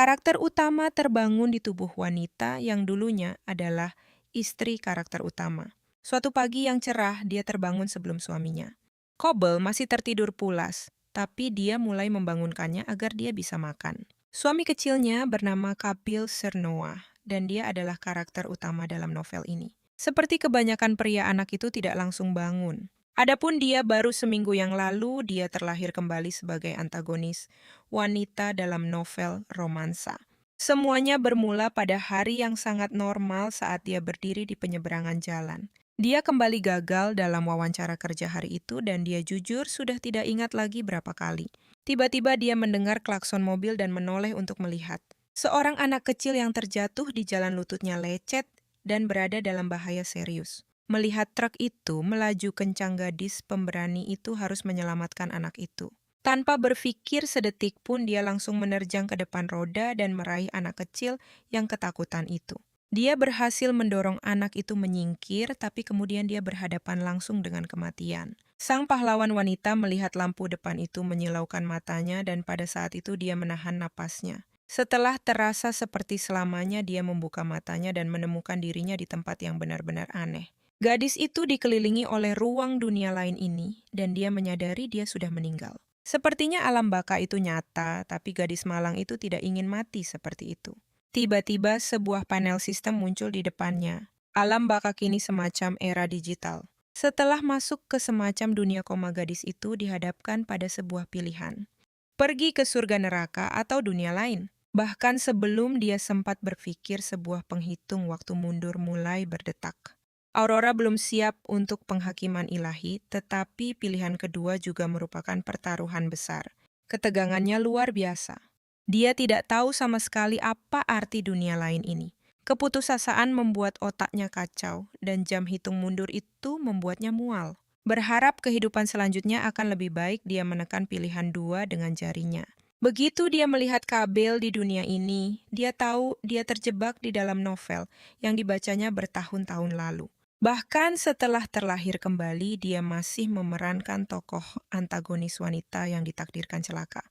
Karakter utama terbangun di tubuh wanita yang dulunya adalah istri karakter utama. Suatu pagi yang cerah, dia terbangun sebelum suaminya. Kobel masih tertidur pulas, tapi dia mulai membangunkannya agar dia bisa makan. Suami kecilnya bernama Kapil Sernoa, dan dia adalah karakter utama dalam novel ini. Seperti kebanyakan pria, anak itu tidak langsung bangun. Adapun dia baru seminggu yang lalu, dia terlahir kembali sebagai antagonis wanita dalam novel romansa. Semuanya bermula pada hari yang sangat normal saat dia berdiri di penyeberangan jalan. Dia kembali gagal dalam wawancara kerja hari itu dan dia jujur sudah tidak ingat lagi berapa kali. Tiba-tiba dia mendengar klakson mobil dan menoleh untuk melihat. Seorang anak kecil yang terjatuh di jalan lututnya lecet dan berada dalam bahaya serius. Melihat truk itu melaju kencang, gadis pemberani itu harus menyelamatkan anak itu. Tanpa berpikir sedetik pun dia langsung menerjang ke depan roda dan meraih anak kecil yang ketakutan itu. Dia berhasil mendorong anak itu menyingkir, tapi kemudian dia berhadapan langsung dengan kematian. Sang pahlawan wanita melihat lampu depan itu menyilaukan matanya dan pada saat itu dia menahan napasnya. Setelah terasa seperti selamanya, dia membuka matanya dan menemukan dirinya di tempat yang benar-benar aneh. Gadis itu dikelilingi oleh ruang dunia lain ini, dan dia menyadari dia sudah meninggal. Sepertinya alam baka itu nyata, tapi gadis malang itu tidak ingin mati seperti itu. Tiba-tiba sebuah panel sistem muncul di depannya. Alam baka kini semacam era digital. Setelah masuk ke semacam dunia koma, gadis itu dihadapkan pada sebuah pilihan. Pergi ke surga neraka atau dunia lain. Bahkan sebelum dia sempat berpikir, sebuah penghitung waktu mundur mulai berdetak. Aurora belum siap untuk penghakiman ilahi, tetapi pilihan kedua juga merupakan pertaruhan besar. Ketegangannya luar biasa. Dia tidak tahu sama sekali apa arti dunia lain ini. Keputusasaan membuat otaknya kacau, dan jam hitung mundur itu membuatnya mual. Berharap kehidupan selanjutnya akan lebih baik, dia menekan pilihan dua dengan jarinya. Begitu dia melihat Kabel di dunia ini, dia tahu dia terjebak di dalam novel yang dibacanya bertahun-tahun lalu. Bahkan setelah terlahir kembali, dia masih memerankan tokoh antagonis wanita yang ditakdirkan celaka.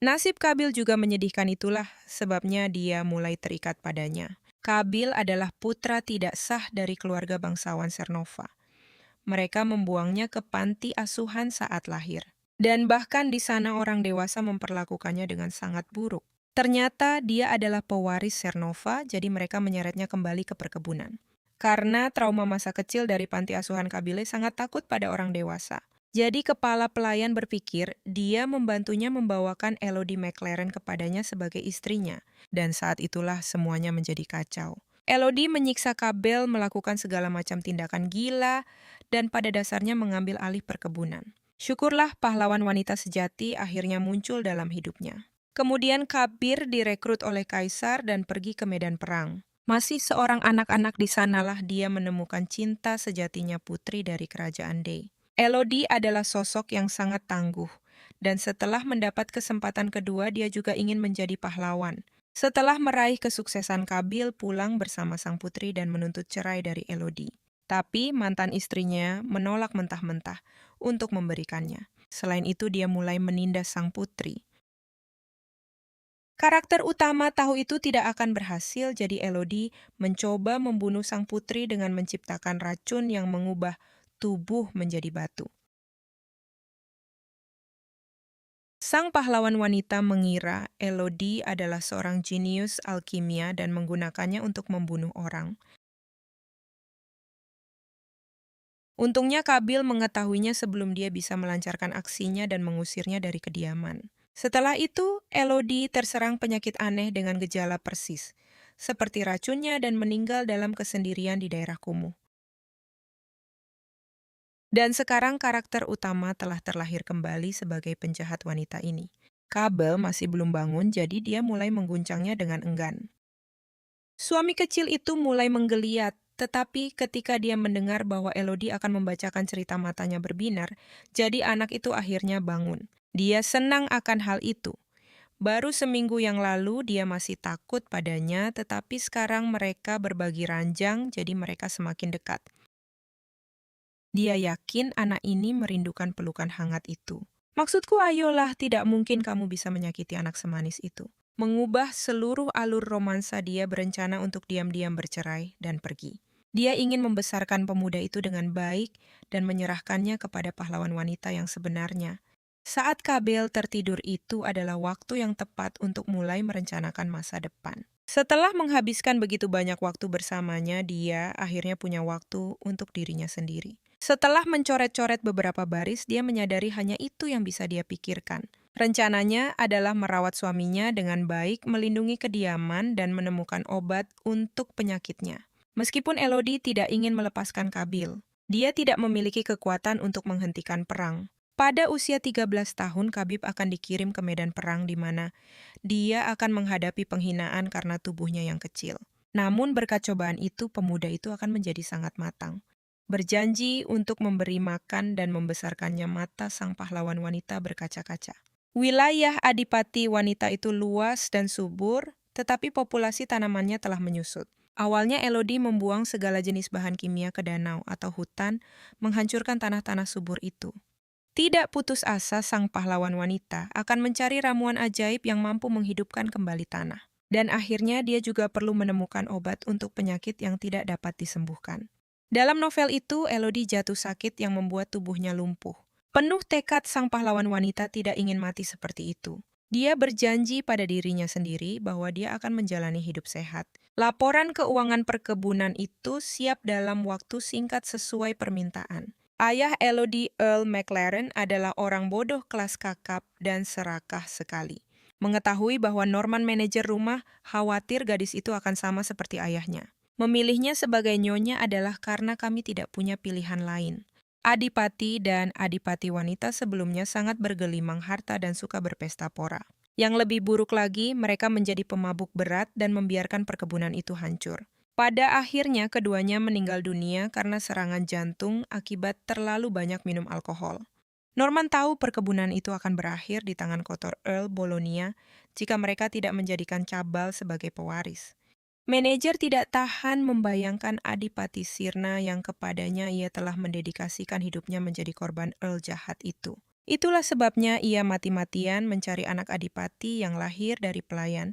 Nasib Kabil juga menyedihkan, itulah sebabnya dia mulai terikat padanya. Kabil adalah putra tidak sah dari keluarga bangsawan Sernova. Mereka membuangnya ke panti asuhan saat lahir. Dan bahkan di sana orang dewasa memperlakukannya dengan sangat buruk. Ternyata dia adalah pewaris Sernova, jadi mereka menyeretnya kembali ke perkebunan. Karena trauma masa kecil dari panti asuhan, Kabile sangat takut pada orang dewasa. Jadi kepala pelayan berpikir dia membantunya membawakan Elodie McLaren kepadanya sebagai istrinya. Dan saat itulah semuanya menjadi kacau. Elodie menyiksa Kabel, melakukan segala macam tindakan gila, dan pada dasarnya mengambil alih perkebunan. Syukurlah pahlawan wanita sejati akhirnya muncul dalam hidupnya. Kemudian Kabir direkrut oleh Kaisar dan pergi ke medan perang. Masih seorang anak-anak di sanalah dia menemukan cinta sejatinya, putri dari kerajaan Dei. Elodie adalah sosok yang sangat tangguh, dan setelah mendapat kesempatan kedua dia juga ingin menjadi pahlawan. Setelah meraih kesuksesan, Kabil pulang bersama sang putri dan menuntut cerai dari Elodie. Tapi mantan istrinya menolak mentah-mentah untuk memberikannya. Selain itu dia mulai menindas sang putri. Karakter utama tahu itu tidak akan berhasil, jadi Elodie mencoba membunuh sang putri dengan menciptakan racun yang mengubah tubuh menjadi batu. Sang pahlawan wanita mengira Elodie adalah seorang jenius alkimia dan menggunakannya untuk membunuh orang. Untungnya Kabil mengetahuinya sebelum dia bisa melancarkan aksinya dan mengusirnya dari kediaman. Setelah itu, Elodie terserang penyakit aneh dengan gejala persis, seperti racunnya, dan meninggal dalam kesendirian di daerah kumuh. Dan sekarang karakter utama telah terlahir kembali sebagai penjahat wanita ini. Kabel masih belum bangun, jadi dia mulai mengguncangnya dengan enggan. Suami kecil itu mulai menggeliat, tetapi ketika dia mendengar bahwa Elodie akan membacakan cerita, matanya berbinar, jadi anak itu akhirnya bangun. Dia senang akan hal itu. Baru seminggu yang lalu dia masih takut padanya, tetapi sekarang mereka berbagi ranjang, jadi mereka semakin dekat. Dia yakin anak ini merindukan pelukan hangat itu. Maksudku, ayolah, tidak mungkin kamu bisa menyakiti anak semanis itu. mengubah seluruh alur romansa. Dia berencana untuk diam-diam bercerai dan pergi. Dia ingin membesarkan pemuda itu dengan baik dan menyerahkannya kepada pahlawan wanita yang sebenarnya. Saat Kabel tertidur itu adalah waktu yang tepat untuk mulai merencanakan masa depan. Setelah menghabiskan begitu banyak waktu bersamanya, dia akhirnya punya waktu untuk dirinya sendiri. Setelah mencoret-coret beberapa baris, dia menyadari hanya itu yang bisa dia pikirkan. Rencananya adalah merawat suaminya dengan baik, melindungi kediaman, dan menemukan obat untuk penyakitnya. Meskipun Elodie tidak ingin melepaskan Kabil, dia tidak memiliki kekuatan untuk menghentikan perang. Pada usia 13 tahun, Khabib akan dikirim ke medan perang di mana dia akan menghadapi penghinaan karena tubuhnya yang kecil. Namun berkat cobaan itu, pemuda itu akan menjadi sangat matang. Berjanji untuk memberi makan dan membesarkannya mata sang pahlawan wanita berkaca-kaca. Wilayah adipati wanita itu luas dan subur, tetapi populasi tanamannya telah menyusut. Awalnya Elodie membuang segala jenis bahan kimia ke danau atau hutan, menghancurkan tanah-tanah subur itu. Tidak putus asa, sang pahlawan wanita akan mencari ramuan ajaib yang mampu menghidupkan kembali tanah. Dan akhirnya dia juga perlu menemukan obat untuk penyakit yang tidak dapat disembuhkan. Dalam novel itu, Elodie jatuh sakit yang membuat tubuhnya lumpuh. Penuh tekad, sang pahlawan wanita tidak ingin mati seperti itu. Dia berjanji pada dirinya sendiri bahwa dia akan menjalani hidup sehat. Laporan keuangan perkebunan itu siap dalam waktu singkat sesuai permintaan. Ayah Elodie, Earl McLaren, adalah orang bodoh kelas kakap dan serakah sekali. Mengetahui bahwa Norman, manajer rumah, khawatir gadis itu akan sama seperti ayahnya. Memilihnya sebagai nyonya adalah karena kami tidak punya pilihan lain. Adipati dan adipati wanita sebelumnya sangat bergelimang harta dan suka berpesta pora. Yang lebih buruk lagi, mereka menjadi pemabuk berat dan membiarkan perkebunan itu hancur. Pada akhirnya, keduanya meninggal dunia karena serangan jantung akibat terlalu banyak minum alkohol. Norman tahu perkebunan itu akan berakhir di tangan kotor Earl Bologna jika mereka tidak menjadikan Cabal sebagai pewaris. Manajer tidak tahan membayangkan Adipati Sirna yang kepadanya ia telah mendedikasikan hidupnya menjadi korban Earl jahat itu. Itulah sebabnya ia mati-matian mencari anak Adipati yang lahir dari pelayan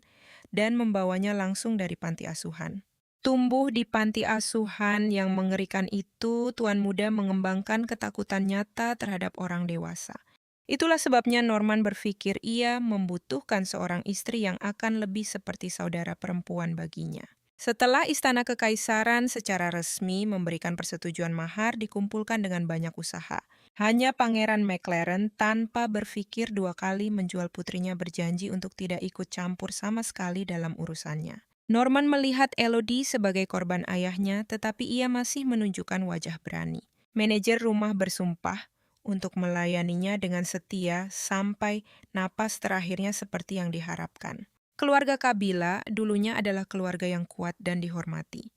dan membawanya langsung dari panti asuhan. Tumbuh di panti asuhan yang mengerikan itu, tuan muda mengembangkan ketakutan nyata terhadap orang dewasa. Itulah sebabnya Norman berpikir ia membutuhkan seorang istri yang akan lebih seperti saudara perempuan baginya. Setelah istana kekaisaran secara resmi memberikan persetujuan mahar dikumpulkan dengan banyak usaha. Hanya Pangeran McLaren tanpa berpikir dua kali menjual putrinya berjanji untuk tidak ikut campur sama sekali dalam urusannya. Norman melihat Elodie sebagai korban ayahnya, tetapi ia masih menunjukkan wajah berani. Manajer rumah bersumpah untuk melayaninya dengan setia sampai napas terakhirnya seperti yang diharapkan. Keluarga Kabila dulunya adalah keluarga yang kuat dan dihormati.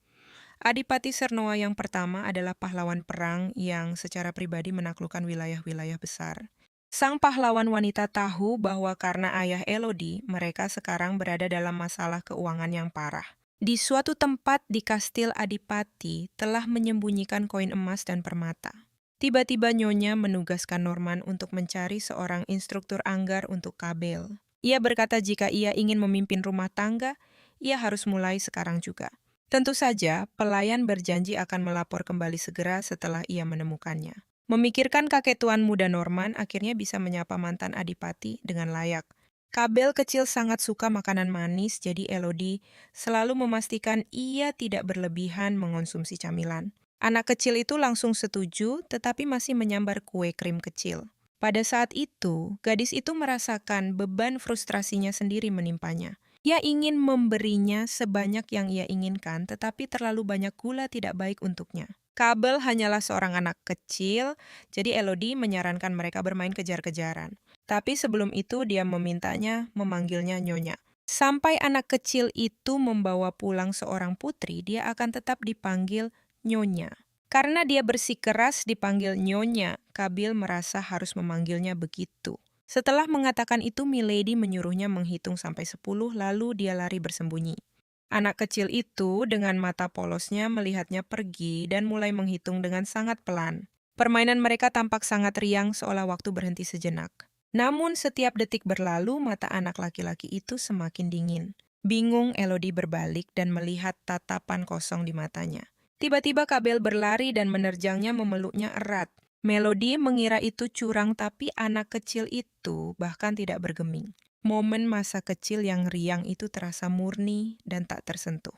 Adipati Sernoa yang pertama adalah pahlawan perang yang secara pribadi menaklukkan wilayah-wilayah besar. Sang pahlawan wanita tahu bahwa karena ayah Elodie, mereka sekarang berada dalam masalah keuangan yang parah. Di suatu tempat di kastil Adipati telah menyembunyikan koin emas dan permata. Tiba-tiba Nyonya menugaskan Norman untuk mencari seorang instruktur anggar untuk Kabel. Ia berkata jika ia ingin memimpin rumah tangga, ia harus mulai sekarang juga. Tentu saja, pelayan berjanji akan melapor kembali segera setelah ia menemukannya. Memikirkan kakek tuan muda Norman akhirnya bisa menyapa mantan adipati dengan layak. Kabel kecil sangat suka makanan manis, jadi Elodie selalu memastikan ia tidak berlebihan mengonsumsi camilan. Anak kecil itu langsung setuju, tetapi masih menyambar kue krim kecil. Pada saat itu, gadis itu merasakan beban frustrasinya sendiri menimpanya. Ia ingin memberinya sebanyak yang ia inginkan, tetapi terlalu banyak gula tidak baik untuknya. Kabel hanyalah seorang anak kecil, jadi Elodie menyarankan mereka bermain kejar-kejaran. Tapi sebelum itu dia memintanya memanggilnya Nyonya. Sampai anak kecil itu membawa pulang seorang putri, dia akan tetap dipanggil Nyonya. Karena dia bersikeras dipanggil Nyonya, Kabil merasa harus memanggilnya begitu. Setelah mengatakan itu, Milady menyuruhnya menghitung sampai 10, lalu dia lari bersembunyi. Anak kecil itu dengan mata polosnya melihatnya pergi dan mulai menghitung dengan sangat pelan. Permainan mereka tampak sangat riang seolah waktu berhenti sejenak. Namun setiap detik berlalu, mata anak laki-laki itu semakin dingin. Bingung, Elodie berbalik dan melihat tatapan kosong di matanya. Tiba-tiba Kabel berlari dan menerjangnya memeluknya erat. Melody mengira itu curang, tapi anak kecil itu bahkan tidak bergeming. Momen masa kecil yang riang itu terasa murni dan tak tersentuh.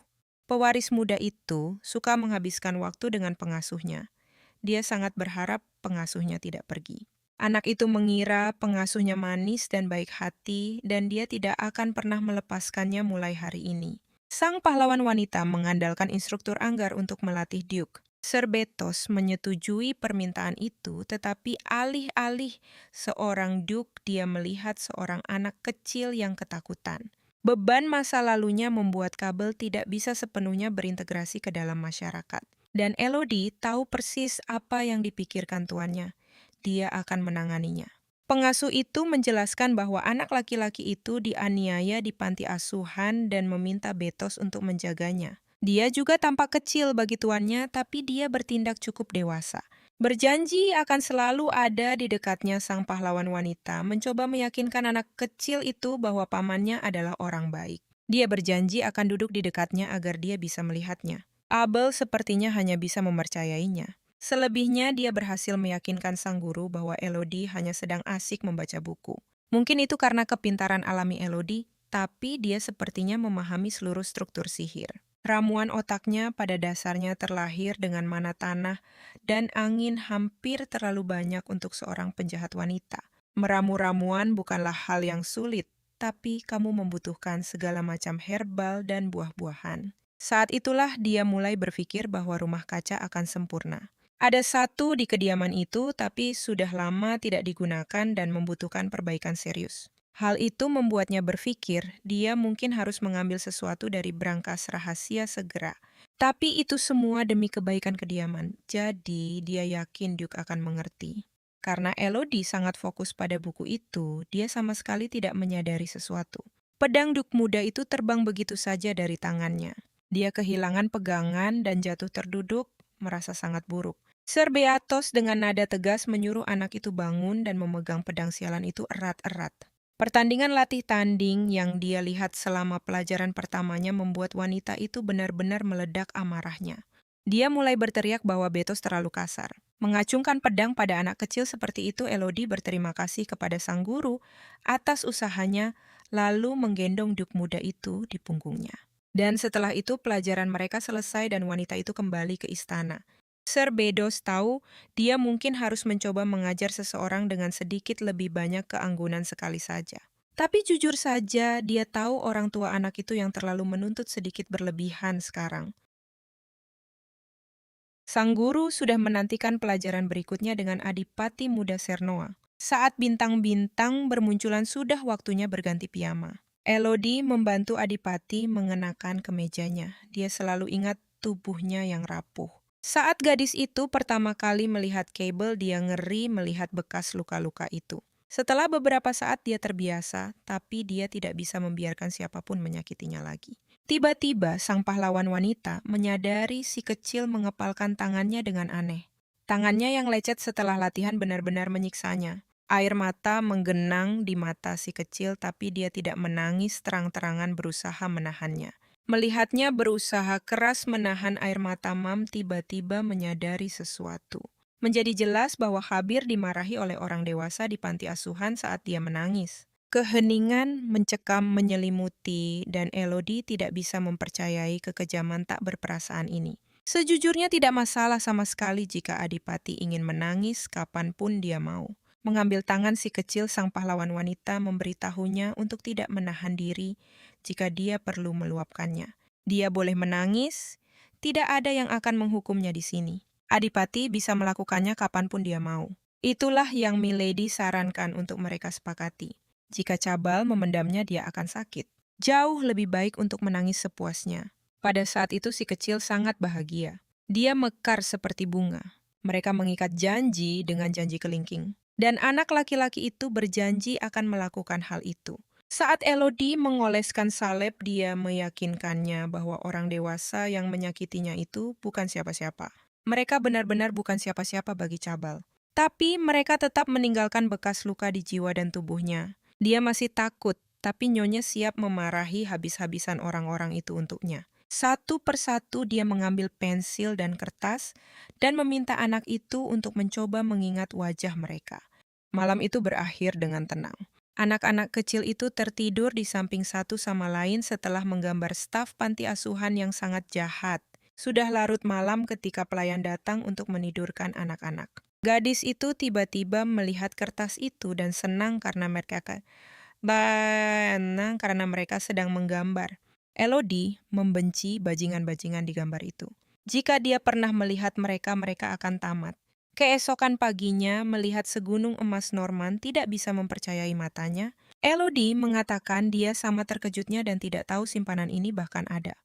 Pewaris muda itu suka menghabiskan waktu dengan pengasuhnya. Dia sangat berharap pengasuhnya tidak pergi. Anak itu mengira pengasuhnya manis dan baik hati, dan dia tidak akan pernah melepaskannya mulai hari ini. Sang pahlawan wanita mengandalkan instruktur Anggar untuk melatih Duke. Sir Betos menyetujui permintaan itu, tetapi alih-alih seorang Duke, dia melihat seorang anak kecil yang ketakutan. Beban masa lalunya membuat Kabel tidak bisa sepenuhnya berintegrasi ke dalam masyarakat. Dan Elodie tahu persis apa yang dipikirkan tuannya. Dia akan menanganinya. Pengasuh itu menjelaskan bahwa anak laki-laki itu dianiaya di panti asuhan dan meminta Betos untuk menjaganya. Dia juga tampak kecil bagi tuannya, tapi dia bertindak cukup dewasa. Berjanji akan selalu ada di dekatnya, sang pahlawan wanita mencoba meyakinkan anak kecil itu bahwa pamannya adalah orang baik. Dia berjanji akan duduk di dekatnya agar dia bisa melihatnya. Abel sepertinya hanya bisa mempercayainya. Selebihnya, dia berhasil meyakinkan sang guru bahwa Elodie hanya sedang asik membaca buku. Mungkin itu karena kepintaran alami Elodie, tapi dia sepertinya memahami seluruh struktur sihir. Ramuan otaknya pada dasarnya terlahir dengan mana tanah dan angin hampir terlalu banyak untuk seorang penjahat wanita. Meramu ramuan bukanlah hal yang sulit, tapi kamu membutuhkan segala macam herbal dan buah-buahan. Saat itulah dia mulai berpikir bahwa rumah kaca akan sempurna. Ada satu di kediaman itu, tapi sudah lama tidak digunakan dan membutuhkan perbaikan serius. Hal itu membuatnya berpikir dia mungkin harus mengambil sesuatu dari brankas rahasia segera. Tapi itu semua demi kebaikan kediaman, jadi dia yakin Duke akan mengerti. Karena Elodie sangat fokus pada buku itu, dia sama sekali tidak menyadari sesuatu. Pedang Duke muda itu terbang begitu saja dari tangannya. Dia kehilangan pegangan dan jatuh terduduk, merasa sangat buruk. Sir Beatos dengan nada tegas menyuruh anak itu bangun dan memegang pedang sialan itu erat-erat. Pertandingan latih tanding yang dia lihat selama pelajaran pertamanya membuat wanita itu benar-benar meledak amarahnya. Dia mulai berteriak bahwa Betos terlalu kasar. Mengacungkan pedang pada anak kecil seperti itu, Elodie berterima kasih kepada sang guru atas usahanya, lalu menggendong Duke muda itu di punggungnya. Dan setelah itu pelajaran mereka selesai dan wanita itu kembali ke istana. Sir Bedos tahu dia mungkin harus mencoba mengajar seseorang dengan sedikit lebih banyak keanggunan sekali saja. Tapi jujur saja, dia tahu orang tua anak itu yang terlalu menuntut sedikit berlebihan sekarang. Sang guru sudah menantikan pelajaran berikutnya dengan adipati muda Sernoa. Saat bintang-bintang bermunculan sudah waktunya berganti piyama. Elodie membantu adipati mengenakan kemejanya. Dia selalu ingat tubuhnya yang rapuh. Saat gadis itu pertama kali melihat Cable, dia ngeri melihat bekas luka-luka itu. Setelah beberapa saat dia terbiasa, tapi dia tidak bisa membiarkan siapapun menyakitinya lagi. Tiba-tiba sang pahlawan wanita menyadari si kecil mengepalkan tangannya dengan aneh. Tangannya yang lecet setelah latihan benar-benar menyiksanya. Air mata menggenang di mata si kecil, tapi dia tidak menangis terang-terangan berusaha menahannya. Melihatnya berusaha keras menahan air mata, Mam tiba-tiba menyadari sesuatu. Menjadi jelas bahwa Khabir dimarahi oleh orang dewasa di panti asuhan saat dia menangis. Keheningan mencekam menyelimuti dan Elodie tidak bisa mempercayai kekejaman tak berperasaan ini. Sejujurnya tidak masalah sama sekali jika Adipati ingin menangis kapanpun dia mau. Mengambil tangan si kecil, sang pahlawan wanita memberitahunya untuk tidak menahan diri jika dia perlu meluapkannya. Dia boleh menangis, tidak ada yang akan menghukumnya di sini. Adipati bisa melakukannya kapanpun dia mau. Itulah yang Milady sarankan untuk mereka sepakati. Jika Cabal memendamnya, dia akan sakit. Jauh lebih baik untuk menangis sepuasnya. Pada saat itu si kecil sangat bahagia. Dia mekar seperti bunga. Mereka mengikat janji dengan janji kelingking. Dan anak laki-laki itu berjanji akan melakukan hal itu. Saat Elodie mengoleskan salep, dia meyakinkannya bahwa orang dewasa yang menyakitinya itu bukan siapa-siapa. Mereka benar-benar bukan siapa-siapa bagi Cabal. Tapi mereka tetap meninggalkan bekas luka di jiwa dan tubuhnya. Dia masih takut, tapi Nyonya siap memarahi habis-habisan orang-orang itu untuknya. Satu persatu dia mengambil pensil dan kertas dan meminta anak itu untuk mencoba mengingat wajah mereka. Malam itu berakhir dengan tenang. Anak-anak kecil itu tertidur di samping satu sama lain setelah menggambar staf panti asuhan yang sangat jahat. Sudah larut malam ketika pelayan datang untuk menidurkan anak-anak. Gadis itu tiba-tiba melihat kertas itu dan senang karena mereka sedang menggambar. Elodie membenci bajingan-bajingan di gambar itu. Jika dia pernah melihat mereka, mereka akan tamat. Keesokan paginya, melihat segunung emas Norman tidak bisa mempercayai matanya. Elodie mengatakan dia sama terkejutnya dan tidak tahu simpanan ini bahkan ada.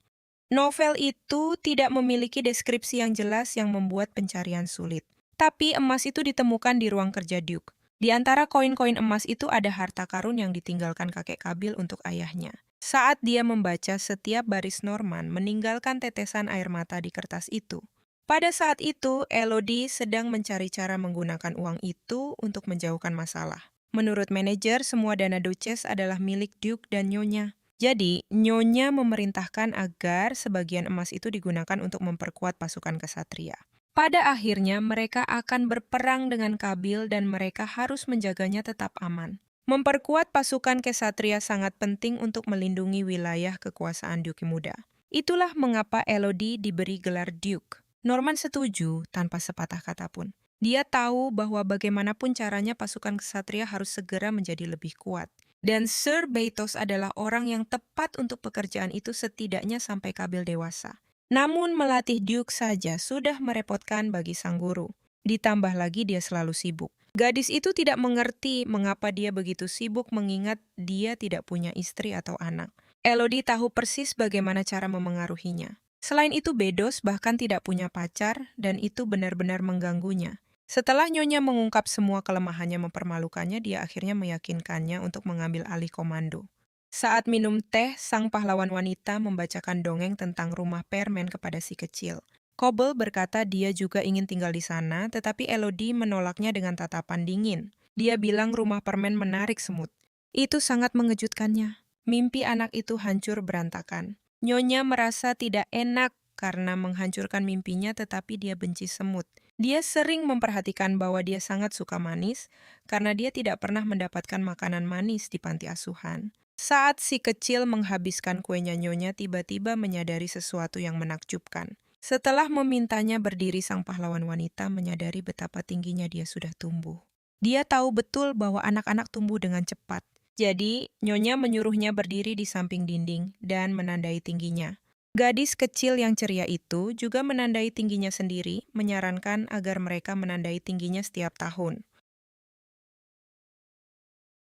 Novel itu tidak memiliki deskripsi yang jelas yang membuat pencarian sulit. Tapi emas itu ditemukan di ruang kerja Duke. Di antara koin-koin emas itu ada harta karun yang ditinggalkan kakek Kabil untuk ayahnya. Saat dia membaca, setiap baris Norman meninggalkan tetesan air mata di kertas itu. Pada saat itu, Elodie sedang mencari cara menggunakan uang itu untuk menjauhkan masalah. Menurut manajer, semua dana Duchess adalah milik Duke dan Nyonya. Jadi, Nyonya memerintahkan agar sebagian emas itu digunakan untuk memperkuat pasukan kesatria. Pada akhirnya, mereka akan berperang dengan Kabil dan mereka harus menjaganya tetap aman. Memperkuat pasukan kesatria sangat penting untuk melindungi wilayah kekuasaan Duke muda. Itulah mengapa Elodie diberi gelar Duke. Norman setuju tanpa sepatah kata pun. Dia tahu bahwa bagaimanapun caranya pasukan kesatria harus segera menjadi lebih kuat. Dan Sir Beatos adalah orang yang tepat untuk pekerjaan itu setidaknya sampai Kabil dewasa. Namun melatih Duke saja sudah merepotkan bagi sang guru. Ditambah lagi dia selalu sibuk. Gadis itu tidak mengerti mengapa dia begitu sibuk mengingat dia tidak punya istri atau anak. Elodie tahu persis bagaimana cara memengaruhinya. Selain itu Bedos bahkan tidak punya pacar dan itu benar-benar mengganggunya. Setelah Nyonya mengungkap semua kelemahannya mempermalukannya, dia akhirnya meyakinkannya untuk mengambil alih komando. Saat minum teh, sang pahlawan wanita membacakan dongeng tentang rumah permen kepada si kecil. Cobble berkata dia juga ingin tinggal di sana, tetapi Elodie menolaknya dengan tatapan dingin. Dia bilang rumah permen menarik semut. Itu sangat mengejutkannya. Mimpi anak itu hancur berantakan. Nyonya merasa tidak enak karena menghancurkan mimpinya, tetapi dia benci semut. Dia sering memperhatikan bahwa dia sangat suka manis karena dia tidak pernah mendapatkan makanan manis di panti asuhan. Saat si kecil menghabiskan kuenya, Nyonya tiba-tiba menyadari sesuatu yang menakjubkan. Setelah memintanya berdiri, sang pahlawan wanita menyadari betapa tingginya dia sudah tumbuh. Dia tahu betul bahwa anak-anak tumbuh dengan cepat. Jadi, Nyonya menyuruhnya berdiri di samping dinding dan menandai tingginya. Gadis kecil yang ceria itu juga menandai tingginya sendiri, menyarankan agar mereka menandai tingginya setiap tahun.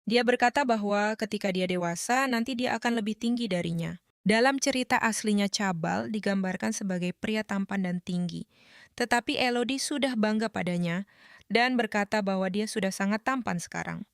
Dia berkata bahwa ketika dia dewasa, nanti dia akan lebih tinggi darinya. Dalam cerita aslinya Cabal digambarkan sebagai pria tampan dan tinggi. Tetapi Elodie sudah bangga padanya dan berkata bahwa dia sudah sangat tampan sekarang.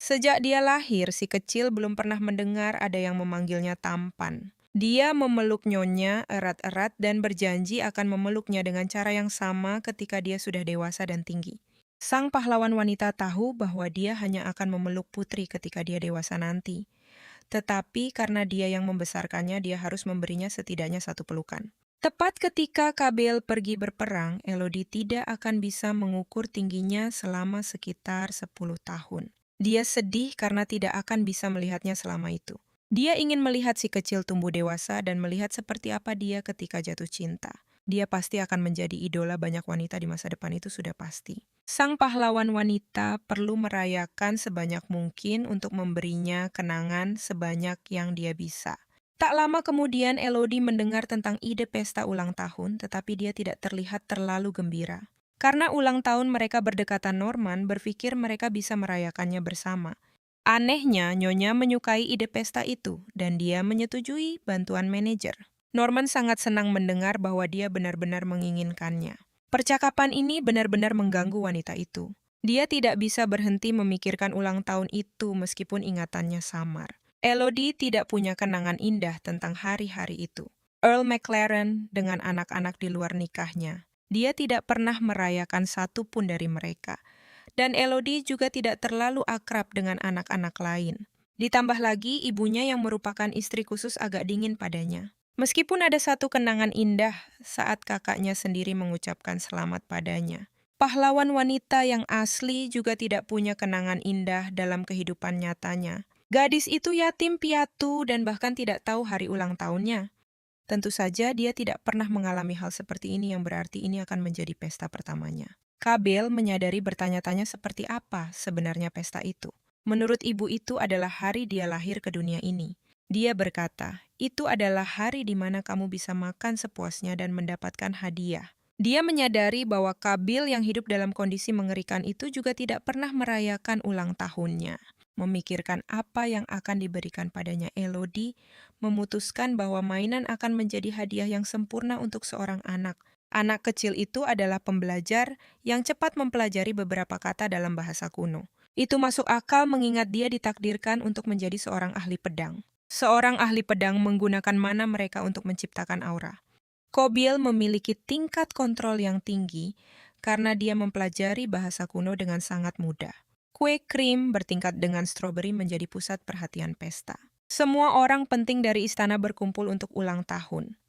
Sejak dia lahir, si kecil belum pernah mendengar ada yang memanggilnya tampan. Dia memeluk Nyonya erat-erat dan berjanji akan memeluknya dengan cara yang sama ketika dia sudah dewasa dan tinggi. Sang pahlawan wanita tahu bahwa dia hanya akan memeluk putri ketika dia dewasa nanti. Tetapi karena dia yang membesarkannya, dia harus memberinya setidaknya satu pelukan. Tepat ketika Kabel pergi berperang, Elodie tidak akan bisa mengukur tingginya selama sekitar 10 tahun. Dia sedih karena tidak akan bisa melihatnya selama itu. Dia ingin melihat si kecil tumbuh dewasa dan melihat seperti apa dia ketika jatuh cinta. Dia pasti akan menjadi idola banyak wanita di masa depan, itu sudah pasti. Sang pahlawan wanita perlu merayakan sebanyak mungkin untuk memberinya kenangan sebanyak yang dia bisa. Tak lama kemudian Elodie mendengar tentang ide pesta ulang tahun, tetapi dia tidak terlihat terlalu gembira. Karena ulang tahun mereka berdekatan, Norman berpikir mereka bisa merayakannya bersama. Anehnya, Nyonya menyukai ide pesta itu, dan dia menyetujui bantuan manajer. Norman sangat senang mendengar bahwa dia benar-benar menginginkannya. Percakapan ini benar-benar mengganggu wanita itu. Dia tidak bisa berhenti memikirkan ulang tahun itu meskipun ingatannya samar. Elodie tidak punya kenangan indah tentang hari-hari itu. Earl McLaren dengan anak-anak di luar nikahnya. Dia tidak pernah merayakan satu pun dari mereka. Dan Elodie juga tidak terlalu akrab dengan anak-anak lain. Ditambah lagi, ibunya yang merupakan istri khusus agak dingin padanya. Meskipun ada satu kenangan indah saat kakaknya sendiri mengucapkan selamat padanya. Pahlawan wanita yang asli juga tidak punya kenangan indah dalam kehidupan nyatanya. Gadis itu yatim piatu dan bahkan tidak tahu hari ulang tahunnya. Tentu saja dia tidak pernah mengalami hal seperti ini yang berarti ini akan menjadi pesta pertamanya. Kabel menyadari bertanya-tanya seperti apa sebenarnya pesta itu. Menurut ibu itu adalah hari dia lahir ke dunia ini. Dia berkata, itu adalah hari di mana kamu bisa makan sepuasnya dan mendapatkan hadiah. Dia menyadari bahwa Kabil yang hidup dalam kondisi mengerikan itu juga tidak pernah merayakan ulang tahunnya. Memikirkan apa yang akan diberikan padanya Elodie, memutuskan bahwa mainan akan menjadi hadiah yang sempurna untuk seorang anak. Anak kecil itu adalah pembelajar yang cepat mempelajari beberapa kata dalam bahasa kuno. Itu masuk akal mengingat dia ditakdirkan untuk menjadi seorang ahli pedang. Seorang ahli pedang menggunakan mana mereka untuk menciptakan aura. Kobil memiliki tingkat kontrol yang tinggi karena dia mempelajari bahasa kuno dengan sangat mudah. Kue krim bertingkat dengan stroberi menjadi pusat perhatian pesta. Semua orang penting dari istana berkumpul untuk ulang tahun.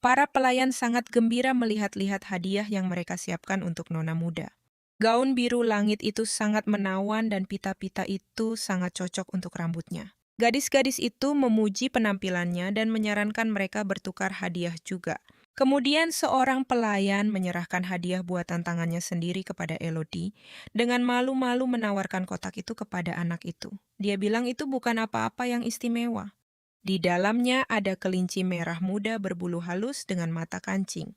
Para pelayan sangat gembira melihat-lihat hadiah yang mereka siapkan untuk nona muda. Gaun biru langit itu sangat menawan dan pita-pita itu sangat cocok untuk rambutnya. Gadis-gadis itu memuji penampilannya dan menyarankan mereka bertukar hadiah juga. Kemudian seorang pelayan menyerahkan hadiah buatan tangannya sendiri kepada Elodie dengan malu-malu menawarkan kotak itu kepada anak itu. Dia bilang itu bukan apa-apa yang istimewa. Di dalamnya ada kelinci merah muda berbulu halus dengan mata kancing.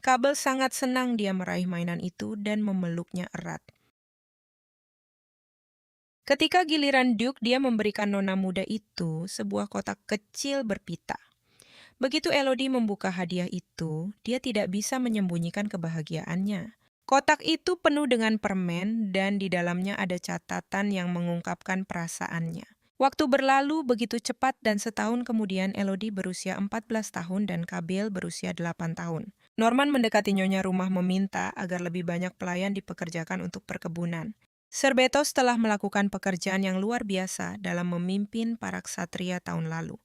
Kabel sangat senang dia meraih mainan itu dan memeluknya erat. Ketika giliran Duke, dia memberikan nona muda itu sebuah kotak kecil berpita. Begitu Elodie membuka hadiah itu, dia tidak bisa menyembunyikan kebahagiaannya. Kotak itu penuh dengan permen dan di dalamnya ada catatan yang mengungkapkan perasaannya. Waktu berlalu begitu cepat dan setahun kemudian Elodie berusia 14 tahun dan Kabel berusia 8 tahun. Norman mendekati nyonya rumah meminta agar lebih banyak pelayan dipekerjakan untuk perkebunan. Serbetos telah melakukan pekerjaan yang luar biasa dalam memimpin para ksatria tahun lalu.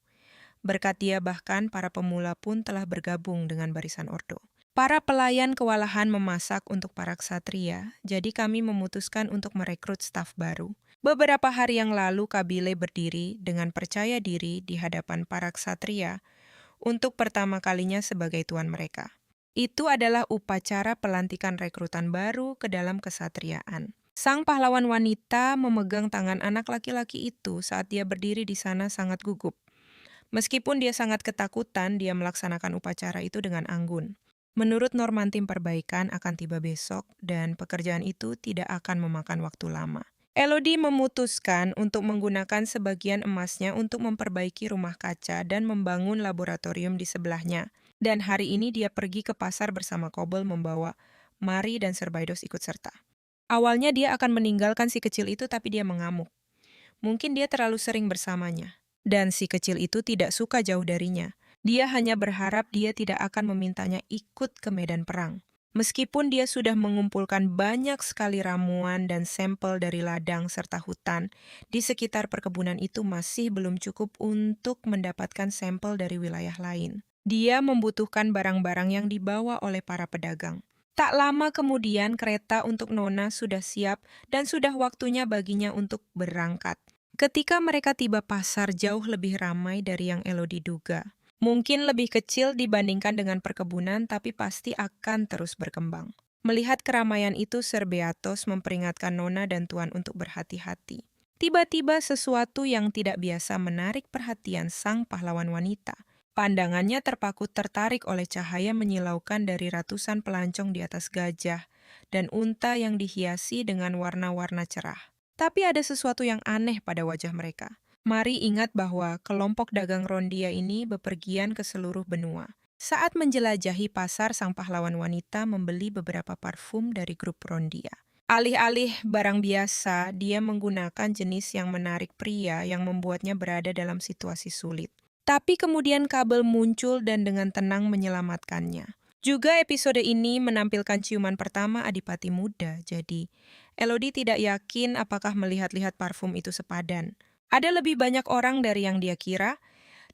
Berkat dia bahkan para pemula pun telah bergabung dengan barisan ordo. Para pelayan kewalahan memasak untuk para ksatria, jadi kami memutuskan untuk merekrut staf baru. Beberapa hari yang lalu Kabile berdiri dengan percaya diri di hadapan para ksatria untuk pertama kalinya sebagai tuan mereka. Itu adalah upacara pelantikan rekrutan baru ke dalam kesatriaan. Sang pahlawan wanita memegang tangan anak laki-laki itu saat dia berdiri di sana sangat gugup. Meskipun dia sangat ketakutan, dia melaksanakan upacara itu dengan anggun. Menurut Norman, tim perbaikan akan tiba besok dan pekerjaan itu tidak akan memakan waktu lama. Elodie memutuskan untuk menggunakan sebagian emasnya untuk memperbaiki rumah kaca dan membangun laboratorium di sebelahnya. Dan hari ini dia pergi ke pasar bersama Koble membawa Mari dan Serbaidos ikut serta. Awalnya dia akan meninggalkan si kecil itu tapi dia mengamuk. Mungkin dia terlalu sering bersamanya. Dan si kecil itu tidak suka jauh darinya. Dia hanya berharap dia tidak akan memintanya ikut ke medan perang. Meskipun dia sudah mengumpulkan banyak sekali ramuan dan sampel dari ladang serta hutan, di sekitar perkebunan itu masih belum cukup untuk mendapatkan sampel dari wilayah lain. Dia membutuhkan barang-barang yang dibawa oleh para pedagang. Tak lama kemudian kereta untuk Nona sudah siap dan sudah waktunya baginya untuk berangkat. Ketika mereka tiba pasar jauh lebih ramai dari yang Elodie duga. Mungkin lebih kecil dibandingkan dengan perkebunan tapi pasti akan terus berkembang. Melihat keramaian itu Serbeatos memperingatkan Nona dan Tuan untuk berhati-hati. Tiba-tiba sesuatu yang tidak biasa menarik perhatian sang pahlawan wanita. Pandangannya terpaku tertarik oleh cahaya menyilaukan dari ratusan pelancong di atas gajah dan unta yang dihiasi dengan warna-warna cerah. Tapi ada sesuatu yang aneh pada wajah mereka. Mari ingat bahwa kelompok dagang Rondia ini bepergian ke seluruh benua. Saat menjelajahi pasar, sang pahlawan wanita membeli beberapa parfum dari grup Rondia. Alih-alih barang biasa, dia menggunakan jenis yang menarik pria yang membuatnya berada dalam situasi sulit. Tapi kemudian Kabel muncul dan dengan tenang menyelamatkannya. Juga episode ini menampilkan ciuman pertama Adipati muda, jadi Elodie tidak yakin apakah melihat-lihat parfum itu sepadan. Ada lebih banyak orang dari yang dia kira,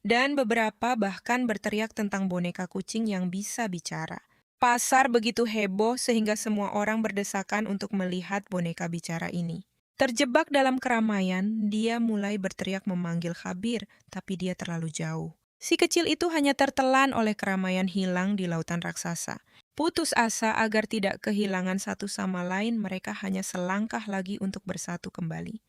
dan beberapa bahkan berteriak tentang boneka kucing yang bisa bicara. Pasar begitu heboh sehingga semua orang berdesakan untuk melihat boneka bicara ini. Terjebak dalam keramaian, dia mulai berteriak memanggil Khabir, tapi dia terlalu jauh. Si kecil itu hanya tertelan oleh keramaian hilang di lautan raksasa. Putus asa agar tidak kehilangan satu sama lain, mereka hanya selangkah lagi untuk bersatu kembali.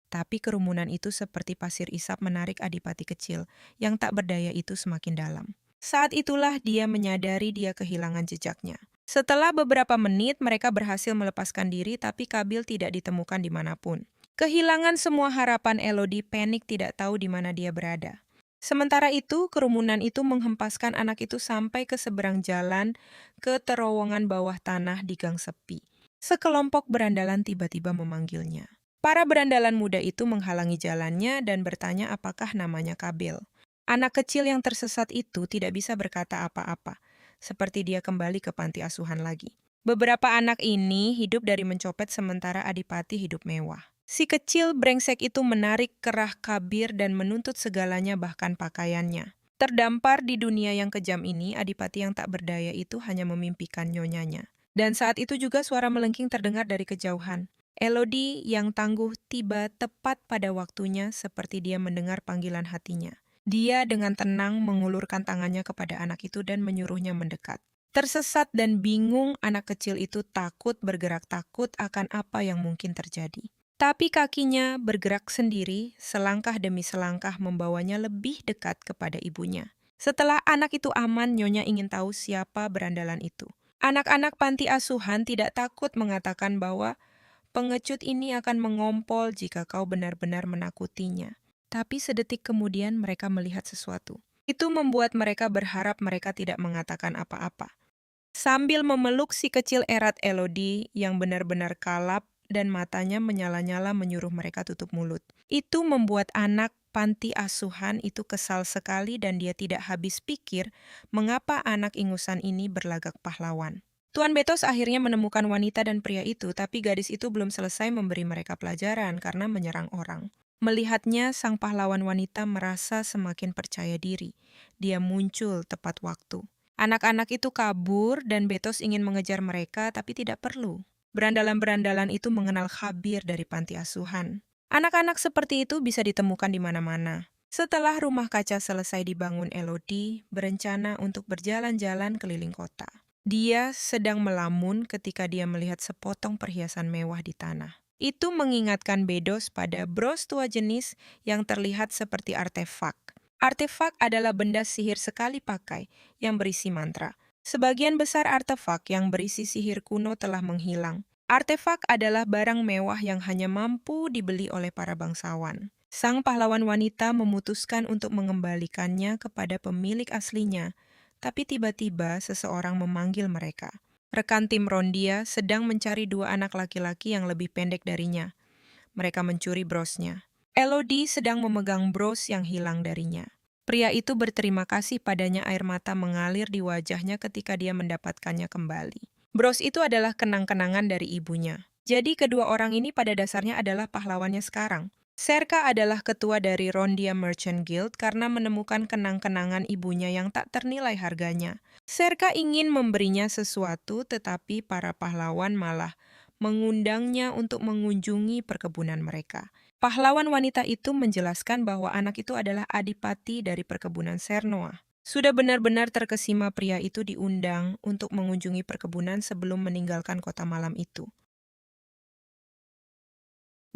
Tapi kerumunan itu seperti pasir isap menarik Adipati kecil, yang tak berdaya itu semakin dalam. Saat itulah dia menyadari dia kehilangan jejaknya. Setelah beberapa menit, mereka berhasil melepaskan diri, tapi Kabil tidak ditemukan dimanapun. Kehilangan semua harapan, Elodie panik tidak tahu di mana dia berada. Sementara itu, kerumunan itu menghempaskan anak itu sampai ke seberang jalan, ke terowongan bawah tanah di gang sepi. Sekelompok berandalan tiba-tiba memanggilnya. Para berandalan muda itu menghalangi jalannya dan bertanya apakah namanya Kabil. Anak kecil yang tersesat itu tidak bisa berkata apa-apa, seperti dia kembali ke panti asuhan lagi. Beberapa anak ini hidup dari mencopet sementara Adipati hidup mewah. Si kecil brengsek itu menarik kerah Kabir dan menuntut segalanya bahkan pakaiannya. Terdampar di dunia yang kejam ini, Adipati yang tak berdaya itu hanya memimpikan nyonyanya. Dan saat itu juga suara melengking terdengar dari kejauhan. Elodie yang tangguh tiba tepat pada waktunya seperti dia mendengar panggilan hatinya. Dia dengan tenang mengulurkan tangannya kepada anak itu dan menyuruhnya mendekat. Tersesat dan bingung, anak kecil itu takut bergerak takut akan apa yang mungkin terjadi. Tapi kakinya bergerak sendiri, selangkah demi selangkah membawanya lebih dekat kepada ibunya. Setelah anak itu aman, Nyonya ingin tahu siapa berandalan itu. Anak-anak panti asuhan tidak takut mengatakan bahwa pengecut ini akan mengompol jika kau benar-benar menakutinya. Tapi sedetik kemudian mereka melihat sesuatu. Itu membuat mereka berharap mereka tidak mengatakan apa-apa. Sambil memeluk si kecil erat Elodie yang benar-benar kalap dan matanya menyala-nyala menyuruh mereka tutup mulut. Itu membuat anak panti asuhan itu kesal sekali dan dia tidak habis pikir mengapa anak ingusan ini berlagak pahlawan. Tuan Betos akhirnya menemukan wanita dan pria itu, tapi gadis itu belum selesai memberi mereka pelajaran karena menyerang orang. Melihatnya, sang pahlawan wanita merasa semakin percaya diri. Dia muncul tepat waktu. Anak-anak itu kabur dan Betos ingin mengejar mereka, tapi tidak perlu. Berandalan-berandalan itu mengenal Khabir dari panti asuhan. Anak-anak seperti itu bisa ditemukan di mana-mana. Setelah rumah kaca selesai dibangun, Elodie berencana untuk berjalan-jalan keliling kota. Dia sedang melamun ketika dia melihat sepotong perhiasan mewah di tanah. Itu mengingatkan Bedos pada bros tua jenis yang terlihat seperti artefak. Artefak adalah benda sihir sekali pakai yang berisi mantra. Sebagian besar artefak yang berisi sihir kuno telah menghilang. Artefak adalah barang mewah yang hanya mampu dibeli oleh para bangsawan. Sang pahlawan wanita memutuskan untuk mengembalikannya kepada pemilik aslinya. Tapi tiba-tiba seseorang memanggil mereka. Rekan tim Rondia sedang mencari dua anak laki-laki yang lebih pendek darinya. Mereka mencuri brosnya. Elodie sedang memegang bros yang hilang darinya. Pria itu berterima kasih padanya, air mata mengalir di wajahnya ketika dia mendapatkannya kembali. Bros itu adalah kenang-kenangan dari ibunya. Jadi kedua orang ini pada dasarnya adalah pahlawannya sekarang. Serka adalah ketua dari Rondia Merchant Guild karena menemukan kenang-kenangan ibunya yang tak ternilai harganya. Serka ingin memberinya sesuatu, tetapi para pahlawan malah mengundangnya untuk mengunjungi perkebunan mereka. Pahlawan wanita itu menjelaskan bahwa anak itu adalah adipati dari perkebunan Sernoa. Sudah benar-benar terkesima pria itu diundang untuk mengunjungi perkebunan sebelum meninggalkan kota malam itu.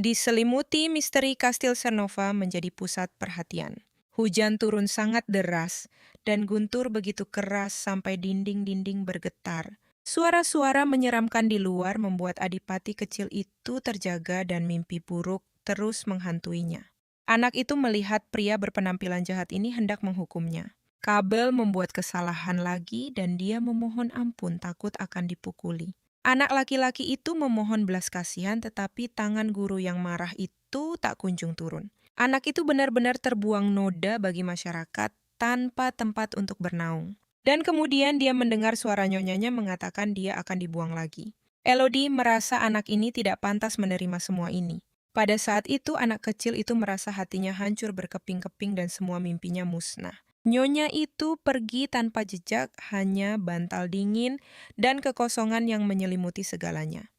Diselimuti misteri Kastil Cernova menjadi pusat perhatian. Hujan turun sangat deras, dan guntur begitu keras sampai dinding-dinding bergetar. Suara-suara menyeramkan di luar membuat adipati kecil itu terjaga dan mimpi buruk terus menghantuinya. Anak itu melihat pria berpenampilan jahat ini hendak menghukumnya. Kabel membuat kesalahan lagi dan dia memohon ampun takut akan dipukuli. Anak laki-laki itu memohon belas kasihan, tetapi tangan guru yang marah itu tak kunjung turun. Anak itu benar-benar terbuang noda bagi masyarakat tanpa tempat untuk bernaung. Dan kemudian dia mendengar suara nyonyanya mengatakan dia akan dibuang lagi. Elodie merasa anak ini tidak pantas menerima semua ini. Pada saat itu, anak kecil itu merasa hatinya hancur berkeping-keping dan semua mimpinya musnah. Nyonya itu pergi tanpa jejak, hanya bantal dingin dan kekosongan yang menyelimuti segalanya.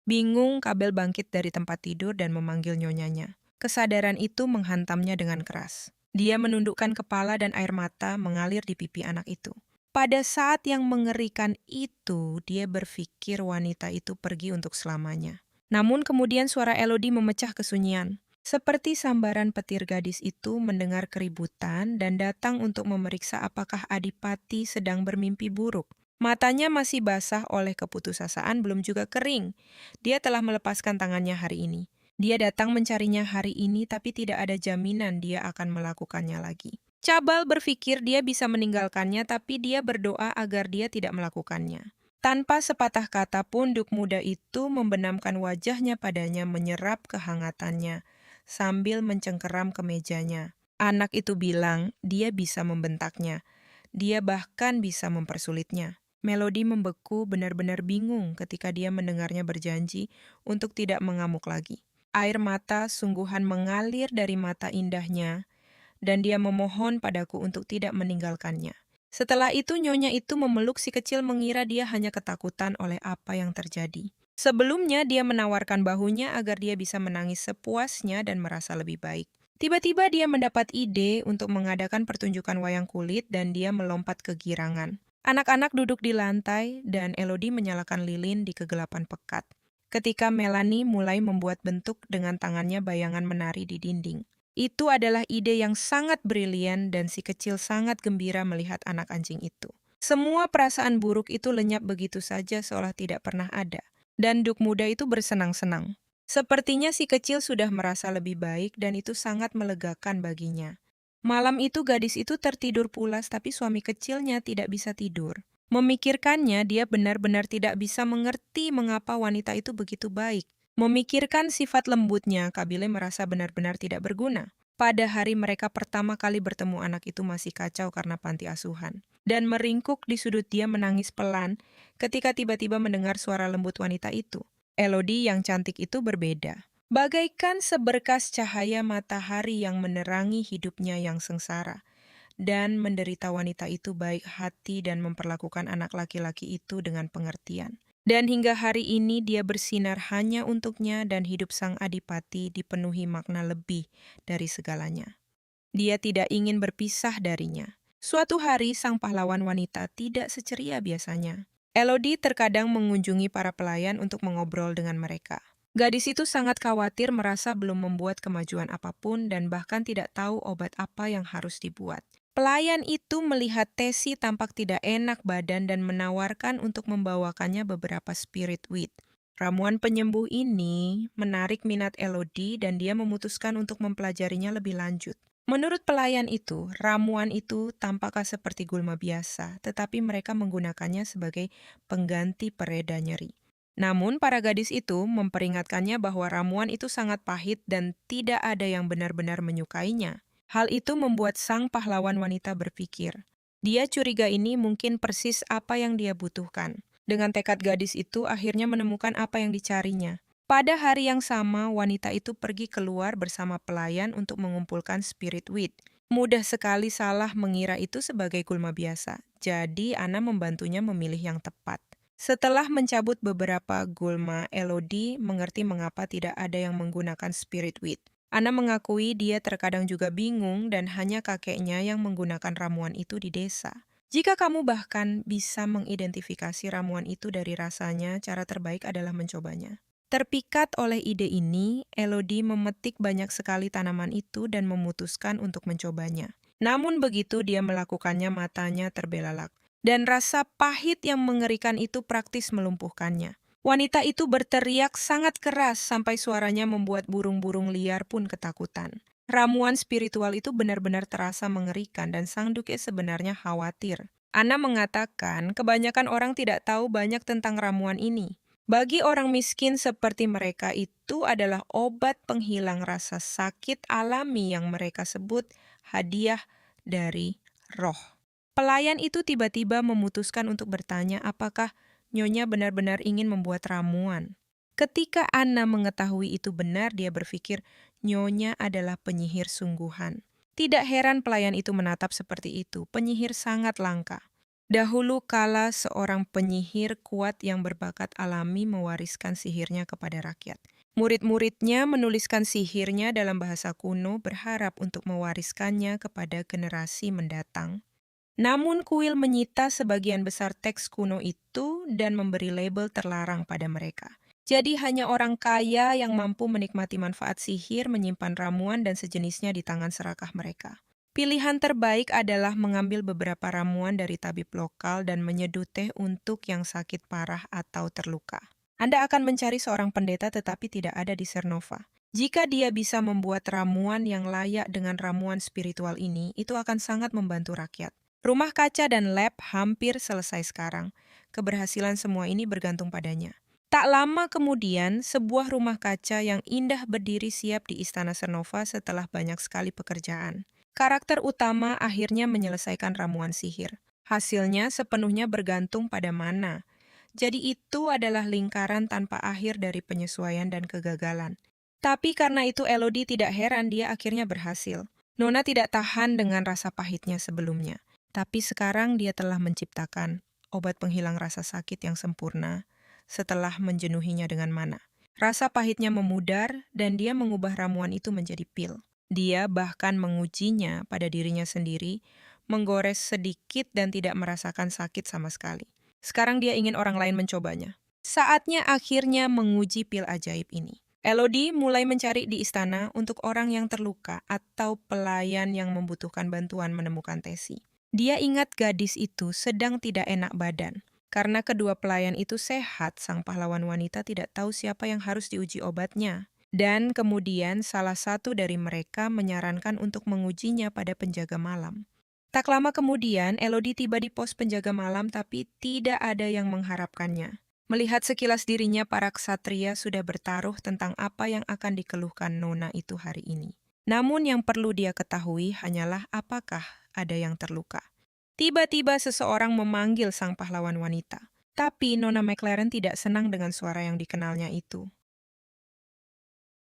Bingung, Kabel bangkit dari tempat tidur dan memanggil nyonyanya. Kesadaran itu menghantamnya dengan keras. Dia menundukkan kepala dan air mata mengalir di pipi anak itu. Pada saat yang mengerikan itu, dia berpikir wanita itu pergi untuk selamanya. Namun kemudian suara Elodie memecah kesunyian. Seperti sambaran petir, gadis itu mendengar keributan dan datang untuk memeriksa apakah Adipati sedang bermimpi buruk. Matanya masih basah oleh keputusasaan, belum juga kering. Dia telah melepaskan tangannya hari ini. Dia datang mencarinya hari ini, tapi tidak ada jaminan dia akan melakukannya lagi. Cabal berpikir dia bisa meninggalkannya, tapi dia berdoa agar dia tidak melakukannya. Tanpa sepatah kata pun, duk muda itu membenamkan wajahnya padanya, menyerap kehangatannya sambil mencengkeram ke mejanya. Anak itu bilang dia bisa membentaknya. Dia bahkan bisa mempersulitnya. Melody membeku, benar-benar bingung ketika dia mendengarnya berjanji untuk tidak mengamuk lagi. Air mata sungguhan mengalir dari mata indahnya, dan dia memohon padaku untuk tidak meninggalkannya. Setelah itu, nyonya itu memeluk si kecil, mengira dia hanya ketakutan oleh apa yang terjadi. Sebelumnya, dia menawarkan bahunya agar dia bisa menangis sepuasnya dan merasa lebih baik. Tiba-tiba dia mendapat ide untuk mengadakan pertunjukan wayang kulit dan dia melompat kegirangan. Anak-anak duduk di lantai dan Elodie menyalakan lilin di kegelapan pekat. Ketika Melanie mulai membuat bentuk dengan tangannya bayangan menari di dinding. Itu adalah ide yang sangat brilian dan si kecil sangat gembira melihat anak anjing itu. Semua perasaan buruk itu lenyap begitu saja seolah tidak pernah ada. Dan duk muda itu bersenang-senang. Sepertinya si kecil sudah merasa lebih baik dan itu sangat melegakan baginya. Malam itu gadis itu tertidur pulas tapi suami kecilnya tidak bisa tidur. Memikirkannya, dia benar-benar tidak bisa mengerti mengapa wanita itu begitu baik. Memikirkan sifat lembutnya, Kabile merasa benar-benar tidak berguna. Pada hari mereka pertama kali bertemu, anak itu masih kacau karena panti asuhan. Dan meringkuk di sudut, dia menangis pelan ketika tiba-tiba mendengar suara lembut wanita itu. Elodie yang cantik itu berbeda. Bagaikan seberkas cahaya matahari yang menerangi hidupnya yang sengsara. Dan menderita wanita itu baik hati dan memperlakukan anak laki-laki itu dengan pengertian. Dan hingga hari ini dia bersinar hanya untuknya dan hidup sang adipati dipenuhi makna lebih dari segalanya. Dia tidak ingin berpisah darinya. Suatu hari sang pahlawan wanita tidak seceria biasanya. Elodie terkadang mengunjungi para pelayan untuk mengobrol dengan mereka. Gadis itu sangat khawatir, merasa belum membuat kemajuan apapun dan bahkan tidak tahu obat apa yang harus dibuat. Pelayan itu melihat Tessie tampak tidak enak badan dan menawarkan untuk membawakannya beberapa spirit weed. Ramuan penyembuh ini menarik minat Elodie dan dia memutuskan untuk mempelajarinya lebih lanjut. Menurut pelayan itu, ramuan itu tampaknya seperti gulma biasa, tetapi mereka menggunakannya sebagai pengganti pereda nyeri. Namun para gadis itu memperingatkannya bahwa ramuan itu sangat pahit dan tidak ada yang benar-benar menyukainya. Hal itu membuat sang pahlawan wanita berpikir. Dia curiga ini mungkin persis apa yang dia butuhkan. Dengan tekad gadis itu akhirnya menemukan apa yang dicarinya. Pada hari yang sama, wanita itu pergi keluar bersama pelayan untuk mengumpulkan spirit weed. Mudah sekali salah mengira itu sebagai gulma biasa. Jadi Ana membantunya memilih yang tepat. Setelah mencabut beberapa gulma, Elodie mengerti mengapa tidak ada yang menggunakan spirit weed. Ana mengakui dia terkadang juga bingung dan hanya kakeknya yang menggunakan ramuan itu di desa. Jika kamu bahkan bisa mengidentifikasi ramuan itu dari rasanya, cara terbaik adalah mencobanya. Terpikat oleh ide ini, Elodie memetik banyak sekali tanaman itu dan memutuskan untuk mencobanya. Namun begitu dia melakukannya, matanya terbelalak. Dan rasa pahit yang mengerikan itu praktis melumpuhkannya. Wanita itu berteriak sangat keras sampai suaranya membuat burung-burung liar pun ketakutan. Ramuan spiritual itu benar-benar terasa mengerikan dan sang duke sebenarnya khawatir. Ana mengatakan kebanyakan orang tidak tahu banyak tentang ramuan ini. Bagi orang miskin seperti mereka itu adalah obat penghilang rasa sakit alami yang mereka sebut hadiah dari roh. Pelayan itu tiba-tiba memutuskan untuk bertanya apakah Nyonya benar-benar ingin membuat ramuan. Ketika Anna mengetahui itu benar, dia berpikir Nyonya adalah penyihir sungguhan. Tidak heran pelayan itu menatap seperti itu. Penyihir sangat langka. Dahulu kala seorang penyihir kuat yang berbakat alami mewariskan sihirnya kepada rakyat. Murid-muridnya menuliskan sihirnya dalam bahasa kuno berharap untuk mewariskannya kepada generasi mendatang. Namun kuil menyita sebagian besar teks kuno itu dan memberi label terlarang pada mereka. Jadi hanya orang kaya yang mampu menikmati manfaat sihir menyimpan ramuan dan sejenisnya di tangan serakah mereka. Pilihan terbaik adalah mengambil beberapa ramuan dari tabib lokal dan menyeduh teh untuk yang sakit parah atau terluka. Anda akan mencari seorang pendeta tetapi tidak ada di Cernova. Jika dia bisa membuat ramuan yang layak dengan ramuan spiritual ini, itu akan sangat membantu rakyat. Rumah kaca dan lab hampir selesai sekarang. Keberhasilan semua ini bergantung padanya. Tak lama kemudian, sebuah rumah kaca yang indah berdiri siap di Istana Cernova setelah banyak sekali pekerjaan. Karakter utama akhirnya menyelesaikan ramuan sihir. Hasilnya sepenuhnya bergantung pada mana. Jadi itu adalah lingkaran tanpa akhir dari penyesuaian dan kegagalan. Tapi karena itu Elodie tidak heran dia akhirnya berhasil. Nona tidak tahan dengan rasa pahitnya sebelumnya. Tapi sekarang dia telah menciptakan obat penghilang rasa sakit yang sempurna setelah menjenuhinya dengan mana. Rasa pahitnya memudar dan dia mengubah ramuan itu menjadi pil. Dia bahkan mengujinya pada dirinya sendiri, menggores sedikit dan tidak merasakan sakit sama sekali. Sekarang dia ingin orang lain mencobanya. Saatnya akhirnya menguji pil ajaib ini. Elodie mulai mencari di istana untuk orang yang terluka atau pelayan yang membutuhkan bantuan menemukan Tesi. Dia ingat gadis itu sedang tidak enak badan. Karena kedua pelayan itu sehat, sang pahlawan wanita tidak tahu siapa yang harus diuji obatnya. Dan kemudian salah satu dari mereka menyarankan untuk mengujinya pada penjaga malam. Tak lama kemudian, Elodie tiba di pos penjaga malam tapi tidak ada yang mengharapkannya. Melihat sekilas dirinya, para ksatria sudah bertaruh tentang apa yang akan dikeluhkan Nona itu hari ini. Namun yang perlu dia ketahui hanyalah apakah ada yang terluka. Tiba-tiba seseorang memanggil sang pahlawan wanita. Tapi Nona McLaren tidak senang dengan suara yang dikenalnya itu.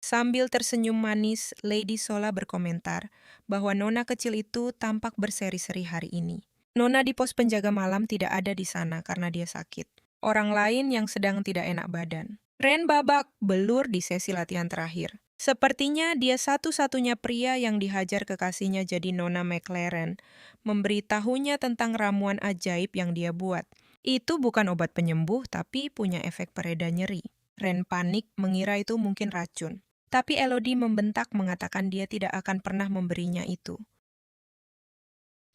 Sambil tersenyum manis, Lady Sola berkomentar bahwa Nona kecil itu tampak berseri-seri hari ini. Nona di pos penjaga malam tidak ada di sana karena dia sakit. Orang lain yang sedang tidak enak badan. Ren babak belur di sesi latihan terakhir. Sepertinya dia satu-satunya pria yang dihajar kekasihnya jadi Nona McLaren, memberitahunya tentang ramuan ajaib yang dia buat. Itu bukan obat penyembuh, tapi punya efek pereda nyeri. Ren panik mengira itu mungkin racun. Tapi Elodie membentak mengatakan dia tidak akan pernah memberinya itu.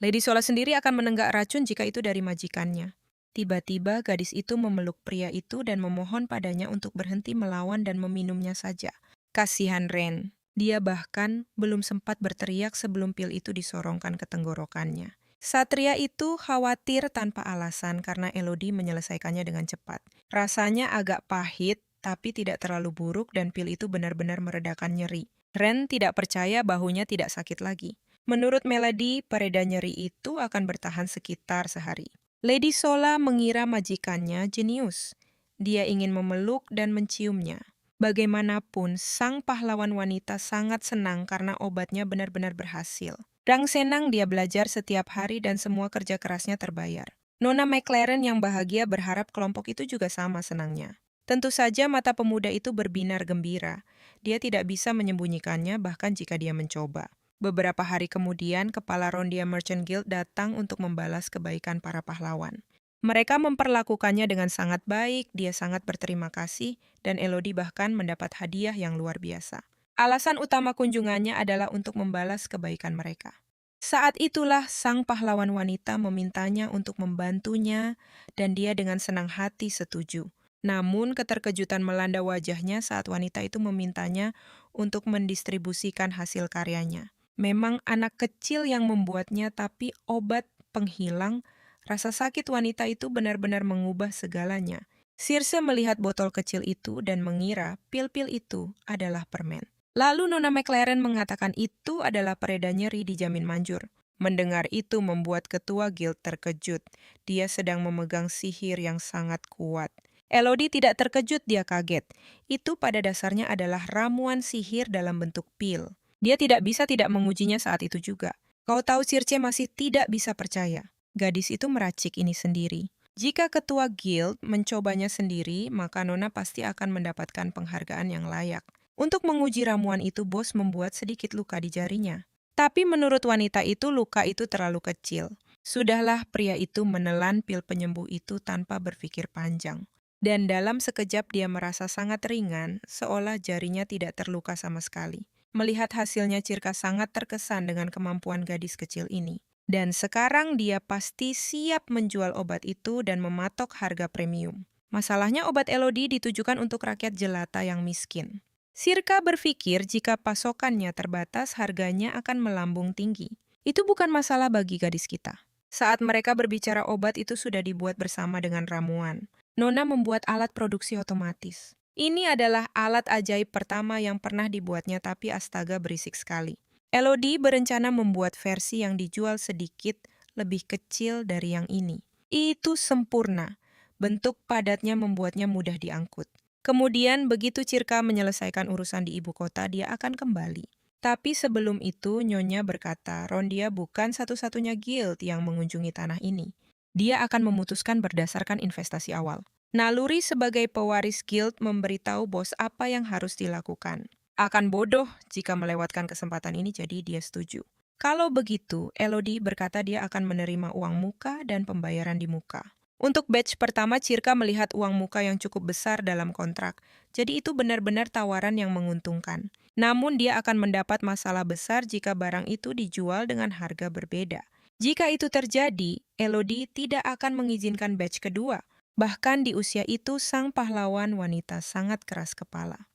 Lady Sola sendiri akan menenggak racun jika itu dari majikannya. Tiba-tiba gadis itu memeluk pria itu dan memohon padanya untuk berhenti melawan dan meminumnya saja. Kasihan Ren. Dia bahkan belum sempat berteriak sebelum pil itu disorongkan ke tenggorokannya. Satria itu khawatir tanpa alasan karena Elodie menyelesaikannya dengan cepat. Rasanya agak pahit, tapi tidak terlalu buruk dan pil itu benar-benar meredakan nyeri. Ren tidak percaya bahunya tidak sakit lagi. Menurut Melody, pereda nyeri itu akan bertahan sekitar sehari. Lady Sola mengira majikannya jenius. Dia ingin memeluk dan menciumnya. Bagaimanapun, sang pahlawan wanita sangat senang karena obatnya benar-benar berhasil. Dang senang dia belajar setiap hari dan semua kerja kerasnya terbayar. Nona McLaren yang bahagia berharap kelompok itu juga sama senangnya. Tentu saja mata pemuda itu berbinar gembira. Dia tidak bisa menyembunyikannya bahkan jika dia mencoba. Beberapa hari kemudian, Kepala Rondia Merchant Guild datang untuk membalas kebaikan para pahlawan. Mereka memperlakukannya dengan sangat baik, dia sangat berterima kasih, dan Elodie bahkan mendapat hadiah yang luar biasa. Alasan utama kunjungannya adalah untuk membalas kebaikan mereka. Saat itulah sang pahlawan wanita memintanya untuk membantunya, dan dia dengan senang hati setuju. Namun keterkejutan melanda wajahnya saat wanita itu memintanya untuk mendistribusikan hasil karyanya. Memang anak kecil yang membuatnya, tapi obat penghilang rasa sakit wanita itu benar-benar mengubah segalanya. Circe melihat botol kecil itu dan mengira pil-pil itu adalah permen. Lalu Nona McLaren mengatakan itu adalah pereda nyeri dijamin manjur. Mendengar itu membuat ketua guild terkejut. Dia sedang memegang sihir yang sangat kuat. Elodie tidak terkejut, dia kaget. Itu pada dasarnya adalah ramuan sihir dalam bentuk pil. Dia tidak bisa tidak mengujinya saat itu juga. Kau tahu Circe masih tidak bisa percaya. Gadis itu meracik ini sendiri. Jika ketua guild mencobanya sendiri, maka Nona pasti akan mendapatkan penghargaan yang layak. Untuk menguji ramuan itu, bos membuat sedikit luka di jarinya. Tapi menurut wanita itu, luka itu terlalu kecil. Sudahlah, pria itu menelan pil penyembuh itu tanpa berpikir panjang. Dan dalam sekejap dia merasa sangat ringan, seolah jarinya tidak terluka sama sekali. Melihat hasilnya, Cirka sangat terkesan dengan kemampuan gadis kecil ini. Dan sekarang dia pasti siap menjual obat itu dan mematok harga premium. Masalahnya obat Elodie ditujukan untuk rakyat jelata yang miskin. Sirka berpikir jika pasokannya terbatas, harganya akan melambung tinggi. Itu bukan masalah bagi gadis kita. Saat mereka berbicara obat itu sudah dibuat bersama dengan ramuan. Nona membuat alat produksi otomatis. Ini adalah alat ajaib pertama yang pernah dibuatnya, tapi astaga berisik sekali. Elodie berencana membuat versi yang dijual sedikit lebih kecil dari yang ini. Itu sempurna. Bentuk padatnya membuatnya mudah diangkut. Kemudian begitu Cirka menyelesaikan urusan di ibu kota, dia akan kembali. Tapi sebelum itu, Nyonya berkata, Rondia bukan satu-satunya guild yang mengunjungi tanah ini. Dia akan memutuskan berdasarkan investasi awal. Naluri sebagai pewaris guild memberitahu bos apa yang harus dilakukan. Akan bodoh jika melewatkan kesempatan ini, jadi dia setuju. Kalau begitu, Elodie berkata dia akan menerima uang muka dan pembayaran di muka. Untuk batch pertama, Cirka melihat uang muka yang cukup besar dalam kontrak. Jadi itu benar-benar tawaran yang menguntungkan. Namun dia akan mendapat masalah besar jika barang itu dijual dengan harga berbeda. Jika itu terjadi, Elodie tidak akan mengizinkan batch kedua. Bahkan di usia itu, sang pahlawan wanita sangat keras kepala.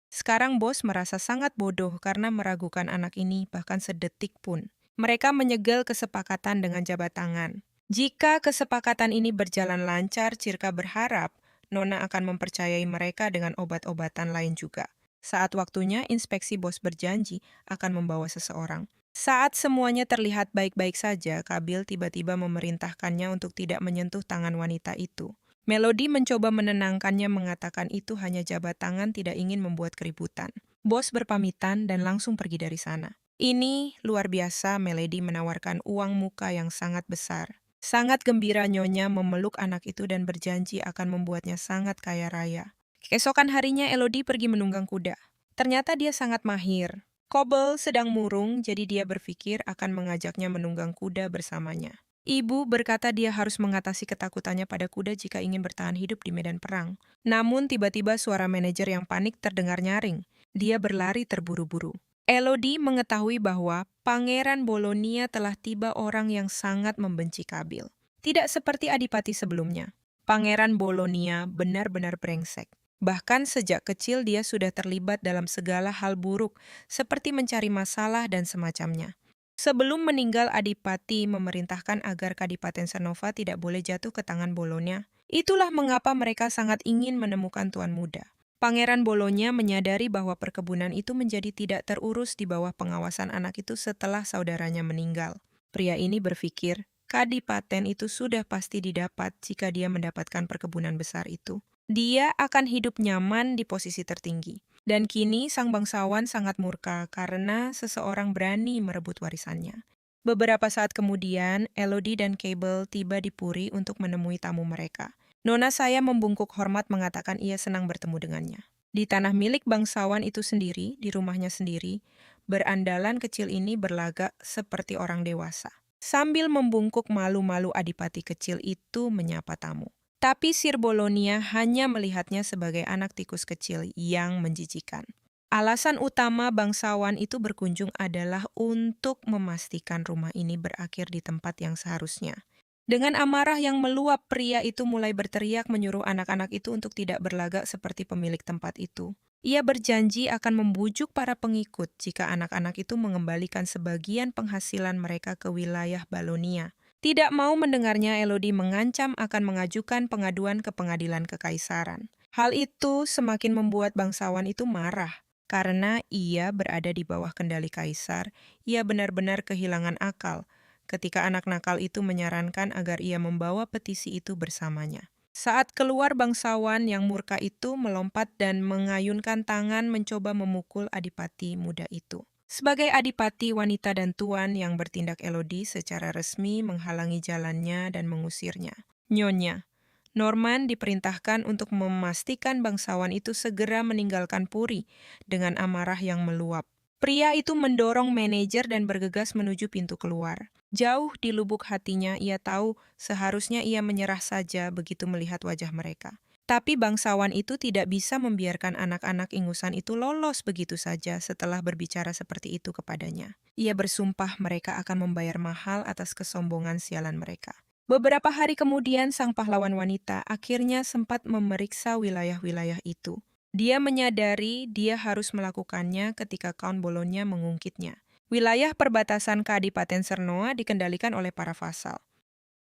Sekarang bos merasa sangat bodoh karena meragukan anak ini bahkan sedetik pun. Mereka menyegel kesepakatan dengan jabat tangan. Jika kesepakatan ini berjalan lancar, Cirka berharap Nona akan mempercayai mereka dengan obat-obatan lain juga. Saat waktunya, inspeksi bos berjanji akan membawa seseorang. Saat semuanya terlihat baik-baik saja, Kabil tiba-tiba memerintahkannya untuk tidak menyentuh tangan wanita itu. Melody mencoba menenangkannya, mengatakan itu hanya jabat tangan, tidak ingin membuat keributan. Bos berpamitan dan langsung pergi dari sana. Ini luar biasa, Melody menawarkan uang muka yang sangat besar. Sangat gembira Nyonya memeluk anak itu dan berjanji akan membuatnya sangat kaya raya. Keesokan harinya Elodie pergi menunggang kuda. Ternyata dia sangat mahir. Cobble sedang murung, jadi dia berpikir akan mengajaknya menunggang kuda bersamanya. Ibu berkata dia harus mengatasi ketakutannya pada kuda jika ingin bertahan hidup di medan perang. Namun tiba-tiba suara manajer yang panik terdengar nyaring. Dia berlari terburu-buru. Elodie mengetahui bahwa Pangeran Bolonia telah tiba, orang yang sangat membenci Kabil. Tidak seperti adipati sebelumnya. Pangeran Bolonia benar-benar brengsek. Bahkan sejak kecil dia sudah terlibat dalam segala hal buruk, seperti mencari masalah dan semacamnya. Sebelum meninggal, Adipati memerintahkan agar Kadipaten Sanova tidak boleh jatuh ke tangan Bolonia. Itulah mengapa mereka sangat ingin menemukan Tuan Muda. Pangeran Bolonia menyadari bahwa perkebunan itu menjadi tidak terurus di bawah pengawasan anak itu setelah saudaranya meninggal. Pria ini berpikir, Kadipaten itu sudah pasti didapat jika dia mendapatkan perkebunan besar itu. Dia akan hidup nyaman di posisi tertinggi. Dan kini sang bangsawan sangat murka karena seseorang berani merebut warisannya. Beberapa saat kemudian, Elodie dan Cable tiba di Puri untuk menemui tamu mereka. Nona saya membungkuk hormat mengatakan ia senang bertemu dengannya. Di tanah milik bangsawan itu sendiri, di rumahnya sendiri, berandalan kecil ini berlagak seperti orang dewasa. Sambil membungkuk malu-malu, adipati kecil itu menyapa tamu. Tapi Sir Bolonia hanya melihatnya sebagai anak tikus kecil yang menjijikan. Alasan utama bangsawan itu berkunjung adalah untuk memastikan rumah ini berakhir di tempat yang seharusnya. Dengan amarah yang meluap, pria itu mulai berteriak menyuruh anak-anak itu untuk tidak berlagak seperti pemilik tempat itu. Ia berjanji akan membujuk para pengikut jika anak-anak itu mengembalikan sebagian penghasilan mereka ke wilayah Balonia. Tidak mau mendengarnya, Elodie mengancam akan mengajukan pengaduan ke pengadilan kekaisaran. Hal itu semakin membuat bangsawan itu marah. Karena ia berada di bawah kendali kaisar, ia benar-benar kehilangan akal. ketika anak nakal itu menyarankan agar ia membawa petisi itu bersamanya. Saat keluar, bangsawan yang murka itu melompat dan mengayunkan tangan mencoba memukul adipati muda itu. Sebagai adipati wanita dan tuan yang bertindak elodi secara resmi menghalangi jalannya dan mengusirnya. Nyonya, Norman diperintahkan untuk memastikan bangsawan itu segera meninggalkan Puri dengan amarah yang meluap. Pria itu mendorong manajer dan bergegas menuju pintu keluar. Jauh di lubuk hatinya ia tahu seharusnya ia menyerah saja begitu melihat wajah mereka. Tapi bangsawan itu tidak bisa membiarkan anak-anak ingusan itu lolos begitu saja setelah berbicara seperti itu kepadanya. Ia bersumpah mereka akan membayar mahal atas kesombongan sialan mereka. Beberapa hari kemudian, sang pahlawan wanita akhirnya sempat memeriksa wilayah-wilayah itu. Dia menyadari dia harus melakukannya ketika Count Bologna mengungkitnya. Wilayah perbatasan Kadipaten Sernoa dikendalikan oleh para vasal.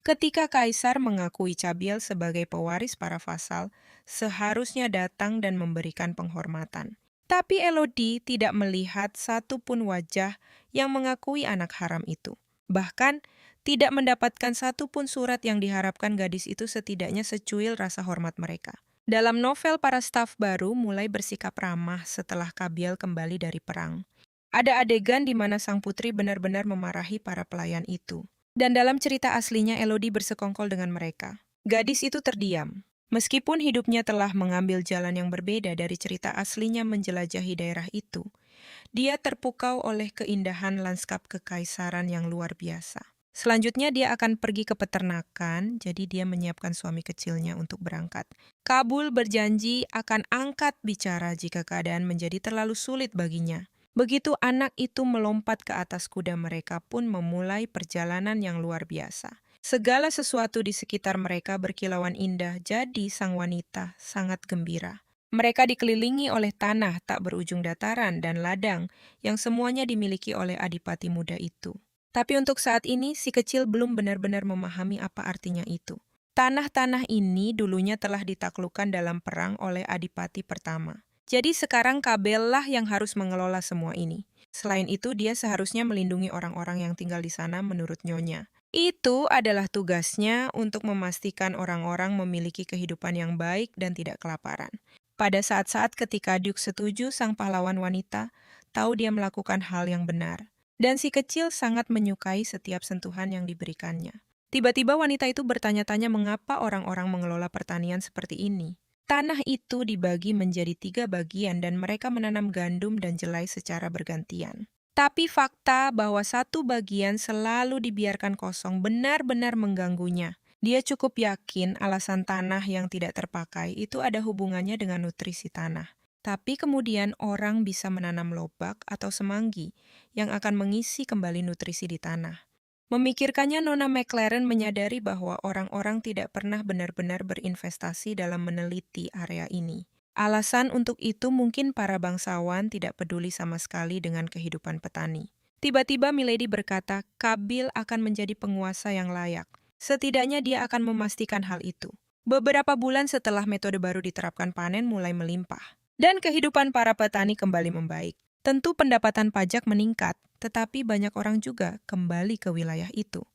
Ketika Kaisar mengakui Cabiel sebagai pewaris para vasal, seharusnya datang dan memberikan penghormatan. Tapi Elodie tidak melihat satupun wajah yang mengakui anak haram itu. Bahkan, tidak mendapatkan satupun surat yang diharapkan gadis itu setidaknya secuil rasa hormat mereka. Dalam novel, para staf baru mulai bersikap ramah setelah Cabiel kembali dari perang. Ada adegan di mana sang putri benar-benar memarahi para pelayan itu. Dan dalam cerita aslinya, Elodie bersekongkol dengan mereka. Gadis itu terdiam. Meskipun hidupnya telah mengambil jalan yang berbeda dari cerita aslinya menjelajahi daerah itu, dia terpukau oleh keindahan lanskap kekaisaran yang luar biasa. Selanjutnya dia akan pergi ke peternakan, jadi dia menyiapkan suami kecilnya untuk berangkat. Kabul berjanji akan angkat bicara jika keadaan menjadi terlalu sulit baginya. Begitu anak itu melompat ke atas kuda, mereka pun memulai perjalanan yang luar biasa. Segala sesuatu di sekitar mereka berkilauan indah, jadi sang wanita sangat gembira. Mereka dikelilingi oleh tanah tak berujung dataran dan ladang yang semuanya dimiliki oleh adipati muda itu. Tapi untuk saat ini, si kecil belum benar-benar memahami apa artinya itu. Tanah-tanah ini dulunya telah ditaklukkan dalam perang oleh adipati pertama. Jadi sekarang Kabel lah yang harus mengelola semua ini. Selain itu, dia seharusnya melindungi orang-orang yang tinggal di sana menurut Nyonya. Itu adalah tugasnya untuk memastikan orang-orang memiliki kehidupan yang baik dan tidak kelaparan. Pada saat-saat ketika Duke setuju, sang pahlawan wanita tahu dia melakukan hal yang benar. Dan si kecil sangat menyukai setiap sentuhan yang diberikannya. Tiba-tiba wanita itu bertanya-tanya mengapa orang-orang mengelola pertanian seperti ini. Tanah itu dibagi menjadi 3 bagian dan mereka menanam gandum dan jelai secara bergantian. Tapi fakta bahwa satu bagian selalu dibiarkan kosong benar-benar mengganggunya. Dia cukup yakin alasan tanah yang tidak terpakai itu ada hubungannya dengan nutrisi tanah. Tapi kemudian orang bisa menanam lobak atau semanggi yang akan mengisi kembali nutrisi di tanah. Memikirkannya, Nona McLaren menyadari bahwa orang-orang tidak pernah benar-benar berinvestasi dalam meneliti area ini. Alasan untuk itu mungkin para bangsawan tidak peduli sama sekali dengan kehidupan petani. Tiba-tiba Milady berkata, Kabil akan menjadi penguasa yang layak. Setidaknya dia akan memastikan hal itu. Beberapa bulan setelah metode baru diterapkan, panen mulai melimpah. Dan kehidupan para petani kembali membaik. Tentu pendapatan pajak meningkat, tetapi banyak orang juga kembali ke wilayah itu.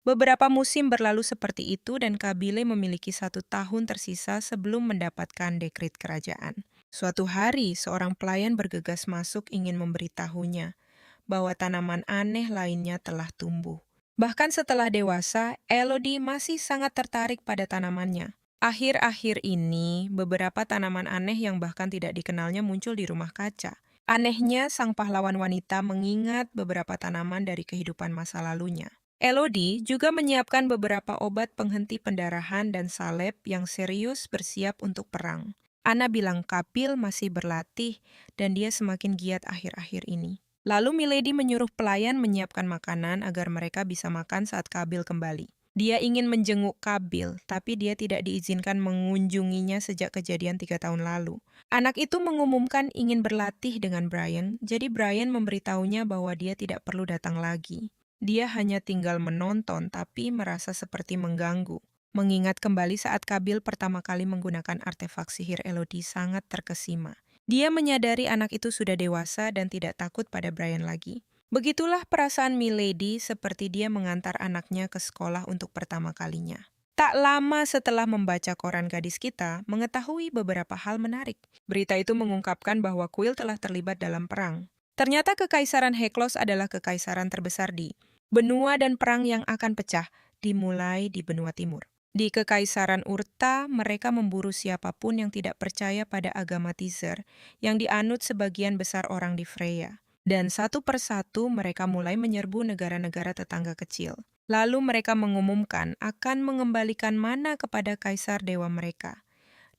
Beberapa musim berlalu seperti itu dan Kabile memiliki 1 tahun tersisa sebelum mendapatkan dekret kerajaan. Suatu hari, seorang pelayan bergegas masuk ingin memberitahunya bahwa tanaman aneh lainnya telah tumbuh. Bahkan setelah dewasa, Elodie masih sangat tertarik pada tanamannya. Akhir-akhir ini, beberapa tanaman aneh yang bahkan tidak dikenalnya muncul di rumah kaca. Anehnya, sang pahlawan wanita mengingat beberapa tanaman dari kehidupan masa lalunya. Elodie juga menyiapkan beberapa obat penghenti pendarahan dan salep yang serius bersiap untuk perang. Anna bilang Kapil masih berlatih dan dia semakin giat akhir-akhir ini. Lalu Milady menyuruh pelayan menyiapkan makanan agar mereka bisa makan saat Kabil kembali. Dia ingin menjenguk Kabil, tapi dia tidak diizinkan mengunjunginya sejak kejadian 3 tahun lalu. Anak itu mengumumkan ingin berlatih dengan Brian, jadi Brian memberitahunya bahwa dia tidak perlu datang lagi. Dia hanya tinggal menonton, tapi merasa seperti mengganggu. Mengingat kembali saat Kabil pertama kali menggunakan artefak sihir, Elodie sangat terkesima. Dia menyadari anak itu sudah dewasa dan tidak takut pada Brian lagi. Begitulah perasaan Milady seperti dia mengantar anaknya ke sekolah untuk pertama kalinya. Tak lama setelah membaca koran gadis kita, mengetahui beberapa hal menarik. Berita itu mengungkapkan bahwa Quill telah terlibat dalam perang. Ternyata Kekaisaran Heklos adalah kekaisaran terbesar di benua dan perang yang akan pecah dimulai di benua timur. Di Kekaisaran Urta, mereka memburu siapapun yang tidak percaya pada agama Teaser yang dianut sebagian besar orang di Freya. Dan satu persatu mereka mulai menyerbu negara-negara tetangga kecil. Lalu mereka mengumumkan akan mengembalikan mana kepada kaisar dewa mereka.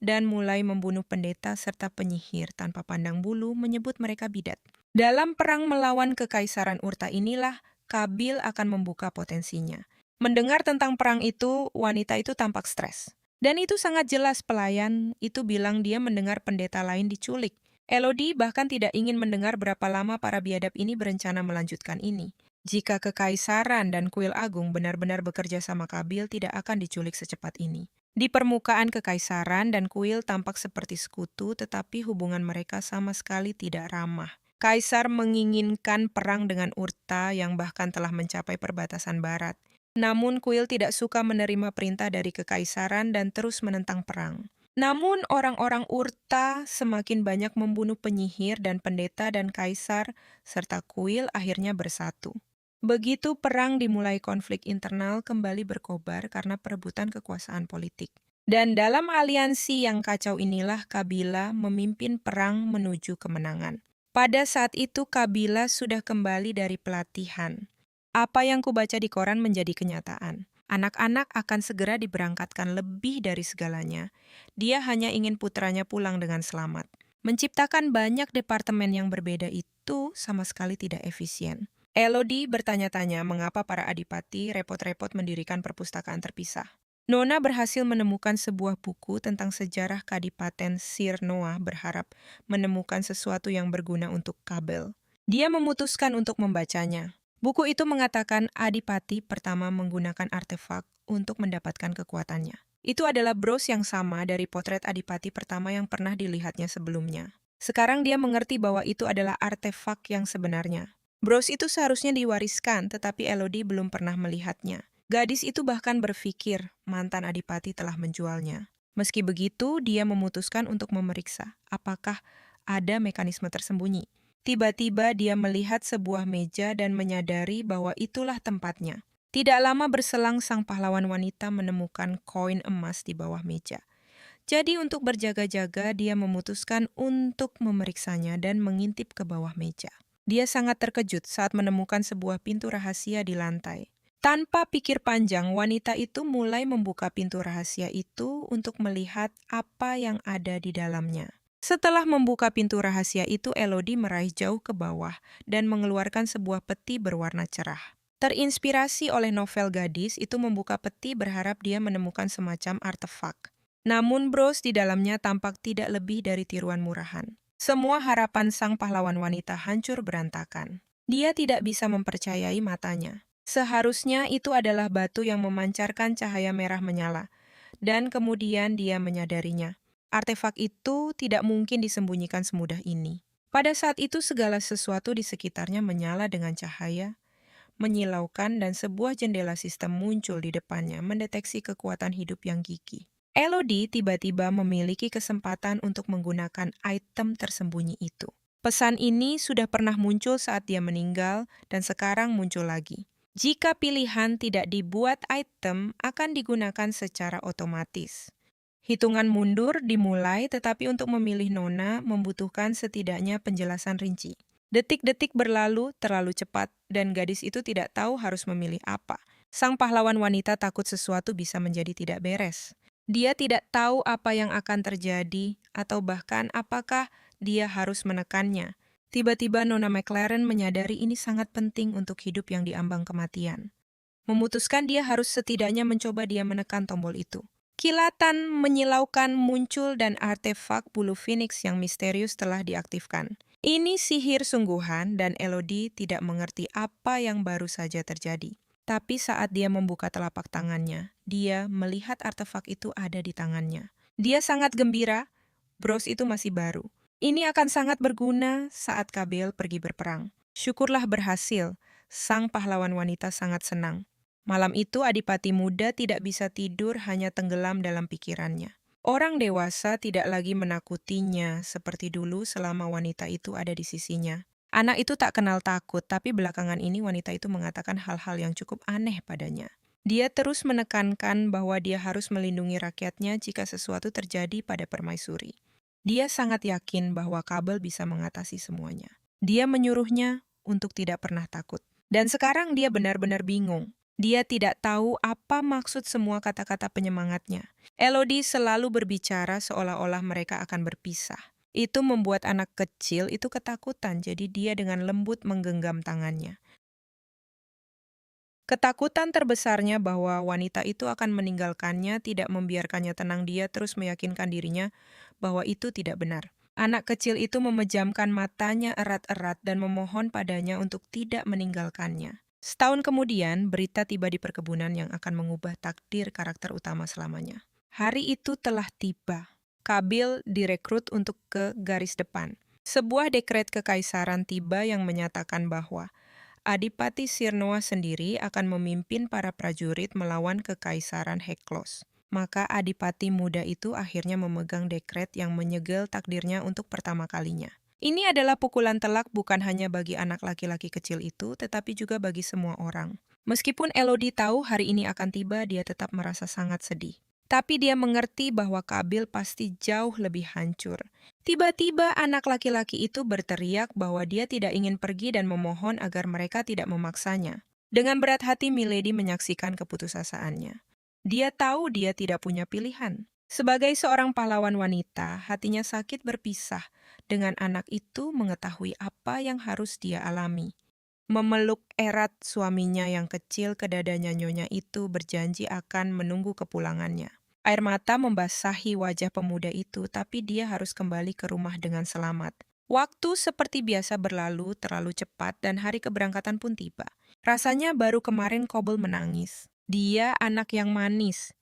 Dan mulai membunuh pendeta serta penyihir tanpa pandang bulu menyebut mereka bidat. Dalam perang melawan Kekaisaran Urta inilah Kabil akan membuka potensinya. Mendengar tentang perang itu, wanita itu tampak stres. Dan itu sangat jelas pelayan itu bilang dia mendengar pendeta lain diculik. Elodie bahkan tidak ingin mendengar berapa lama para biadab ini berencana melanjutkan ini. Jika Kekaisaran dan Kuil Agung benar-benar bekerja sama Kabil, tidak akan diculik secepat ini. Di permukaan Kekaisaran dan Kuil tampak seperti sekutu, tetapi hubungan mereka sama sekali tidak ramah. Kaisar menginginkan perang dengan Urta yang bahkan telah mencapai perbatasan barat. Namun Kuil tidak suka menerima perintah dari Kekaisaran dan terus menentang perang. Namun orang-orang Urta semakin banyak membunuh penyihir dan pendeta dan kaisar, serta Kuil akhirnya bersatu. Begitu perang dimulai, konflik internal kembali berkobar karena perebutan kekuasaan politik. Dan dalam aliansi yang kacau inilah Kabila memimpin perang menuju kemenangan. Pada saat itu Kabila sudah kembali dari pelatihan. Apa yang kubaca di koran menjadi kenyataan. Anak-anak akan segera diberangkatkan lebih dari segalanya. Dia hanya ingin putranya pulang dengan selamat. Menciptakan banyak departemen yang berbeda itu sama sekali tidak efisien. Elodie bertanya-tanya mengapa para adipati repot-repot mendirikan perpustakaan terpisah. Nona berhasil menemukan sebuah buku tentang sejarah Kadipaten Sir Noah berharap menemukan sesuatu yang berguna untuk Kabel. Dia memutuskan untuk membacanya. Buku itu mengatakan adipati pertama menggunakan artefak untuk mendapatkan kekuatannya. Itu adalah bros yang sama dari potret adipati pertama yang pernah dilihatnya sebelumnya. Sekarang dia mengerti bahwa itu adalah artefak yang sebenarnya. Bros itu seharusnya diwariskan, tetapi Elodie belum pernah melihatnya. Gadis itu bahkan berpikir mantan adipati telah menjualnya. Meski begitu, dia memutuskan untuk memeriksa apakah ada mekanisme tersembunyi. Tiba-tiba dia melihat sebuah meja dan menyadari bahwa itulah tempatnya. Tidak lama berselang sang pahlawan wanita menemukan koin emas di bawah meja. Jadi untuk berjaga-jaga, dia memutuskan untuk memeriksanya dan mengintip ke bawah meja. Dia sangat terkejut saat menemukan sebuah pintu rahasia di lantai. Tanpa pikir panjang, wanita itu mulai membuka pintu rahasia itu untuk melihat apa yang ada di dalamnya. Setelah membuka pintu rahasia itu, Elodie meraih jauh ke bawah dan mengeluarkan sebuah peti berwarna cerah. Terinspirasi oleh novel gadis, itu membuka peti berharap dia menemukan semacam artefak. Namun bros di dalamnya tampak tidak lebih dari tiruan murahan. Semua harapan sang pahlawan wanita hancur berantakan. Dia tidak bisa mempercayai matanya. Seharusnya itu adalah batu yang memancarkan cahaya merah menyala. Dan kemudian dia menyadarinya. Artefak itu tidak mungkin disembunyikan semudah ini. Pada saat itu segala sesuatu di sekitarnya menyala dengan cahaya, menyilaukan, dan sebuah jendela sistem muncul di depannya mendeteksi kekuatan hidup yang gigih. Elodie tiba-tiba memiliki kesempatan untuk menggunakan item tersembunyi itu. Pesan ini sudah pernah muncul saat dia meninggal dan sekarang muncul lagi. Jika pilihan tidak dibuat item, akan digunakan secara otomatis. Hitungan mundur dimulai, tetapi untuk memilih Nona membutuhkan setidaknya penjelasan rinci. Detik-detik berlalu terlalu cepat, dan gadis itu tidak tahu harus memilih apa. Sang pahlawan wanita takut sesuatu bisa menjadi tidak beres. Dia tidak tahu apa yang akan terjadi, atau bahkan apakah dia harus menekannya. Tiba-tiba Nona McLaren menyadari ini sangat penting untuk hidup yang diambang kematian. Memutuskan dia harus setidaknya mencoba dia menekan tombol itu. Kilatan menyilaukan muncul dan artefak bulu Phoenix yang misterius telah diaktifkan. Ini sihir sungguhan dan Elodie tidak mengerti apa yang baru saja terjadi. Tapi saat dia membuka telapak tangannya, dia melihat artefak itu ada di tangannya. Dia sangat gembira, bros itu masih baru. Ini akan sangat berguna saat Kabel pergi berperang. Syukurlah berhasil. Sang pahlawan wanita sangat senang. Malam itu Adipati muda tidak bisa tidur, hanya tenggelam dalam pikirannya. Orang dewasa tidak lagi menakutinya seperti dulu selama wanita itu ada di sisinya. Anak itu tak kenal takut, tapi belakangan ini wanita itu mengatakan hal-hal yang cukup aneh padanya. Dia terus menekankan bahwa dia harus melindungi rakyatnya jika sesuatu terjadi pada permaisuri. Dia sangat yakin bahwa Kabel bisa mengatasi semuanya. Dia menyuruhnya untuk tidak pernah takut. Dan sekarang dia benar-benar bingung. Dia tidak tahu apa maksud semua kata-kata penyemangatnya. Elodie selalu berbicara seolah-olah mereka akan berpisah. Itu membuat anak kecil itu ketakutan, jadi dia dengan lembut menggenggam tangannya. Ketakutan terbesarnya bahwa wanita itu akan meninggalkannya tidak membiarkannya tenang. Dia terus meyakinkan dirinya bahwa itu tidak benar. Anak kecil itu memejamkan matanya erat-erat dan memohon padanya untuk tidak meninggalkannya. Setahun kemudian, berita tiba di perkebunan yang akan mengubah takdir karakter utama selamanya. Hari itu telah tiba. Kabil direkrut untuk ke garis depan. Sebuah dekret kekaisaran tiba yang menyatakan bahwa Adipati Sirnoa sendiri akan memimpin para prajurit melawan kekaisaran Heklos. Maka Adipati muda itu akhirnya memegang dekret yang menyegel takdirnya untuk pertama kalinya. Ini adalah pukulan telak bukan hanya bagi anak laki-laki kecil itu, tetapi juga bagi semua orang. Meskipun Elodie tahu hari ini akan tiba, dia tetap merasa sangat sedih. Tapi dia mengerti bahwa Kabil pasti jauh lebih hancur. Tiba-tiba anak laki-laki itu berteriak bahwa dia tidak ingin pergi dan memohon agar mereka tidak memaksanya. Dengan berat hati Milady menyaksikan keputusasaannya. Dia tahu dia tidak punya pilihan. Sebagai seorang pahlawan wanita, hatinya sakit berpisah dengan anak itu mengetahui apa yang harus dia alami. Memeluk erat suaminya yang kecil ke dadanya, nyonya itu berjanji akan menunggu kepulangannya. Air mata membasahi wajah pemuda itu, tapi dia harus kembali ke rumah dengan selamat. Waktu seperti biasa berlalu terlalu cepat dan hari keberangkatan pun tiba. Rasanya baru kemarin Kobel menangis. Dia anak yang manis.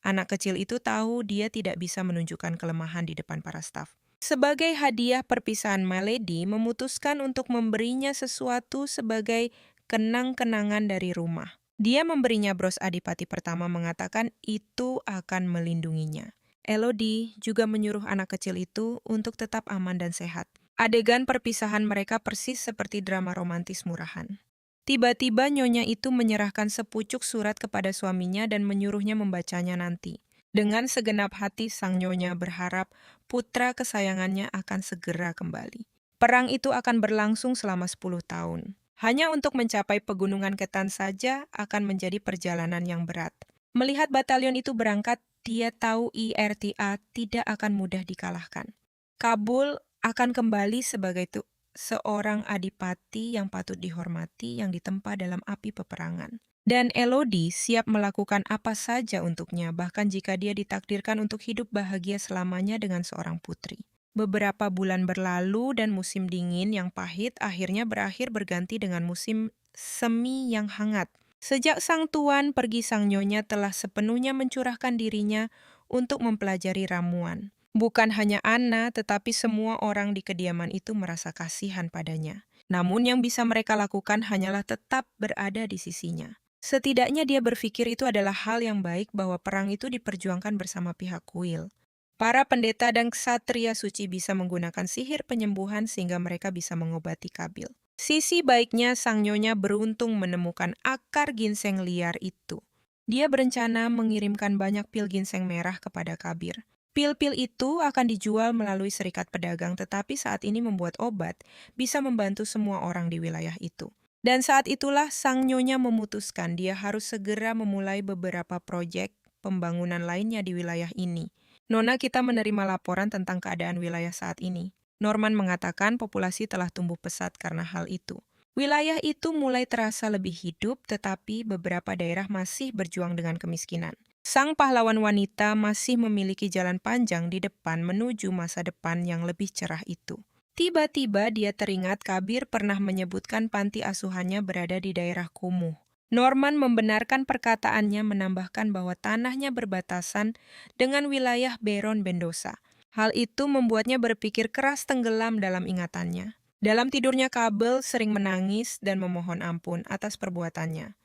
Anak kecil itu tahu dia tidak bisa menunjukkan kelemahan di depan para staf. Sebagai hadiah perpisahan, Milady memutuskan untuk memberinya sesuatu sebagai kenang-kenangan dari rumah. Dia memberinya bros Adipati pertama, mengatakan itu akan melindunginya. Elodie juga menyuruh anak kecil itu untuk tetap aman dan sehat. Adegan perpisahan mereka persis seperti drama romantis murahan. Tiba-tiba nyonya itu menyerahkan sepucuk surat kepada suaminya dan menyuruhnya membacanya nanti. Dengan segenap hati sang nyonya berharap putra kesayangannya akan segera kembali. Perang itu akan berlangsung selama 10 tahun. Hanya untuk mencapai pegunungan Ketan saja akan menjadi perjalanan yang berat. Melihat batalion itu berangkat, dia tahu IRTA tidak akan mudah dikalahkan. Kabul akan kembali sebagai seorang adipati yang patut dihormati yang ditempa dalam api peperangan. Dan Elodie siap melakukan apa saja untuknya, bahkan jika dia ditakdirkan untuk hidup bahagia selamanya dengan seorang putri. Beberapa bulan berlalu dan musim dingin yang pahit akhirnya berakhir berganti dengan musim semi yang hangat. Sejak sang tuan pergi, sang nyonya telah sepenuhnya mencurahkan dirinya untuk mempelajari ramuan. Bukan hanya Anna, tetapi semua orang di kediaman itu merasa kasihan padanya. Namun yang bisa mereka lakukan hanyalah tetap berada di sisinya. Setidaknya dia berpikir itu adalah hal yang baik bahwa perang itu diperjuangkan bersama pihak kuil. Para pendeta dan ksatria suci bisa menggunakan sihir penyembuhan sehingga mereka bisa mengobati Kabil. Sisi baiknya, sang nyonya beruntung menemukan akar ginseng liar itu. Dia berencana mengirimkan banyak pil ginseng merah kepada Kabir. Pil-pil itu akan dijual melalui serikat pedagang, tetapi saat ini membuat obat bisa membantu semua orang di wilayah itu. Dan saat itulah sang nyonya memutuskan dia harus segera memulai beberapa proyek pembangunan lainnya di wilayah ini. Nona, kita menerima laporan tentang keadaan wilayah saat ini. Norman mengatakan populasi telah tumbuh pesat karena hal itu. Wilayah itu mulai terasa lebih hidup, tetapi beberapa daerah masih berjuang dengan kemiskinan. Sang pahlawan wanita masih memiliki jalan panjang di depan menuju masa depan yang lebih cerah itu. Tiba-tiba dia teringat Kabir pernah menyebutkan panti asuhannya berada di daerah kumuh. Norman membenarkan perkataannya, menambahkan bahwa tanahnya berbatasan dengan wilayah Baron Mendoza. Hal itu membuatnya berpikir keras tenggelam dalam ingatannya. Dalam tidurnya Kabel sering menangis dan memohon ampun atas perbuatannya.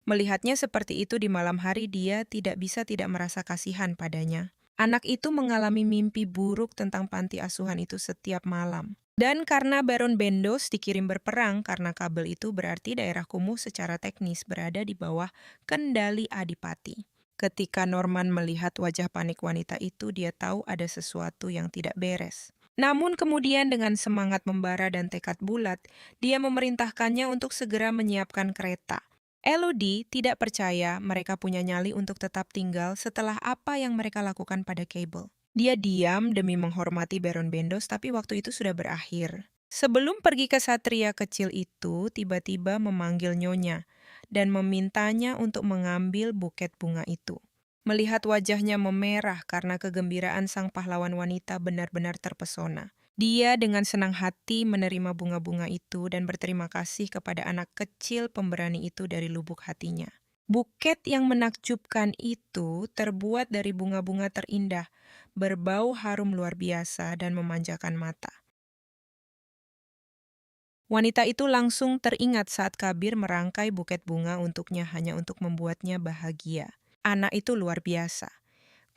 Melihatnya seperti itu di malam hari, dia tidak bisa tidak merasa kasihan padanya. Anak itu mengalami mimpi buruk tentang panti asuhan itu setiap malam. Dan karena Baron Bendos dikirim berperang, karena Kabel itu berarti daerah kumuh secara teknis berada di bawah kendali Adipati. Ketika Norman melihat wajah panik wanita itu, dia tahu ada sesuatu yang tidak beres. Namun kemudian dengan semangat membara dan tekad bulat, dia memerintahkannya untuk segera menyiapkan kereta. Elodie tidak percaya mereka punya nyali untuk tetap tinggal setelah apa yang mereka lakukan pada Cable. Dia diam demi menghormati Baron Bendos, tapi waktu itu sudah berakhir. Sebelum pergi ke satria kecil itu, tiba-tiba memanggil Nyonya dan memintanya untuk mengambil buket bunga itu. Melihat wajahnya memerah karena kegembiraan sang pahlawan wanita benar-benar terpesona. Dia dengan senang hati menerima bunga-bunga itu dan berterima kasih kepada anak kecil pemberani itu dari lubuk hatinya. Buket yang menakjubkan itu terbuat dari bunga-bunga terindah, berbau harum luar biasa dan memanjakan mata. Wanita itu langsung teringat saat Kabir merangkai buket bunga untuknya hanya untuk membuatnya bahagia. Anak itu luar biasa.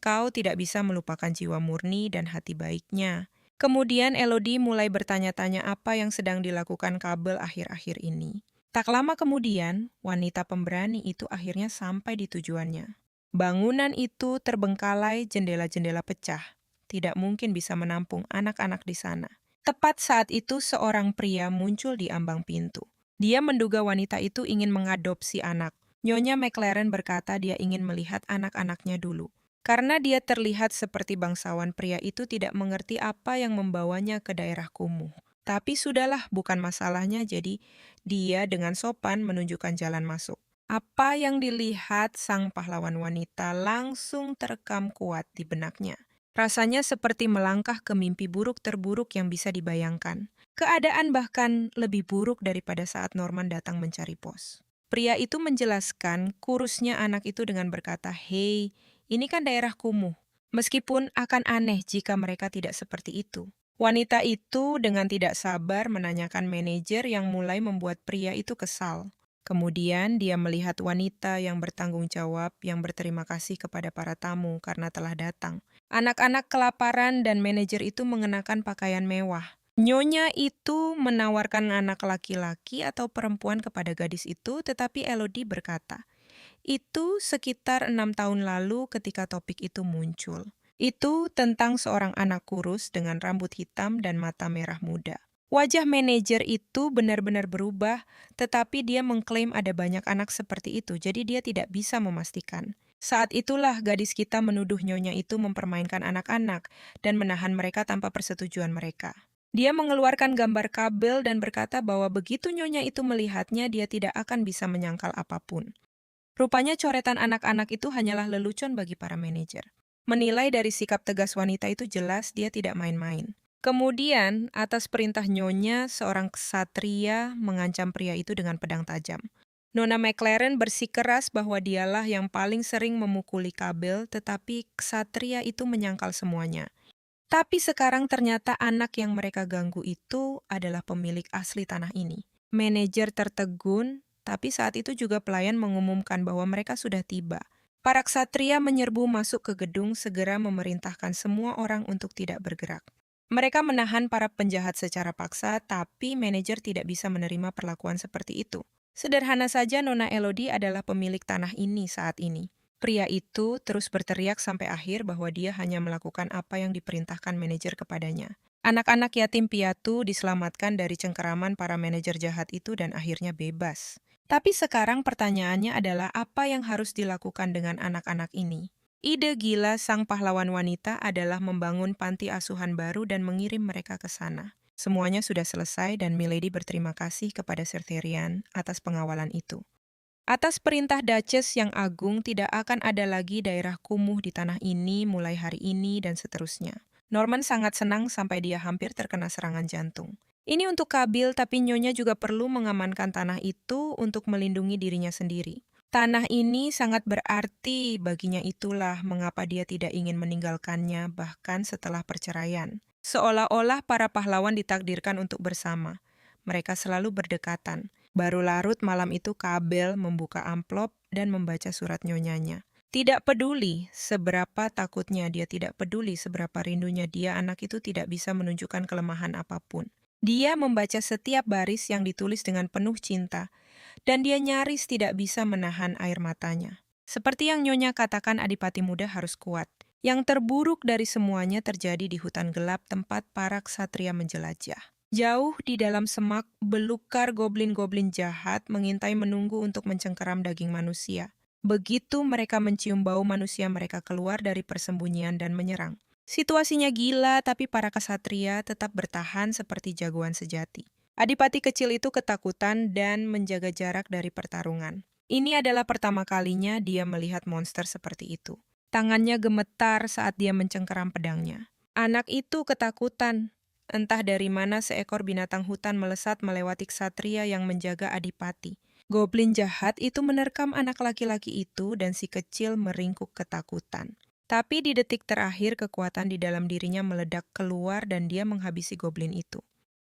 Kau tidak bisa melupakan jiwa murni dan hati baiknya. Kemudian Elodie mulai bertanya-tanya apa yang sedang dilakukan Kabel akhir-akhir ini. Tak lama kemudian, wanita pemberani itu akhirnya sampai di tujuannya. Bangunan itu terbengkalai, jendela-jendela pecah. Tidak mungkin bisa menampung anak-anak di sana. Tepat saat itu seorang pria muncul di ambang pintu. Dia menduga wanita itu ingin mengadopsi anak. Nyonya McLaren berkata dia ingin melihat anak-anaknya dulu. Karena dia terlihat seperti bangsawan, pria itu tidak mengerti apa yang membawanya ke daerah kumuh. Tapi sudahlah, bukan masalahnya, jadi dia dengan sopan menunjukkan jalan masuk. Apa yang dilihat sang pahlawan wanita langsung terekam kuat di benaknya. Rasanya seperti melangkah ke mimpi buruk terburuk yang bisa dibayangkan. Keadaan bahkan lebih buruk daripada saat Norman datang mencari pos. Pria itu menjelaskan kurusnya anak itu dengan berkata, "Hei, ini kan daerah kumuh. Meskipun akan aneh jika mereka tidak seperti itu." Wanita itu dengan tidak sabar menanyakan manajer yang mulai membuat pria itu kesal. Kemudian dia melihat wanita yang bertanggung jawab yang berterima kasih kepada para tamu karena telah datang. Anak-anak kelaparan dan manajer itu mengenakan pakaian mewah. Nyonya itu menawarkan anak laki-laki atau perempuan kepada gadis itu, tetapi Elodie berkata, itu sekitar 6 tahun lalu ketika topik itu muncul. Itu tentang seorang anak kurus dengan rambut hitam dan mata merah muda. Wajah manajer itu benar-benar berubah, tetapi dia mengklaim ada banyak anak seperti itu, jadi dia tidak bisa memastikan. Saat itulah gadis kita menuduh nyonya itu mempermainkan anak-anak dan menahan mereka tanpa persetujuan mereka. Dia mengeluarkan gambar Kabel dan berkata bahwa begitu nyonya itu melihatnya, dia tidak akan bisa menyangkal apapun. Rupanya coretan anak-anak itu hanyalah lelucon bagi para manajer. Menilai dari sikap tegas wanita itu jelas dia tidak main-main. Kemudian, atas perintah nyonya, seorang ksatria mengancam pria itu dengan pedang tajam. Nona McLaren bersikeras bahwa dialah yang paling sering memukuli Kabel, tetapi ksatria itu menyangkal semuanya. Tapi sekarang ternyata anak yang mereka ganggu itu adalah pemilik asli tanah ini. Manajer tertegun, tapi saat itu juga pelayan mengumumkan bahwa mereka sudah tiba. Para ksatria menyerbu masuk ke gedung, segera memerintahkan semua orang untuk tidak bergerak. Mereka menahan para penjahat secara paksa, tapi manajer tidak bisa menerima perlakuan seperti itu. Sederhana saja, Nona Elodie adalah pemilik tanah ini saat ini. Pria itu terus berteriak sampai akhir bahwa dia hanya melakukan apa yang diperintahkan manajer kepadanya. Anak-anak yatim piatu diselamatkan dari cengkeraman para manajer jahat itu dan akhirnya bebas. Tapi sekarang pertanyaannya adalah apa yang harus dilakukan dengan anak-anak ini? Ide gila sang pahlawan wanita adalah membangun panti asuhan baru dan mengirim mereka ke sana. Semuanya sudah selesai dan Milady berterima kasih kepada Sir Therian atas pengawalan itu. Atas perintah Duchess yang agung, tidak akan ada lagi daerah kumuh di tanah ini mulai hari ini dan seterusnya. Norman sangat senang sampai dia hampir terkena serangan jantung. Ini untuk Kabil, tapi Nyonya juga perlu mengamankan tanah itu untuk melindungi dirinya sendiri. Tanah ini sangat berarti baginya, itulah mengapa dia tidak ingin meninggalkannya bahkan setelah perceraian. Seolah-olah para pahlawan ditakdirkan untuk bersama. mereka selalu berdekatan. Baru larut malam itu Kabel membuka amplop dan membaca surat nyonyanya. Tidak peduli seberapa takutnya dia, tidak peduli seberapa rindunya dia, anak itu tidak bisa menunjukkan kelemahan apapun. Dia membaca setiap baris yang ditulis dengan penuh cinta, dan dia nyaris tidak bisa menahan air matanya. Seperti yang Nyonya katakan, Adipati Muda harus kuat. Yang terburuk dari semuanya terjadi di hutan gelap tempat para ksatria menjelajah. Jauh di dalam semak, belukar goblin-goblin jahat mengintai menunggu untuk mencengkeram daging manusia. Begitu mereka mencium bau manusia, mereka keluar dari persembunyian dan menyerang. Situasinya gila, tapi para ksatria tetap bertahan seperti jagoan sejati. Adipati kecil itu ketakutan dan menjaga jarak dari pertarungan. Ini adalah pertama kalinya dia melihat monster seperti itu. Tangannya gemetar saat dia mencengkeram pedangnya. Anak itu ketakutan. Entah dari mana seekor binatang hutan melesat melewati ksatria yang menjaga Adipati. Goblin jahat itu menerkam anak laki-laki itu dan si kecil meringkuk ketakutan. Tapi di detik terakhir kekuatan di dalam dirinya meledak keluar dan dia menghabisi goblin itu.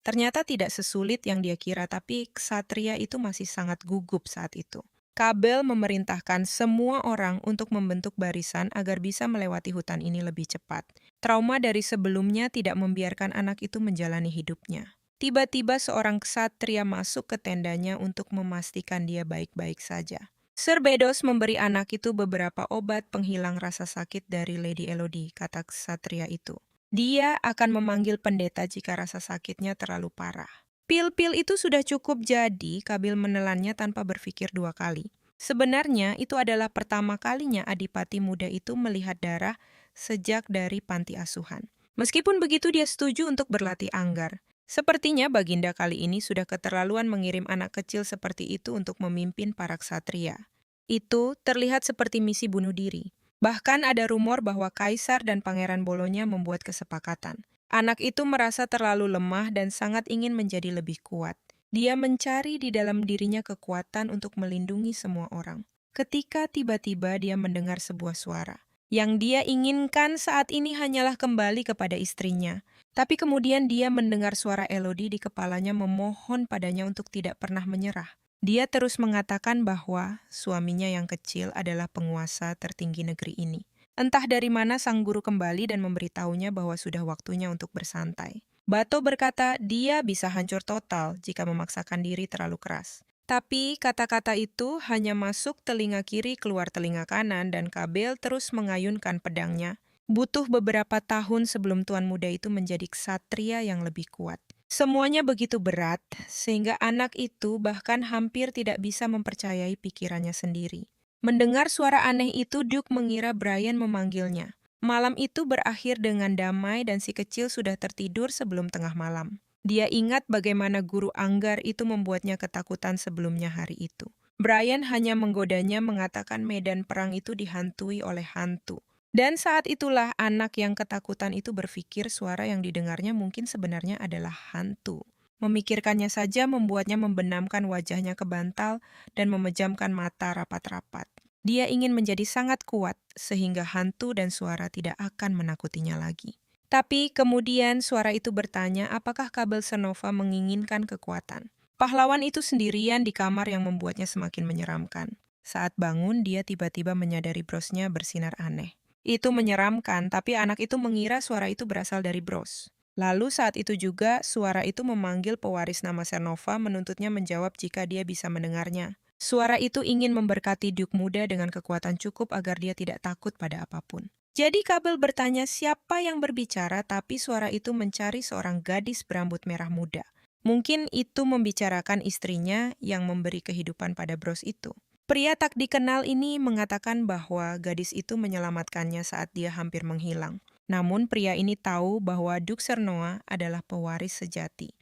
Ternyata tidak sesulit yang dia kira, tapi ksatria itu masih sangat gugup saat itu. Kabel memerintahkan semua orang untuk membentuk barisan agar bisa melewati hutan ini lebih cepat. Trauma dari sebelumnya tidak membiarkan anak itu menjalani hidupnya. Tiba-tiba seorang ksatria masuk ke tendanya untuk memastikan dia baik-baik saja. Sir Bedos memberi anak itu beberapa obat penghilang rasa sakit dari Lady Elodie, kata ksatria itu. Dia akan memanggil pendeta jika rasa sakitnya terlalu parah. Pil-pil itu sudah cukup, jadi Kabil menelannya tanpa berpikir dua kali. Sebenarnya itu adalah pertama kalinya Adipati Muda itu melihat darah sejak dari panti asuhan. Meskipun begitu dia setuju untuk berlatih anggar. Sepertinya Baginda kali ini sudah keterlaluan mengirim anak kecil seperti itu untuk memimpin para ksatria. Itu terlihat seperti misi bunuh diri. Bahkan ada rumor bahwa Kaisar dan Pangeran Bolonya membuat kesepakatan. Anak itu merasa terlalu lemah dan sangat ingin menjadi lebih kuat. Dia mencari di dalam dirinya kekuatan untuk melindungi semua orang. Ketika tiba-tiba dia mendengar sebuah suara. Yang dia inginkan saat ini hanyalah kembali kepada istrinya. Tapi kemudian dia mendengar suara Elodie di kepalanya memohon padanya untuk tidak pernah menyerah. Dia terus mengatakan bahwa suaminya yang kecil adalah penguasa tertinggi negeri ini. Entah dari mana sang guru kembali dan memberitahunya bahwa sudah waktunya untuk bersantai. Bato berkata dia bisa hancur total jika memaksakan diri terlalu keras. Tapi kata-kata itu hanya masuk telinga kiri keluar telinga kanan dan Kabel terus mengayunkan pedangnya. Butuh beberapa tahun sebelum tuan muda itu menjadi ksatria yang lebih kuat. Semuanya begitu berat, sehingga anak itu bahkan hampir tidak bisa mempercayai pikirannya sendiri. Mendengar suara aneh itu, Duke mengira Brian memanggilnya. Malam itu berakhir dengan damai dan si kecil sudah tertidur sebelum tengah malam. Dia ingat bagaimana guru anggar itu membuatnya ketakutan sebelumnya hari itu. Brian hanya menggodanya mengatakan medan perang itu dihantui oleh hantu. Dan saat itulah anak yang ketakutan itu berpikir suara yang didengarnya mungkin sebenarnya adalah hantu. Memikirkannya saja membuatnya membenamkan wajahnya ke bantal dan memejamkan mata rapat-rapat. Dia ingin menjadi sangat kuat sehingga hantu dan suara tidak akan menakutinya lagi. Tapi kemudian suara itu bertanya apakah Kabel Senova menginginkan kekuatan. Pahlawan itu sendirian di kamar yang membuatnya semakin menyeramkan. Saat bangun, dia tiba-tiba menyadari brosnya bersinar aneh. Itu menyeramkan, tapi anak itu mengira suara itu berasal dari bros. Lalu saat itu juga, suara itu memanggil pewaris nama Senova menuntutnya menjawab jika dia bisa mendengarnya. Suara itu ingin memberkati Duke muda dengan kekuatan cukup agar dia tidak takut pada apapun. Jadi Kabel bertanya siapa yang berbicara, tapi suara itu mencari seorang gadis berambut merah muda. Mungkin itu membicarakan istrinya yang memberi kehidupan pada bros itu. Pria tak dikenal ini mengatakan bahwa gadis itu menyelamatkannya saat dia hampir menghilang. Namun pria ini tahu bahwa Duke Sernoa adalah pewaris sejati.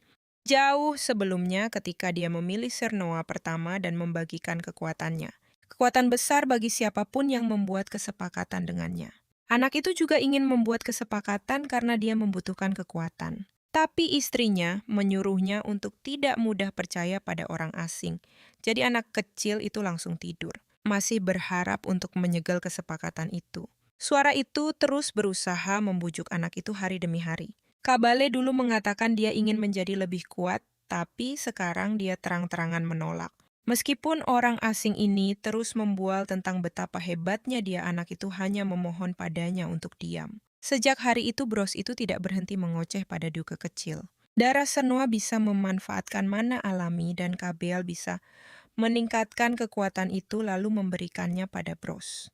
Jauh sebelumnya ketika dia memilih Sernoa pertama dan membagikan kekuatannya. Kekuatan besar bagi siapapun yang membuat kesepakatan dengannya. Anak itu juga ingin membuat kesepakatan karena dia membutuhkan kekuatan. Tapi istrinya menyuruhnya untuk tidak mudah percaya pada orang asing. Jadi anak kecil itu langsung tidur. Masih berharap untuk menyegel kesepakatan itu. Suara itu terus berusaha membujuk anak itu hari demi hari. Kabale dulu mengatakan dia ingin menjadi lebih kuat, tapi sekarang dia terang-terangan menolak. Meskipun orang asing ini terus membual tentang betapa hebatnya dia, anak itu hanya memohon padanya untuk diam. Sejak hari itu, Bros itu tidak berhenti mengoceh pada Duke kecil. Darah Senua bisa memanfaatkan mana alami dan Kabel bisa meningkatkan kekuatan itu lalu memberikannya pada Bros.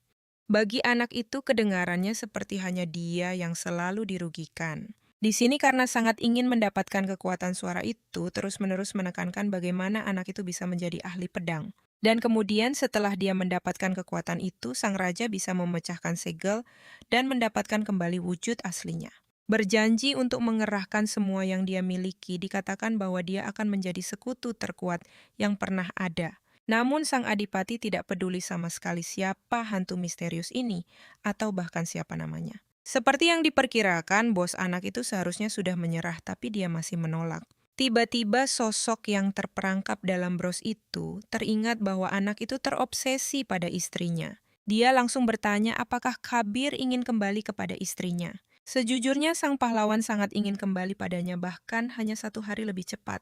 Bagi anak itu kedengarannya seperti hanya dia yang selalu dirugikan. Di sini karena sangat ingin mendapatkan kekuatan suara itu, terus-menerus menekankan bagaimana anak itu bisa menjadi ahli pedang. Dan kemudian setelah dia mendapatkan kekuatan itu, sang raja bisa memecahkan segel dan mendapatkan kembali wujud aslinya. Berjanji untuk mengerahkan semua yang dia miliki, dikatakan bahwa dia akan menjadi sekutu terkuat yang pernah ada. Namun sang adipati tidak peduli sama sekali siapa hantu misterius ini, atau bahkan siapa namanya. Seperti yang diperkirakan, bos anak itu seharusnya sudah menyerah, tapi dia masih menolak. Tiba-tiba sosok yang terperangkap dalam Bros itu teringat bahwa anak itu terobsesi pada istrinya. Dia langsung bertanya apakah Kabir ingin kembali kepada istrinya. Sejujurnya sang pahlawan sangat ingin kembali padanya, bahkan hanya 1 hari lebih cepat.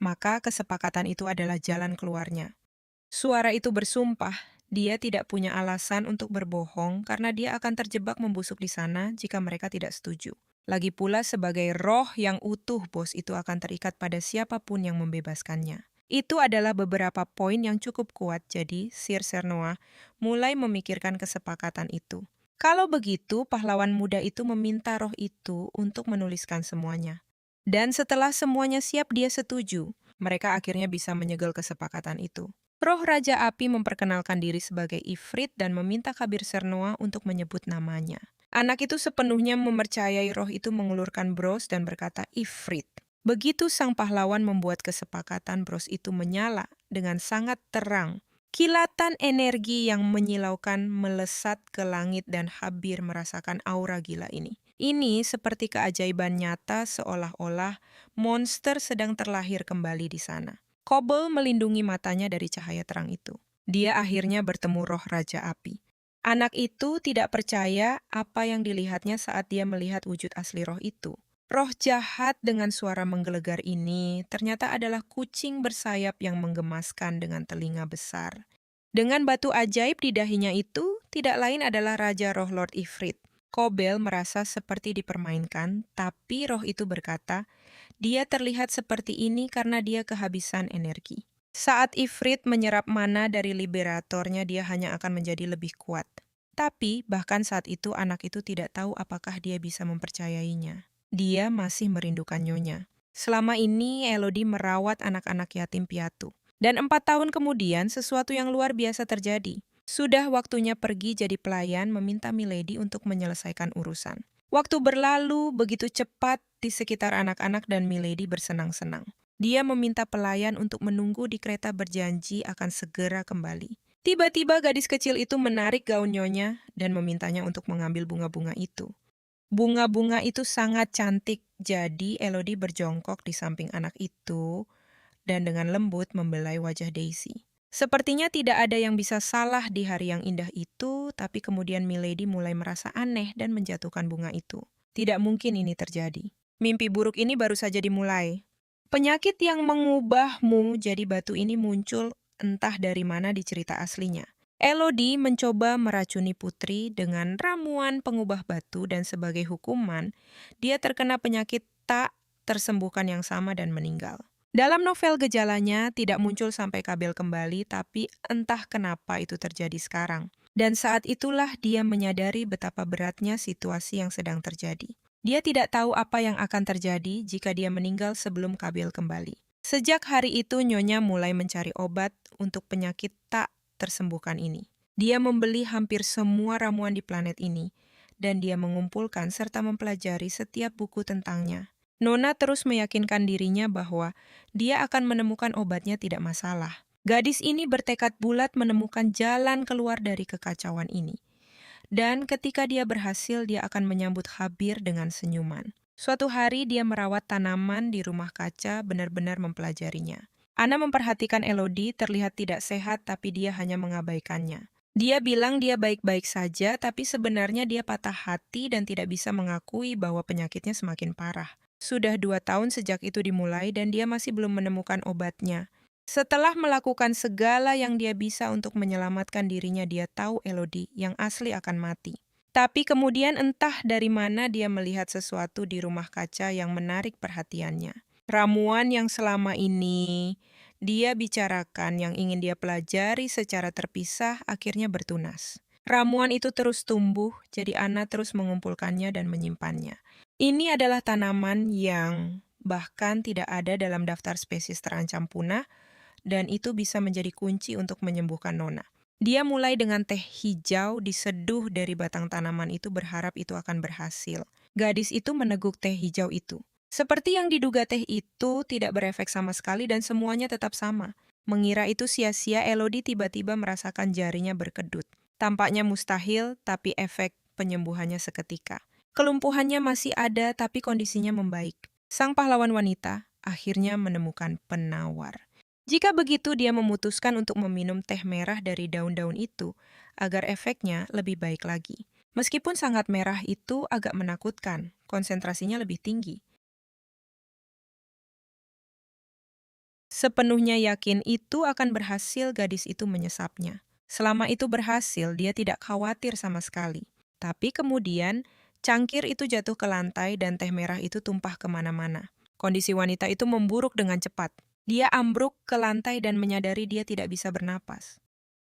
Maka kesepakatan itu adalah jalan keluarnya. Suara itu bersumpah, dia tidak punya alasan untuk berbohong karena dia akan terjebak membusuk di sana jika mereka tidak setuju. Lagi pula sebagai roh yang utuh, bos itu akan terikat pada siapapun yang membebaskannya. Itu adalah beberapa poin yang cukup kuat, jadi Sir Sernoa mulai memikirkan kesepakatan itu. Kalau begitu, pahlawan muda itu meminta roh itu untuk menuliskan semuanya. Dan setelah semuanya siap, dia setuju. Mereka akhirnya bisa menyegel kesepakatan itu. Roh Raja Api memperkenalkan diri sebagai Ifrit dan meminta Kabir Sernoa untuk menyebut namanya. Anak itu sepenuhnya mempercayai roh itu mengulurkan Bros dan berkata Ifrit. Begitu sang pahlawan membuat kesepakatan, Bros itu menyala dengan sangat terang. Kilatan energi yang menyilaukan melesat ke langit dan Habir merasakan aura gila ini. Ini seperti keajaiban nyata seolah-olah monster sedang terlahir kembali di sana. Kobel melindungi matanya dari cahaya terang itu. Dia akhirnya bertemu roh Raja Api. Anak itu tidak percaya apa yang dilihatnya saat dia melihat wujud asli roh itu. Roh jahat dengan suara menggelegar ini ternyata adalah kucing bersayap yang menggemaskan dengan telinga besar. Dengan batu ajaib di dahinya itu, tidak lain adalah Raja Roh Lord Ifrit. Kobel merasa seperti dipermainkan, tapi roh itu berkata, dia terlihat seperti ini karena dia kehabisan energi. Saat Ifrit menyerap mana dari liberatornya, dia hanya akan menjadi lebih kuat. Tapi, bahkan saat itu anak itu tidak tahu apakah dia bisa mempercayainya. Dia masih merindukan nyonya. Selama ini, Elodie merawat anak-anak yatim piatu. Dan 4 tahun kemudian, sesuatu yang luar biasa terjadi. Sudah waktunya pergi jadi pelayan meminta Milady untuk menyelesaikan urusan. Waktu berlalu begitu cepat di sekitar anak-anak dan Milady bersenang-senang. Dia meminta pelayan untuk menunggu di kereta berjanji akan segera kembali. Tiba-tiba gadis kecil itu menarik gaun nyonya dan memintanya untuk mengambil bunga-bunga itu. Bunga-bunga itu sangat cantik, jadi Elodie berjongkok di samping anak itu dan dengan lembut membelai wajah Daisy. Sepertinya tidak ada yang bisa salah di hari yang indah itu, tapi kemudian Milady mulai merasa aneh dan menjatuhkan bunga itu. Tidak mungkin ini terjadi. Mimpi buruk ini baru saja dimulai. Penyakit yang mengubahmu jadi batu ini muncul entah dari mana di cerita aslinya. Elodie mencoba meracuni putri dengan ramuan pengubah batu dan sebagai hukuman, dia terkena penyakit tak tersembuhkan yang sama dan meninggal. Dalam novel gejalanya tidak muncul sampai Kabel kembali, tapi entah kenapa itu terjadi sekarang. Dan saat itulah dia menyadari betapa beratnya situasi yang sedang terjadi. Dia tidak tahu apa yang akan terjadi jika dia meninggal sebelum Kabel kembali. Sejak hari itu Nyonya mulai mencari obat untuk penyakit tak tersembuhkan ini. Dia membeli hampir semua ramuan di planet ini, dan dia mengumpulkan serta mempelajari setiap buku tentangnya. Nona terus meyakinkan dirinya bahwa dia akan menemukan obatnya tidak masalah. Gadis ini bertekad bulat menemukan jalan keluar dari kekacauan ini. Dan ketika dia berhasil, dia akan menyambut Habir dengan senyuman. Suatu hari dia merawat tanaman di rumah kaca, benar-benar mempelajarinya. Ana memperhatikan Elodie, terlihat tidak sehat tapi dia hanya mengabaikannya. Dia bilang dia baik-baik saja, tapi sebenarnya dia patah hati dan tidak bisa mengakui bahwa penyakitnya semakin parah. Sudah 2 tahun sejak itu dimulai dan dia masih belum menemukan obatnya. Setelah melakukan segala yang dia bisa untuk menyelamatkan dirinya, dia tahu Elodie yang asli akan mati. Tapi kemudian entah dari mana dia melihat sesuatu di rumah kaca yang menarik perhatiannya. Ramuan yang selama ini dia bicarakan, yang ingin dia pelajari secara terpisah, akhirnya bertunas. Ramuan itu terus tumbuh, jadi Anna terus mengumpulkannya dan menyimpannya. Ini adalah tanaman yang bahkan tidak ada dalam daftar spesies terancam punah, dan itu bisa menjadi kunci untuk menyembuhkan Nona. Dia mulai dengan teh hijau diseduh dari batang tanaman itu, berharap itu akan berhasil. Gadis itu meneguk teh hijau itu. Seperti yang diduga, teh itu tidak berefek sama sekali dan semuanya tetap sama. Mengira itu sia-sia, Elodie tiba-tiba merasakan jarinya berkedut. Tampaknya mustahil, tapi efek penyembuhannya seketika. Kelumpuhannya masih ada, tapi kondisinya membaik. Sang pahlawan wanita akhirnya menemukan penawar. Jika begitu, dia memutuskan untuk meminum teh merah dari daun-daun itu agar efeknya lebih baik lagi. Meskipun sangat merah itu agak menakutkan, konsentrasinya lebih tinggi. Sepenuhnya yakin itu akan berhasil, gadis itu menyesapnya. Selama itu berhasil, dia tidak khawatir sama sekali. Tapi kemudian, cangkir itu jatuh ke lantai dan teh merah itu tumpah kemana-mana. Kondisi wanita itu memburuk dengan cepat. Dia ambruk ke lantai dan menyadari dia tidak bisa bernapas.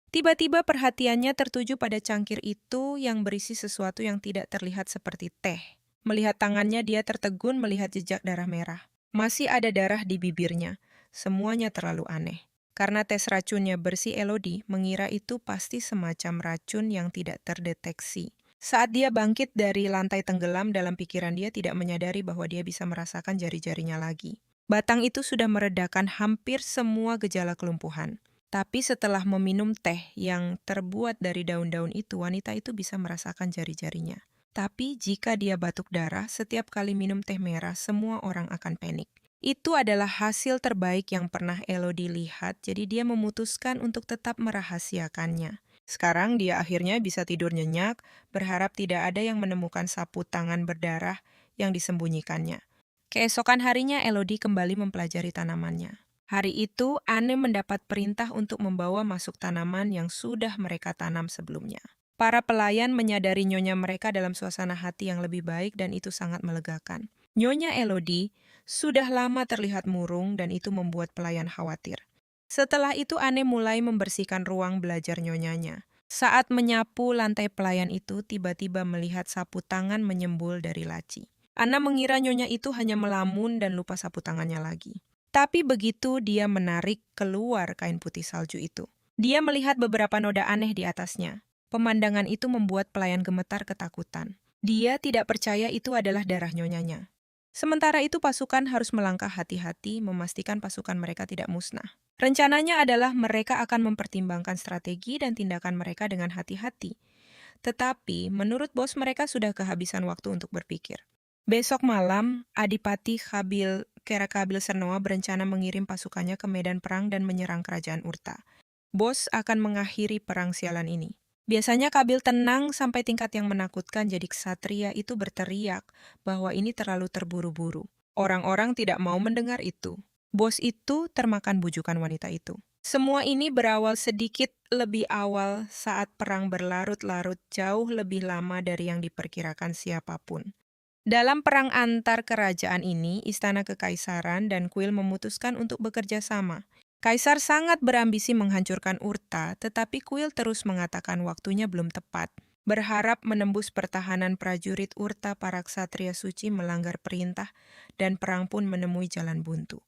Tiba-tiba perhatiannya tertuju pada cangkir itu yang berisi sesuatu yang tidak terlihat seperti teh. Melihat tangannya, dia tertegun melihat jejak darah merah. Masih ada darah di bibirnya. Semuanya terlalu aneh. Karena tes racunnya bersih, Elodie mengira itu pasti semacam racun yang tidak terdeteksi. Saat dia bangkit dari lantai tenggelam, dalam pikiran dia tidak menyadari bahwa dia bisa merasakan jari-jarinya lagi. Batang itu sudah meredakan hampir semua gejala kelumpuhan. Tapi setelah meminum teh yang terbuat dari daun-daun itu, wanita itu bisa merasakan jari-jarinya. Tapi jika dia batuk darah, setiap kali minum teh merah, semua orang akan panik. Itu adalah hasil terbaik yang pernah Elodie lihat, jadi dia memutuskan untuk tetap merahasiakannya. Sekarang dia akhirnya bisa tidur nyenyak, berharap tidak ada yang menemukan sapu tangan berdarah yang disembunyikannya. Keesokan harinya, Elodie kembali mempelajari tanamannya. Hari itu, Anne mendapat perintah untuk membawa masuk tanaman yang sudah mereka tanam sebelumnya. Para pelayan menyadari nyonya mereka dalam suasana hati yang lebih baik dan itu sangat melegakan. Nyonya Elodie sudah lama terlihat murung dan itu membuat pelayan khawatir. Setelah itu, Anne mulai membersihkan ruang belajar nyonyanya. Saat menyapu lantai, pelayan itu tiba-tiba melihat sapu tangan menyembul dari laci. Anna mengira nyonya itu hanya melamun dan lupa sapu tangannya lagi. Tapi begitu dia menarik keluar kain putih salju itu, dia melihat beberapa noda aneh di atasnya. Pemandangan itu membuat pelayan gemetar ketakutan. Dia tidak percaya itu adalah darah nyonyanya. Sementara itu pasukan harus melangkah hati-hati memastikan pasukan mereka tidak musnah. Rencananya adalah mereka akan mempertimbangkan strategi dan tindakan mereka dengan hati-hati. Tetapi menurut bos mereka sudah kehabisan waktu untuk berpikir. Besok malam, Adipati Kerakabil Sernoa berencana mengirim pasukannya ke medan perang dan menyerang kerajaan Urta. Bos akan mengakhiri perang sialan ini. Biasanya Kabil tenang sampai tingkat yang menakutkan, jadi ksatria itu berteriak bahwa ini terlalu terburu-buru. Orang-orang tidak mau mendengar itu. Bos itu termakan bujukan wanita itu. Semua ini berawal sedikit lebih awal saat perang berlarut-larut jauh lebih lama dari yang diperkirakan siapapun. Dalam perang antar kerajaan ini, Istana Kekaisaran dan Kuil memutuskan untuk bekerja sama. Kaisar sangat berambisi menghancurkan Urta, tetapi Kuil terus mengatakan waktunya belum tepat. Berharap menembus pertahanan prajurit Urta, para ksatria suci melanggar perintah dan perang pun menemui jalan buntu.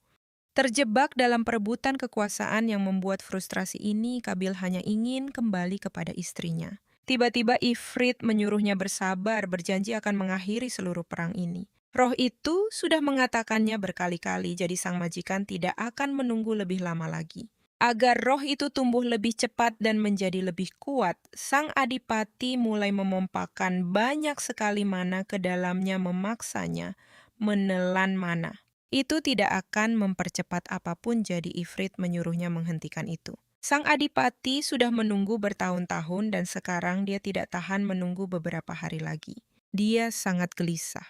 Terjebak dalam perebutan kekuasaan yang membuat frustrasi ini, Kabil hanya ingin kembali kepada istrinya. Tiba-tiba Ifrit menyuruhnya bersabar, berjanji akan mengakhiri seluruh perang ini. Roh itu sudah mengatakannya berkali-kali, jadi sang majikan tidak akan menunggu lebih lama lagi. Agar roh itu tumbuh lebih cepat dan menjadi lebih kuat, sang adipati mulai memompakan banyak sekali mana ke dalamnya, memaksanya menelan mana. Itu tidak akan mempercepat apapun, jadi Ifrit menyuruhnya menghentikan itu. Sang adipati sudah menunggu bertahun-tahun dan sekarang dia tidak tahan menunggu beberapa hari lagi. Dia sangat gelisah.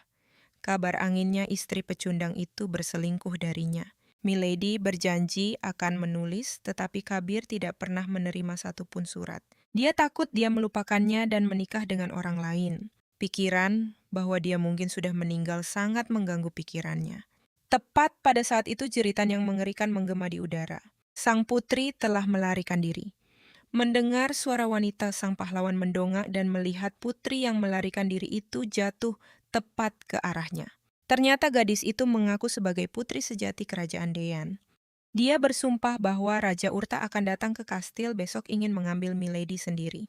kabar anginnya istri pecundang itu berselingkuh darinya. Milady berjanji akan menulis, tetapi Kabir tidak pernah menerima satupun surat. Dia takut dia melupakannya dan menikah dengan orang lain. Pikiran bahwa dia mungkin sudah meninggal sangat mengganggu pikirannya. Tepat pada saat itu jeritan yang mengerikan menggema di udara. Sang putri telah melarikan diri. Mendengar suara wanita sang pahlawan mendongak dan melihat putri yang melarikan diri itu jatuh tepat ke arahnya. Ternyata gadis itu mengaku sebagai putri sejati kerajaan Deyan. Dia bersumpah bahwa Raja Urta akan datang ke kastil besok ingin mengambil Milady sendiri.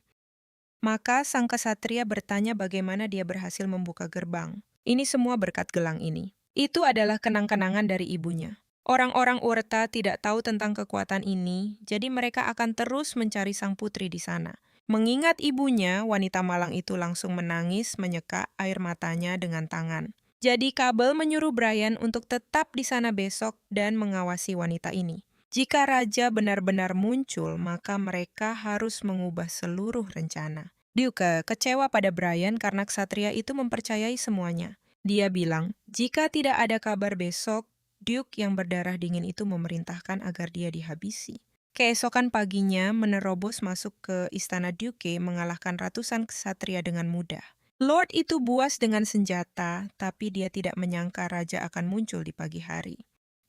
Maka sang kesatria bertanya bagaimana dia berhasil membuka gerbang. Ini semua berkat gelang ini. Itu adalah kenang-kenangan dari ibunya. Orang-orang Urta tidak tahu tentang kekuatan ini, jadi mereka akan terus mencari sang putri di sana. Mengingat ibunya, wanita malang itu langsung menangis menyeka air matanya dengan tangan. Jadi Kabel menyuruh Brian untuk tetap di sana besok dan mengawasi wanita ini. Jika raja benar-benar muncul, maka mereka harus mengubah seluruh rencana. Duke kecewa pada Brian karena ksatria itu mempercayai semuanya. Dia bilang, jika tidak ada kabar besok, Duke yang berdarah dingin itu memerintahkan agar dia dihabisi. Keesokan paginya, menerobos masuk ke istana Duke mengalahkan ratusan ksatria dengan mudah. Lord itu buas dengan senjata, tapi dia tidak menyangka raja akan muncul di pagi hari.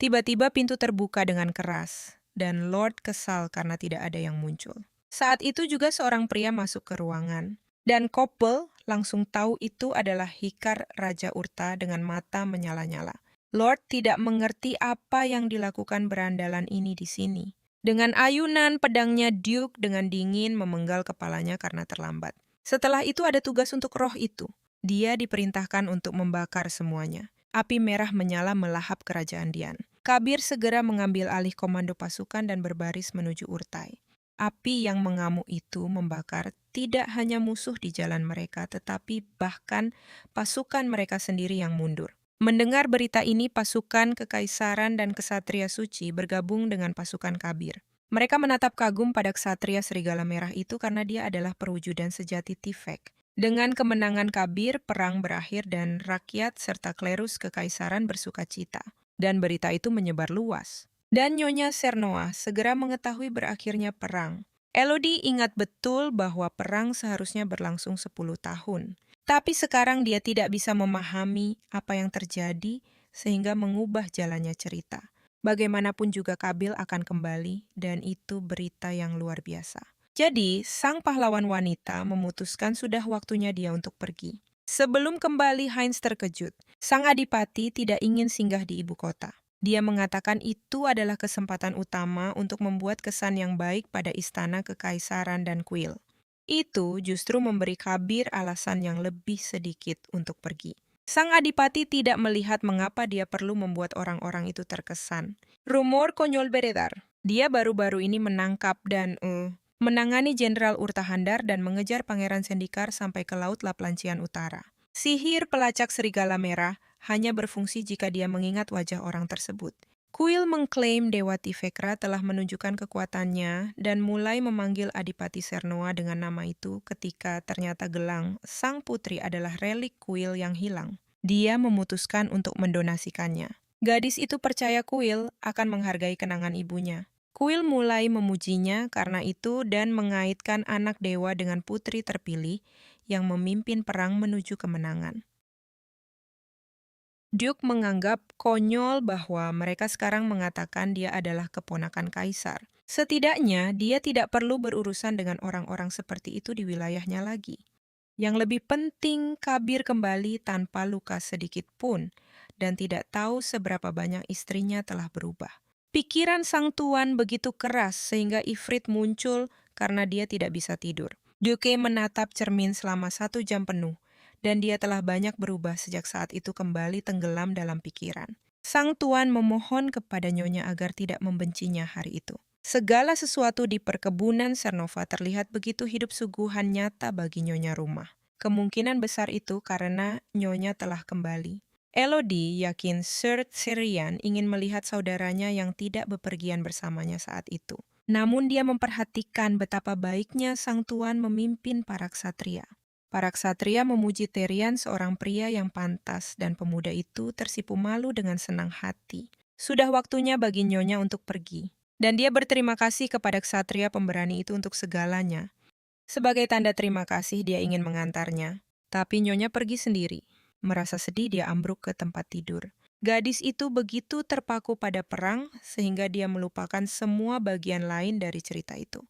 Tiba-tiba pintu terbuka dengan keras, dan Lord kesal karena tidak ada yang muncul. Saat itu juga seorang pria masuk ke ruangan, dan Koppel langsung tahu itu adalah Hikar Raja Urta dengan mata menyala-nyala. Lord tidak mengerti apa yang dilakukan berandalan ini di sini. Dengan ayunan pedangnya, Duke dengan dingin memenggal kepalanya karena terlambat. Setelah itu ada tugas untuk roh itu. Dia diperintahkan untuk membakar semuanya. Api merah menyala melahap kerajaan Dian. Kabir segera mengambil alih komando pasukan dan berbaris menuju Urtai. Api yang mengamuk itu membakar tidak hanya musuh di jalan mereka, tetapi bahkan pasukan mereka sendiri yang mundur. Mendengar berita ini, pasukan kekaisaran dan kesatria suci bergabung dengan pasukan Kabir. Mereka menatap kagum pada ksatria serigala merah itu karena dia adalah perwujudan sejati Tifek. Dengan kemenangan Kabir, perang berakhir dan rakyat serta klerus kekaisaran bersuka cita. Dan berita itu menyebar luas. Dan Nyonya Sernoa segera mengetahui berakhirnya perang. Elodie ingat betul bahwa perang seharusnya berlangsung 10 tahun. Tapi sekarang dia tidak bisa memahami apa yang terjadi sehingga mengubah jalannya cerita. Bagaimanapun juga Kabil akan kembali dan itu berita yang luar biasa. Jadi, sang pahlawan wanita memutuskan sudah waktunya dia untuk pergi. Sebelum kembali, Heinz terkejut. Sang adipati tidak ingin singgah di ibu kota. Dia mengatakan itu adalah kesempatan utama untuk membuat kesan yang baik pada istana kekaisaran dan kuil. Itu justru memberi Kabir alasan yang lebih sedikit untuk pergi. Sang adipati tidak melihat mengapa dia perlu membuat orang-orang itu terkesan. Rumor konyol beredar. Dia baru-baru ini menangkap dan menangani Jenderal Urtahandar dan mengejar Pangeran Sendikar sampai ke Laut Laplancian Utara. Sihir pelacak serigala merah hanya berfungsi jika dia mengingat wajah orang tersebut. Kuil mengklaim Dewa Tifekra telah menunjukkan kekuatannya dan mulai memanggil Adipati Sernoa dengan nama itu ketika ternyata gelang sang putri adalah relik kuil yang hilang. Dia memutuskan untuk mendonasikannya. Gadis itu percaya kuil akan menghargai kenangan ibunya. Kuil mulai memujinya karena itu dan mengaitkan anak dewa dengan putri terpilih yang memimpin perang menuju kemenangan. Duke menganggap konyol bahwa mereka sekarang mengatakan dia adalah keponakan kaisar. Setidaknya, dia tidak perlu berurusan dengan orang-orang seperti itu di wilayahnya lagi. Yang lebih penting, Kabir kembali tanpa luka sedikit pun dan tidak tahu seberapa banyak istrinya telah berubah. Pikiran sang tuan begitu keras sehingga Ifrit muncul karena dia tidak bisa tidur. Duke menatap cermin selama 1 jam penuh. Dan dia telah banyak berubah sejak saat itu kembali tenggelam dalam pikiran. Sang tuan memohon kepada Nyonya agar tidak membencinya hari itu. Segala sesuatu di perkebunan Sernova terlihat begitu hidup suguhan nyata bagi Nyonya rumah. Kemungkinan besar itu karena Nyonya telah kembali. Elodie yakin Sir Syrian ingin melihat saudaranya yang tidak bepergian bersamanya saat itu. Namun dia memperhatikan betapa baiknya sang tuan memimpin para ksatria. Para ksatria memuji Terian, seorang pria yang pantas, dan pemuda itu tersipu malu dengan senang hati. Sudah waktunya bagi Nyonya untuk pergi. Dan dia berterima kasih kepada ksatria pemberani itu untuk segalanya. Sebagai tanda terima kasih, dia ingin mengantarnya. Tapi Nyonya pergi sendiri. Merasa sedih, dia ambruk ke tempat tidur. Gadis itu begitu terpaku pada perang, sehingga dia melupakan semua bagian lain dari cerita itu.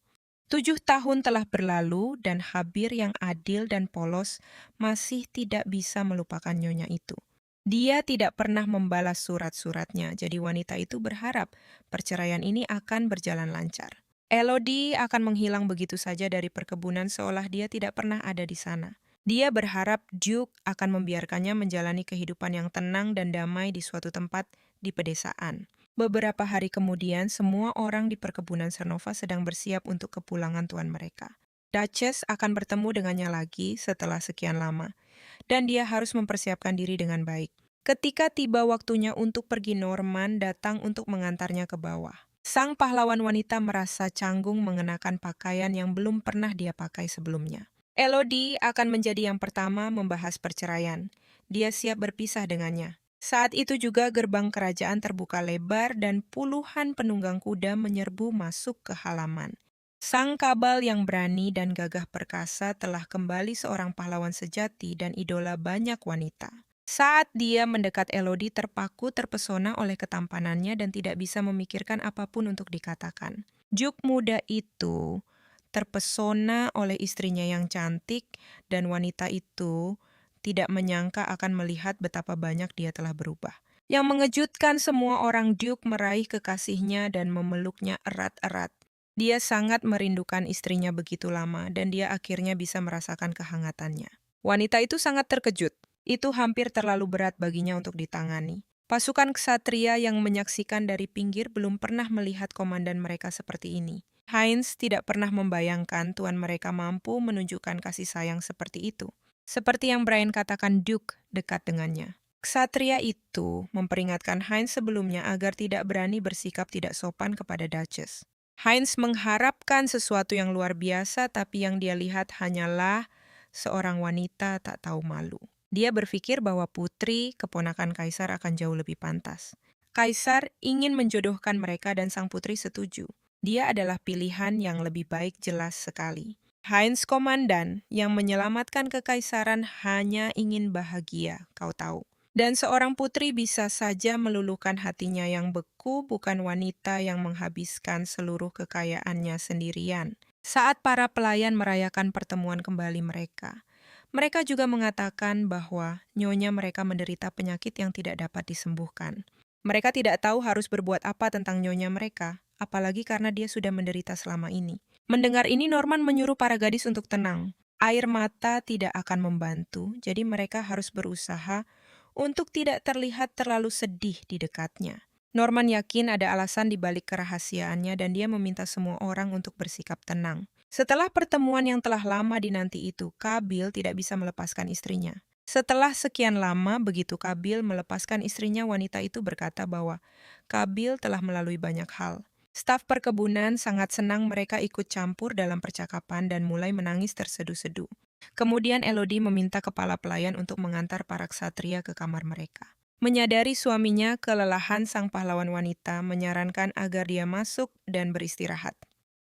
7 tahun telah berlalu, dan Habir yang adil dan polos masih tidak bisa melupakan Nyonya itu. Dia tidak pernah membalas surat-suratnya, jadi wanita itu berharap perceraian ini akan berjalan lancar. Elodie akan menghilang begitu saja dari perkebunan seolah dia tidak pernah ada di sana. Dia berharap Duke akan membiarkannya menjalani kehidupan yang tenang dan damai di suatu tempat di pedesaan. Beberapa hari kemudian, semua orang di perkebunan Cernova sedang bersiap untuk kepulangan tuan mereka. Duchess akan bertemu dengannya lagi setelah sekian lama, dan dia harus mempersiapkan diri dengan baik. Ketika tiba waktunya untuk pergi, Norman datang untuk mengantarnya ke bawah. Sang pahlawan wanita merasa canggung mengenakan pakaian yang belum pernah dia pakai sebelumnya. Elodie akan menjadi yang pertama membahas perceraian. Dia siap berpisah dengannya. Saat itu juga gerbang kerajaan terbuka lebar dan puluhan penunggang kuda menyerbu masuk ke halaman. Sang Kabal yang berani dan gagah perkasa telah kembali seorang pahlawan sejati dan idola banyak wanita. Saat dia mendekat, Elodie terpaku terpesona oleh ketampanannya dan tidak bisa memikirkan apapun untuk dikatakan. Duke muda itu terpesona oleh istrinya yang cantik, dan wanita itu tidak menyangka akan melihat betapa banyak dia telah berubah. Yang mengejutkan semua orang, Duke meraih kekasihnya dan memeluknya erat-erat. Dia sangat merindukan istrinya begitu lama, dan dia akhirnya bisa merasakan kehangatannya. Wanita itu sangat terkejut. Itu hampir terlalu berat baginya untuk ditangani. Pasukan ksatria yang menyaksikan dari pinggir belum pernah melihat komandan mereka seperti ini. Heinz tidak pernah membayangkan tuan mereka mampu menunjukkan kasih sayang seperti itu. Seperti yang Brian katakan, Duke dekat dengannya. Ksatria itu memperingatkan Heinz sebelumnya agar tidak berani bersikap tidak sopan kepada Duchess. Heinz mengharapkan sesuatu yang luar biasa, tapi yang dia lihat hanyalah seorang wanita tak tahu malu. Dia berpikir bahwa putri, keponakan kaisar, akan jauh lebih pantas. Kaisar ingin menjodohkan mereka dan sang putri setuju. Dia adalah pilihan yang lebih baik, jelas sekali. Heinz komandan yang menyelamatkan kekaisaran hanya ingin bahagia, kau tahu. Dan seorang putri bisa saja meluluhkan hatinya yang beku, bukan wanita yang menghabiskan seluruh kekayaannya sendirian. Saat para pelayan merayakan pertemuan kembali mereka, mereka juga mengatakan bahwa nyonya mereka menderita penyakit yang tidak dapat disembuhkan. Mereka tidak tahu harus berbuat apa tentang nyonya mereka, apalagi karena dia sudah menderita selama ini. Mendengar ini, Norman menyuruh para gadis untuk tenang. Air mata tidak akan membantu, jadi mereka harus berusaha untuk tidak terlihat terlalu sedih di dekatnya. Norman yakin ada alasan di balik kerahasiaannya dan dia meminta semua orang untuk bersikap tenang. Setelah pertemuan yang telah lama dinanti itu, Kabil tidak bisa melepaskan istrinya. Setelah sekian lama, begitu Kabil melepaskan istrinya, wanita itu berkata bahwa Kabil telah melalui banyak hal. Staf perkebunan sangat senang mereka ikut campur dalam percakapan dan mulai menangis terseduh-seduh. Kemudian Elodie meminta kepala pelayan untuk mengantar para ksatria ke kamar mereka. Menyadari suaminya kelelahan, sang pahlawan wanita menyarankan agar dia masuk dan beristirahat.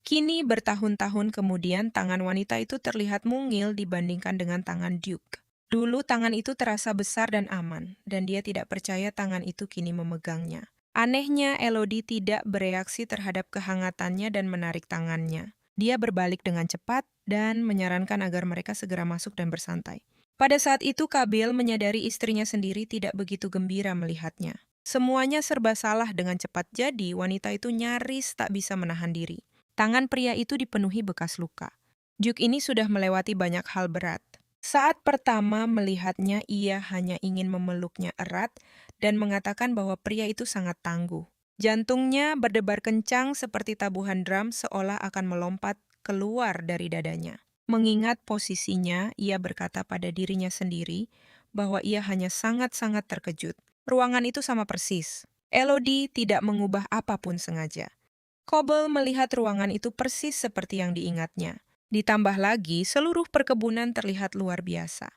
Kini bertahun-tahun kemudian, tangan wanita itu terlihat mungil dibandingkan dengan tangan Duke. Dulu tangan itu terasa besar dan aman, dan dia tidak percaya tangan itu kini memegangnya. Anehnya, Elodie tidak bereaksi terhadap kehangatannya dan menarik tangannya. Dia berbalik dengan cepat dan menyarankan agar mereka segera masuk dan bersantai. Pada saat itu, Kabil menyadari istrinya sendiri tidak begitu gembira melihatnya. Semuanya serba salah dengan cepat, jadi wanita itu nyaris tak bisa menahan diri. Tangan pria itu dipenuhi bekas luka. Duke ini sudah melewati banyak hal berat. Saat pertama melihatnya, ia hanya ingin memeluknya erat dan mengatakan bahwa pria itu sangat tangguh. Jantungnya berdebar kencang seperti tabuhan drum, seolah akan melompat keluar dari dadanya. Mengingat posisinya, ia berkata pada dirinya sendiri bahwa ia hanya sangat-sangat terkejut. Ruangan itu sama persis. Elodie tidak mengubah apapun sengaja. Cobble melihat ruangan itu persis seperti yang diingatnya. Ditambah lagi, seluruh perkebunan terlihat luar biasa.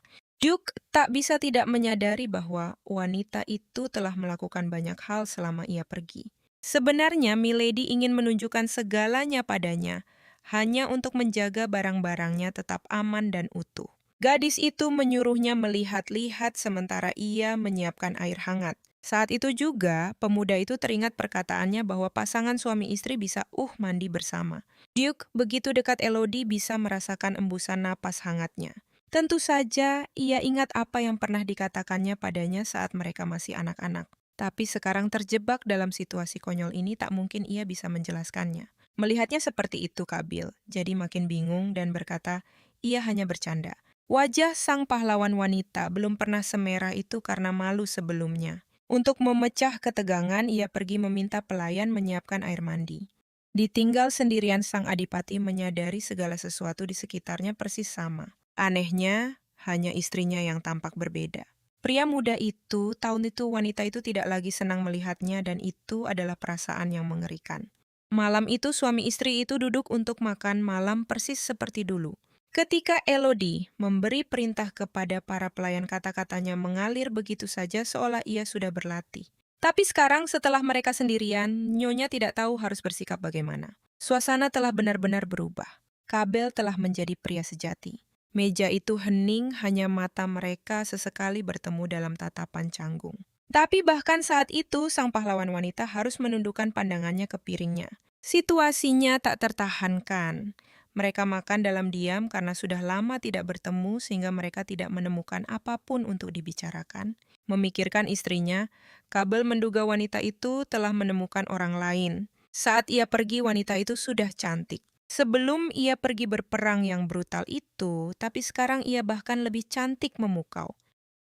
Duke tak bisa tidak menyadari bahwa wanita itu telah melakukan banyak hal selama ia pergi. Sebenarnya, Milady ingin menunjukkan segalanya padanya, hanya untuk menjaga barang-barangnya tetap aman dan utuh. Gadis itu menyuruhnya melihat-lihat sementara ia menyiapkan air hangat. Saat itu juga, pemuda itu teringat perkataannya bahwa pasangan suami istri bisa mandi bersama. Duke begitu dekat Elodie bisa merasakan embusan napas hangatnya. Tentu saja, ia ingat apa yang pernah dikatakannya padanya saat mereka masih anak-anak. Tapi sekarang terjebak dalam situasi konyol ini tak mungkin ia bisa menjelaskannya. Melihatnya seperti itu Kabil, jadi makin bingung dan berkata, ia hanya bercanda. Wajah sang pahlawan wanita belum pernah semerah itu karena malu sebelumnya. Untuk memecah ketegangan, ia pergi meminta pelayan menyiapkan air mandi. Ditinggal sendirian sang adipati menyadari segala sesuatu di sekitarnya persis sama. Anehnya, hanya istrinya yang tampak berbeda. Pria muda itu, tahun itu wanita itu tidak lagi senang melihatnya dan itu adalah perasaan yang mengerikan. Malam itu suami istri itu duduk untuk makan malam persis seperti dulu. Ketika Elodie memberi perintah kepada para pelayan kata-katanya mengalir begitu saja seolah ia sudah berlatih. Tapi sekarang setelah mereka sendirian, Nyonya tidak tahu harus bersikap bagaimana. Suasana telah benar-benar berubah. Kabel telah menjadi pria sejati. Meja itu hening, hanya mata mereka sesekali bertemu dalam tatapan canggung. Tapi bahkan saat itu, sang pahlawan wanita harus menundukkan pandangannya ke piringnya. Situasinya tak tertahankan. Mereka makan dalam diam karena sudah lama tidak bertemu sehingga mereka tidak menemukan apapun untuk dibicarakan. Memikirkan istrinya, Kabel menduga wanita itu telah menemukan orang lain. Saat ia pergi, wanita itu sudah cantik. Sebelum ia pergi berperang yang brutal itu, tapi sekarang ia bahkan lebih cantik memukau.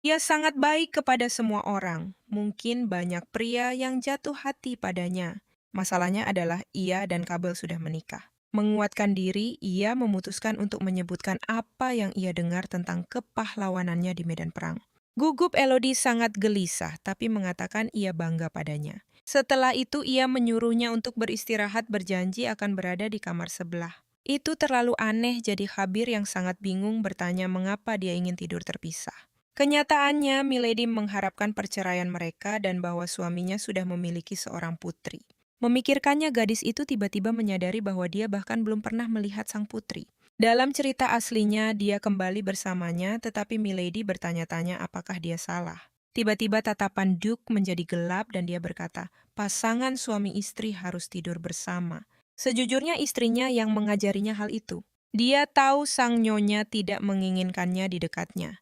Ia sangat baik kepada semua orang. Mungkin banyak pria yang jatuh hati padanya. Masalahnya adalah ia dan Kabel sudah menikah. Menguatkan diri, ia memutuskan untuk menyebutkan apa yang ia dengar tentang kepahlawanannya di medan perang. Gugup Elodie sangat gelisah, tapi mengatakan ia bangga padanya. Setelah itu ia menyuruhnya untuk beristirahat berjanji akan berada di kamar sebelah. Itu terlalu aneh jadi Khabir yang sangat bingung bertanya mengapa dia ingin tidur terpisah. Kenyataannya, Milady mengharapkan perceraian mereka dan bahwa suaminya sudah memiliki seorang putri. Memikirkannya, gadis itu tiba-tiba menyadari bahwa dia bahkan belum pernah melihat sang putri. Dalam cerita aslinya, dia kembali bersamanya, tetapi Milady bertanya-tanya apakah dia salah. Tiba-tiba tatapan Duke menjadi gelap dan dia berkata, pasangan suami istri harus tidur bersama. Sejujurnya istrinya yang mengajarinya hal itu. Dia tahu sang nyonya tidak menginginkannya di dekatnya.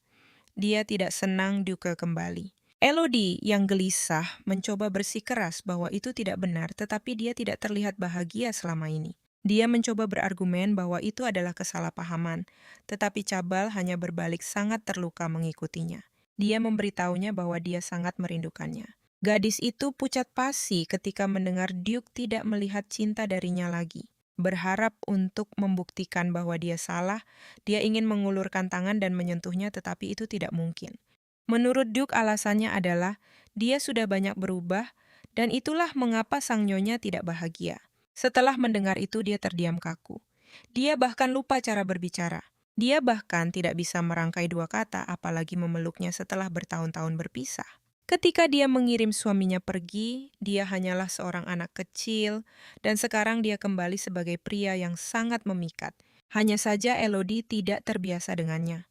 Dia tidak senang Duke kembali. Elodie yang gelisah mencoba bersikeras bahwa itu tidak benar, tetapi dia tidak terlihat bahagia selama ini. Dia mencoba berargumen bahwa itu adalah kesalahpahaman, tetapi Cabal hanya berbalik sangat terluka mengikutinya. Dia memberitahunya bahwa dia sangat merindukannya. Gadis itu pucat pasi ketika mendengar Duke tidak melihat cinta darinya lagi. Berharap untuk membuktikan bahwa dia salah, dia ingin mengulurkan tangan dan menyentuhnya tetapi itu tidak mungkin. Menurut Duke alasannya adalah dia sudah banyak berubah dan itulah mengapa sang nyonya tidak bahagia. Setelah mendengar itu dia terdiam kaku. Dia bahkan lupa cara berbicara. Dia bahkan tidak bisa merangkai dua kata apalagi memeluknya setelah bertahun-tahun berpisah. Ketika dia mengirim suaminya pergi, dia hanyalah seorang anak kecil dan sekarang dia kembali sebagai pria yang sangat memikat. Hanya saja Elodie tidak terbiasa dengannya.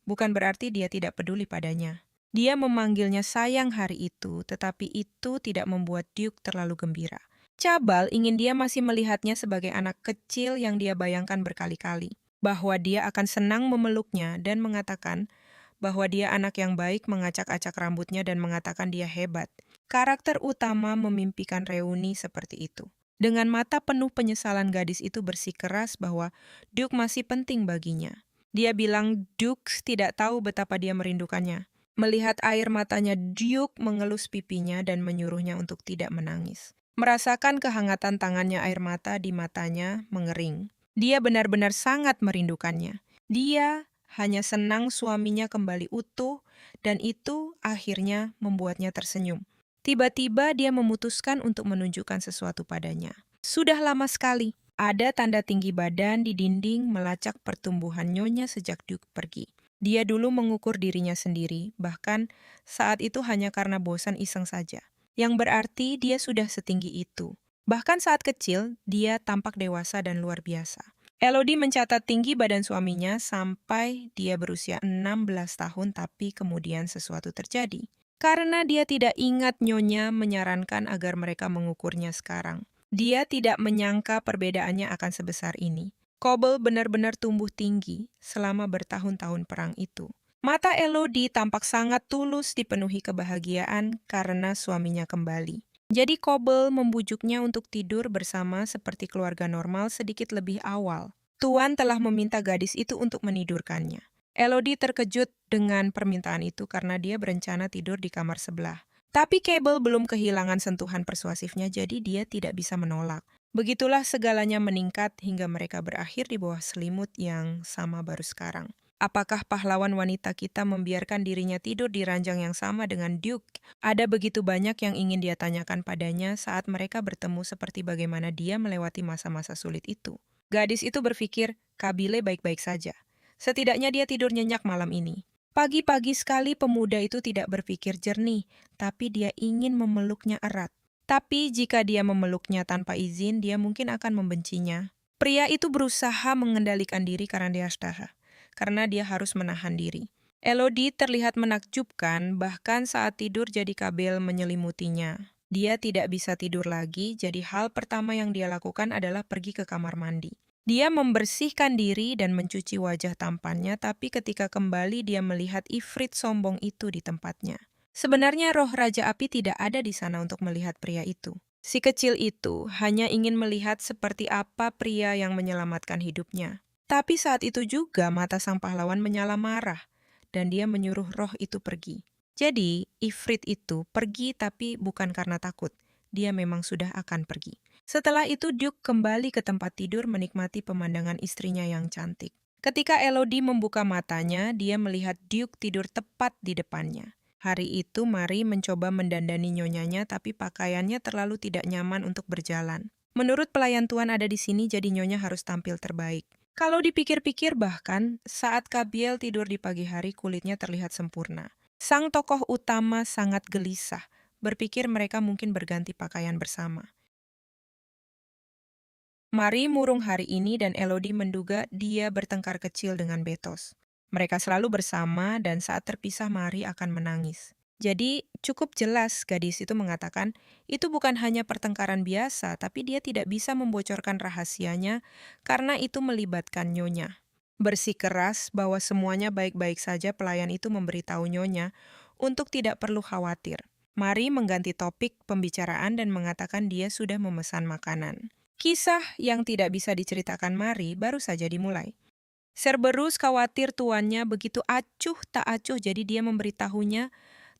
Bukan berarti dia tidak peduli padanya. Dia memanggilnya sayang hari itu, tetapi itu tidak membuat Duke terlalu gembira. Cabal ingin dia masih melihatnya sebagai anak kecil yang dia bayangkan berkali-kali. Bahwa dia akan senang memeluknya dan mengatakan bahwa dia anak yang baik mengacak-acak rambutnya dan mengatakan dia hebat. Karakter utama memimpikan reuni seperti itu. Dengan mata penuh penyesalan gadis itu bersikeras bahwa Duke masih penting baginya. Dia bilang Duke tidak tahu betapa dia merindukannya. Melihat air matanya, Duke mengelus pipinya dan menyuruhnya untuk tidak menangis. Merasakan kehangatan tangannya, air mata di matanya mengering. Dia benar-benar sangat merindukannya. Dia hanya senang suaminya kembali utuh dan itu akhirnya membuatnya tersenyum. Tiba-tiba dia memutuskan untuk menunjukkan sesuatu padanya. Sudah lama sekali Ada tanda tinggi badan di dinding melacak pertumbuhan nyonya sejak Duke pergi. Dia dulu mengukur dirinya sendiri, bahkan saat itu hanya karena bosan iseng saja. Yang berarti dia sudah setinggi itu. Bahkan saat kecil, dia tampak dewasa dan luar biasa. Elodie mencatat tinggi badan suaminya sampai dia berusia 16 tahun, tapi kemudian sesuatu terjadi. Karena dia tidak ingat nyonya menyarankan agar mereka mengukurnya sekarang. Dia tidak menyangka perbedaannya akan sebesar ini. Coble benar-benar tumbuh tinggi selama bertahun-tahun perang itu. Mata Elodie tampak sangat tulus dipenuhi kebahagiaan karena suaminya kembali. Jadi Coble membujuknya untuk tidur bersama seperti keluarga normal sedikit lebih awal. Tuan telah meminta gadis itu untuk menidurkannya. Elodie terkejut dengan permintaan itu karena dia berencana tidur di kamar sebelah. Tapi Cable belum kehilangan sentuhan persuasifnya, jadi dia tidak bisa menolak. Begitulah segalanya meningkat hingga mereka berakhir di bawah selimut yang sama baru sekarang. Apakah pahlawan wanita kita membiarkan dirinya tidur di ranjang yang sama dengan Duke? Ada begitu banyak yang ingin dia tanyakan padanya saat mereka bertemu seperti bagaimana dia melewati masa-masa sulit itu. Gadis itu berpikir, Kabile baik-baik saja. Setidaknya dia tidur nyenyak malam ini. Pagi-pagi sekali pemuda itu tidak berpikir jernih, tapi dia ingin memeluknya erat. Tapi jika dia memeluknya tanpa izin, dia mungkin akan membencinya. Pria itu berusaha mengendalikan diri karena dia harus menahan diri. Elodie terlihat menakjubkan, bahkan saat tidur jadi kabel menyelimutinya. Dia tidak bisa tidur lagi, jadi hal pertama yang dia lakukan adalah pergi ke kamar mandi. Dia membersihkan diri dan mencuci wajah tampannya, tapi ketika kembali dia melihat ifrit sombong itu di tempatnya. Sebenarnya roh Raja Api tidak ada di sana untuk melihat pria itu. Si kecil itu hanya ingin melihat seperti apa pria yang menyelamatkan hidupnya. Tapi saat itu juga mata sang pahlawan menyala marah, dan dia menyuruh roh itu pergi. Jadi, Ifrit itu pergi tapi bukan karena takut. Dia memang sudah akan pergi. Setelah itu Duke kembali ke tempat tidur menikmati pemandangan istrinya yang cantik. Ketika Elodie membuka matanya, dia melihat Duke tidur tepat di depannya. Hari itu Marie mencoba mendandani nyonyanya, tapi pakaiannya terlalu tidak nyaman untuk berjalan. Menurut pelayan tuan ada di sini, jadi nyonya harus tampil terbaik. Kalau dipikir-pikir bahkan, saat Kabiel tidur di pagi hari kulitnya terlihat sempurna. Sang tokoh utama sangat gelisah, berpikir mereka mungkin berganti pakaian bersama. Marie murung hari ini dan Elodie menduga dia bertengkar kecil dengan Betos. Mereka selalu bersama dan saat terpisah Marie akan menangis. Jadi cukup jelas gadis itu mengatakan itu bukan hanya pertengkaran biasa, tapi dia tidak bisa membocorkan rahasianya karena itu melibatkan nyonya. Bersikeras bahwa semuanya baik-baik saja, pelayan itu memberitahu nyonya untuk tidak perlu khawatir. Marie mengganti topik pembicaraan dan mengatakan dia sudah memesan makanan. Kisah yang tidak bisa diceritakan Marie baru saja dimulai. Cerberus khawatir tuannya begitu acuh tak acuh, jadi dia memberitahunya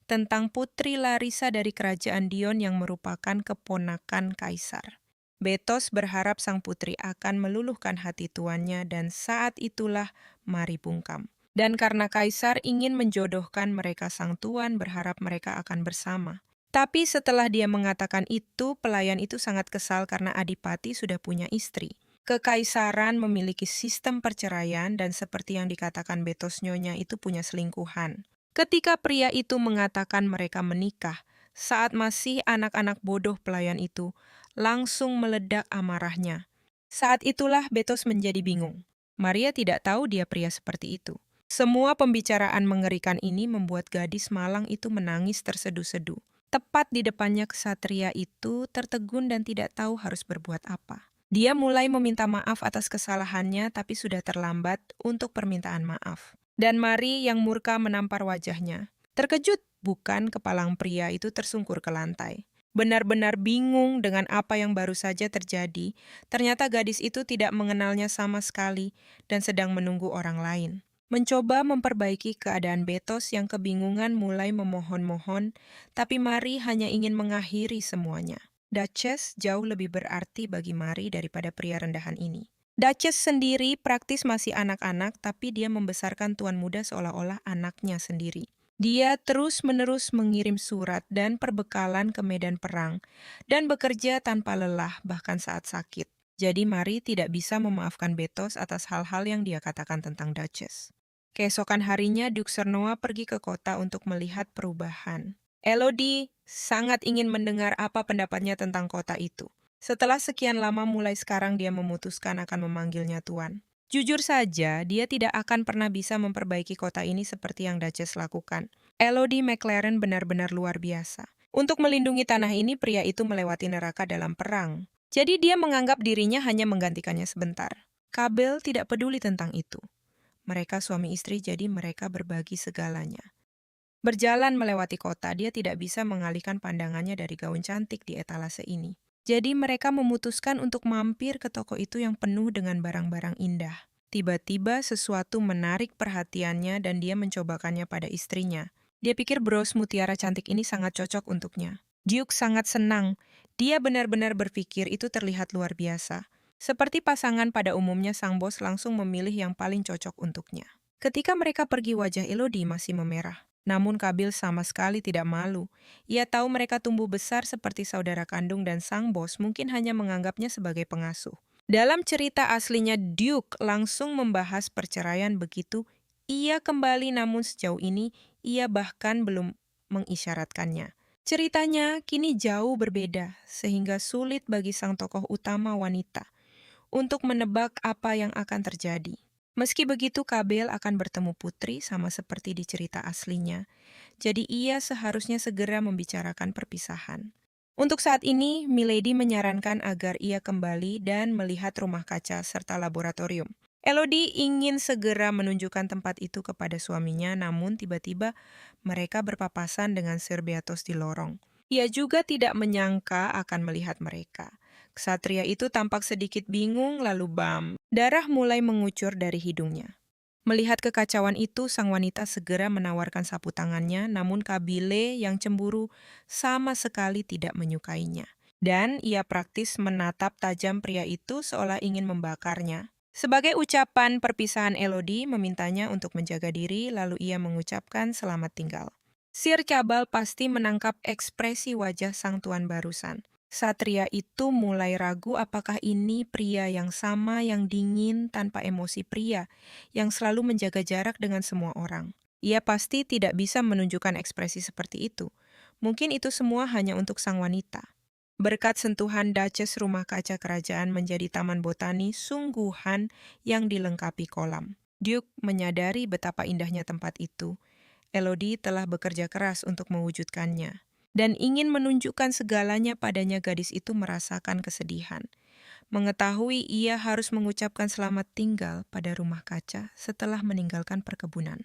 tentang Putri Larissa dari kerajaan Dion yang merupakan keponakan kaisar. Betos berharap sang putri akan meluluhkan hati tuannya dan saat itulah Marie bungkam. Dan karena kaisar ingin menjodohkan mereka, sang tuan berharap mereka akan bersama. Tapi setelah dia mengatakan itu, pelayan itu sangat kesal karena Adipati sudah punya istri. Kekaisaran memiliki sistem perceraian dan seperti yang dikatakan Betos nyonya itu punya selingkuhan. Ketika pria itu mengatakan mereka menikah, saat masih anak-anak bodoh pelayan itu langsung meledak amarahnya. Saat itulah Betos menjadi bingung. Maria tidak tahu dia pria seperti itu. Semua pembicaraan mengerikan ini membuat gadis malang itu menangis terseduh-seduh. Tepat di depannya kesatria itu tertegun dan tidak tahu harus berbuat apa. Dia mulai meminta maaf atas kesalahannya tapi sudah terlambat untuk permintaan maaf. Dan Marie yang murka menampar wajahnya. Terkejut, bukan kepalang pria itu tersungkur ke lantai. Benar-benar bingung dengan apa yang baru saja terjadi, ternyata gadis itu tidak mengenalnya sama sekali dan sedang menunggu orang lain. Mencoba memperbaiki keadaan Betos yang kebingungan mulai memohon-mohon, tapi Marie hanya ingin mengakhiri semuanya. Duchess jauh lebih berarti bagi Marie daripada pria rendahan ini. Duchess sendiri praktis masih anak-anak, tapi dia membesarkan tuan muda seolah-olah anaknya sendiri. Dia terus-menerus mengirim surat dan perbekalan ke medan perang, dan bekerja tanpa lelah bahkan saat sakit. Jadi Mary tidak bisa memaafkan Betos atas hal-hal yang dia katakan tentang Duchess. Keesokan harinya, Duke Cernoa pergi ke kota untuk melihat perubahan. Elodie sangat ingin mendengar apa pendapatnya tentang kota itu. Setelah sekian lama mulai sekarang dia memutuskan akan memanggilnya Tuan. Jujur saja, dia tidak akan pernah bisa memperbaiki kota ini seperti yang Duchess lakukan. Elodie McLaren benar-benar luar biasa. Untuk melindungi tanah ini, pria itu melewati neraka dalam perang. Jadi dia menganggap dirinya hanya menggantikannya sebentar. Kabel tidak peduli tentang itu. Mereka suami istri, jadi mereka berbagi segalanya. Berjalan melewati kota, dia tidak bisa mengalihkan pandangannya dari gaun cantik di etalase ini. Jadi mereka memutuskan untuk mampir ke toko itu yang penuh dengan barang-barang indah. Tiba-tiba sesuatu menarik perhatiannya dan dia mencobakannya pada istrinya. Dia pikir bros mutiara cantik ini sangat cocok untuknya. Duke sangat senang. Dia benar-benar berpikir itu terlihat luar biasa. Seperti pasangan pada umumnya, sang bos langsung memilih yang paling cocok untuknya. Ketika mereka pergi, wajah Elodie masih memerah. Namun Kabil sama sekali tidak malu. Ia tahu mereka tumbuh besar seperti saudara kandung dan sang bos mungkin hanya menganggapnya sebagai pengasuh. Dalam cerita aslinya, Duke langsung membahas perceraian begitu ia kembali, namun sejauh ini ia bahkan belum mengisyaratkannya. Ceritanya kini jauh berbeda, sehingga sulit bagi sang tokoh utama wanita untuk menebak apa yang akan terjadi. Meski begitu, Kabel akan bertemu putri sama seperti di cerita aslinya. Jadi ia seharusnya segera membicarakan perpisahan. Untuk saat ini, Milady menyarankan agar ia kembali dan melihat rumah kaca serta laboratorium. Elodie ingin segera menunjukkan tempat itu kepada suaminya, namun tiba-tiba mereka berpapasan dengan Sir Beatos di lorong. Ia juga tidak menyangka akan melihat mereka. Ksatria itu tampak sedikit bingung, lalu bam, darah mulai mengucur dari hidungnya. Melihat kekacauan itu, sang wanita segera menawarkan sapu tangannya, namun Kabile yang cemburu sama sekali tidak menyukainya. Dan ia praktis menatap tajam pria itu seolah ingin membakarnya. Sebagai ucapan perpisahan, Elodie memintanya untuk menjaga diri, lalu ia mengucapkan selamat tinggal. Sir Cabal pasti menangkap ekspresi wajah sang tuan barusan. Satria itu mulai ragu apakah ini pria yang sama, yang dingin tanpa emosi, pria yang selalu menjaga jarak dengan semua orang. Ia pasti tidak bisa menunjukkan ekspresi seperti itu. Mungkin itu semua hanya untuk sang wanita. Berkat sentuhan Duchess, rumah kaca kerajaan menjadi taman botani sungguhan yang dilengkapi kolam. Duke menyadari betapa indahnya tempat itu. Elodie telah bekerja keras untuk mewujudkannya. Dan ingin menunjukkan segalanya padanya, gadis itu merasakan kesedihan. Mengetahui ia harus mengucapkan selamat tinggal pada rumah kaca setelah meninggalkan perkebunan.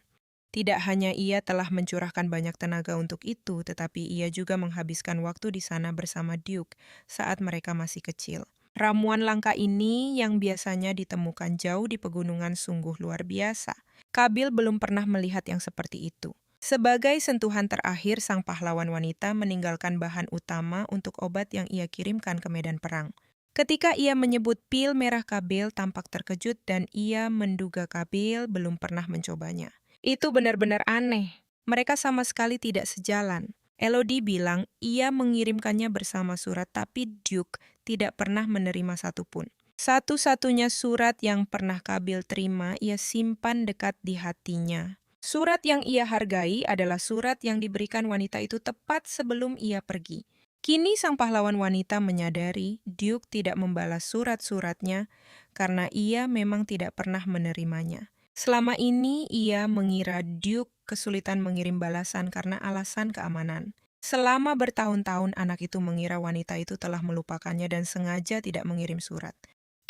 Tidak hanya ia telah mencurahkan banyak tenaga untuk itu, tetapi ia juga menghabiskan waktu di sana bersama Duke saat mereka masih kecil. Ramuan langka ini yang biasanya ditemukan jauh di pegunungan sungguh luar biasa. Kabil belum pernah melihat yang seperti itu. Sebagai sentuhan terakhir, sang pahlawan wanita meninggalkan bahan utama untuk obat yang ia kirimkan ke medan perang. Ketika ia menyebut pil merah, Kabil tampak terkejut dan ia menduga Kabil belum pernah mencobanya. Itu benar-benar aneh. Mereka sama sekali tidak sejalan. Elodie bilang ia mengirimkannya bersama surat, tapi Duke tidak pernah menerima satupun. Satu-satunya surat yang pernah Kabil terima, ia simpan dekat di hatinya. Surat yang ia hargai adalah surat yang diberikan wanita itu tepat sebelum ia pergi. Kini sang pahlawan wanita menyadari Duke tidak membalas surat-suratnya karena ia memang tidak pernah menerimanya. Selama ini ia mengira Duke kesulitan mengirim balasan karena alasan keamanan. Selama bertahun-tahun anak itu mengira wanita itu telah melupakannya dan sengaja tidak mengirim surat.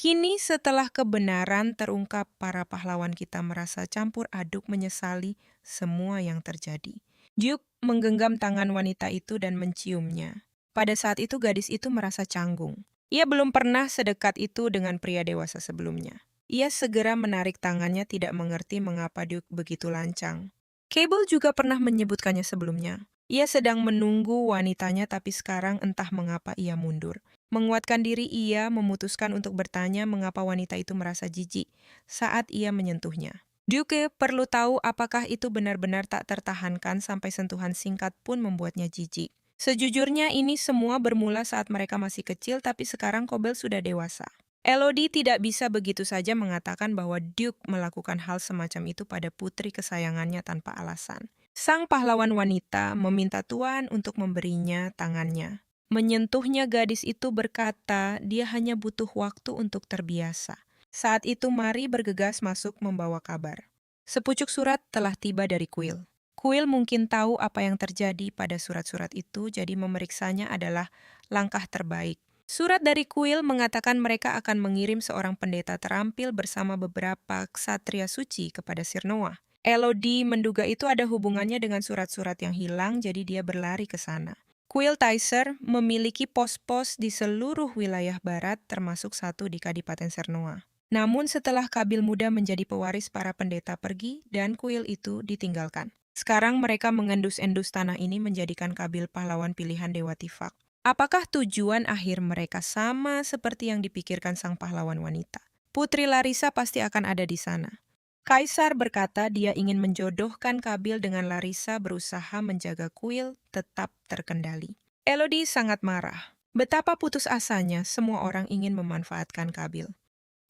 Kini setelah kebenaran terungkap, para pahlawan kita merasa campur aduk menyesali semua yang terjadi. Duke menggenggam tangan wanita itu dan menciumnya. Pada saat itu gadis itu merasa canggung. Ia belum pernah sedekat itu dengan pria dewasa sebelumnya. Ia segera menarik tangannya, tidak mengerti mengapa Duke begitu lancang. Cable juga pernah menyebutkannya sebelumnya. Ia sedang menunggu wanitanya, tapi sekarang entah mengapa ia mundur. Menguatkan diri, ia memutuskan untuk bertanya mengapa wanita itu merasa jijik saat ia menyentuhnya. Duke perlu tahu apakah itu benar-benar tak tertahankan sampai sentuhan singkat pun membuatnya jijik. Sejujurnya ini semua bermula saat mereka masih kecil, tapi sekarang Cobel sudah dewasa. Elodie tidak bisa begitu saja mengatakan bahwa Duke melakukan hal semacam itu pada putri kesayangannya tanpa alasan. Sang pahlawan wanita meminta tuan untuk memberinya tangannya. Menyentuhnya, gadis itu berkata dia hanya butuh waktu untuk terbiasa. Saat itu Mary bergegas masuk membawa kabar. Sepucuk surat telah tiba dari Quill. Quill mungkin tahu apa yang terjadi pada surat-surat itu, jadi memeriksanya adalah langkah terbaik. Surat dari Quill mengatakan mereka akan mengirim seorang pendeta terampil bersama beberapa ksatria suci kepada Sirnoa. Elodie menduga itu ada hubungannya dengan surat-surat yang hilang, jadi dia berlari ke sana. Quill Ticer memiliki pos-pos di seluruh wilayah barat, termasuk satu di Kadipaten Sernoa. Namun setelah Kabil Muda menjadi pewaris, para pendeta pergi dan Quill itu ditinggalkan. Sekarang mereka mengendus-endus tanah ini menjadikan Kabil pahlawan pilihan Dewa Tifak. Apakah tujuan akhir mereka sama seperti yang dipikirkan sang pahlawan wanita? Putri Larissa pasti akan ada di sana. Kaisar berkata dia ingin menjodohkan Kabil dengan Larissa, berusaha menjaga Quill tetap terkendali. Elodie sangat marah. Betapa putus asanya semua orang ingin memanfaatkan Kabil.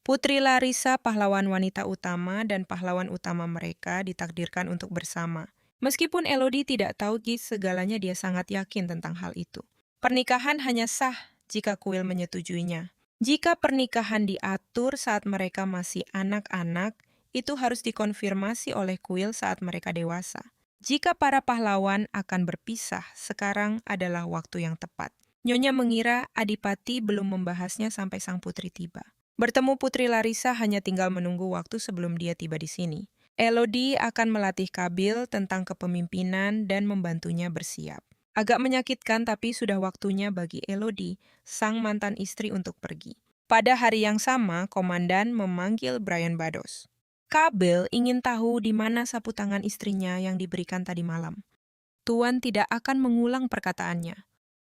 Putri Larissa, pahlawan wanita utama dan pahlawan utama mereka, ditakdirkan untuk bersama. Meskipun Elodie tidak tahu segalanya, dia sangat yakin tentang hal itu. Pernikahan hanya sah jika Quill menyetujuinya. Jika pernikahan diatur saat mereka masih anak-anak, itu harus dikonfirmasi oleh Quill saat mereka dewasa. Jika para pahlawan akan berpisah, sekarang adalah waktu yang tepat. Nyonya mengira Adipati belum membahasnya sampai sang putri tiba. Bertemu Putri Larissa hanya tinggal menunggu waktu sebelum dia tiba di sini. Elodie akan melatih Kabil tentang kepemimpinan dan membantunya bersiap. Agak menyakitkan, tapi sudah waktunya bagi Elodie, sang mantan istri, untuk pergi. Pada hari yang sama, komandan memanggil Brian Bados. Kabil ingin tahu di mana sapu tangan istrinya yang diberikan tadi malam. Tuan tidak akan mengulang perkataannya.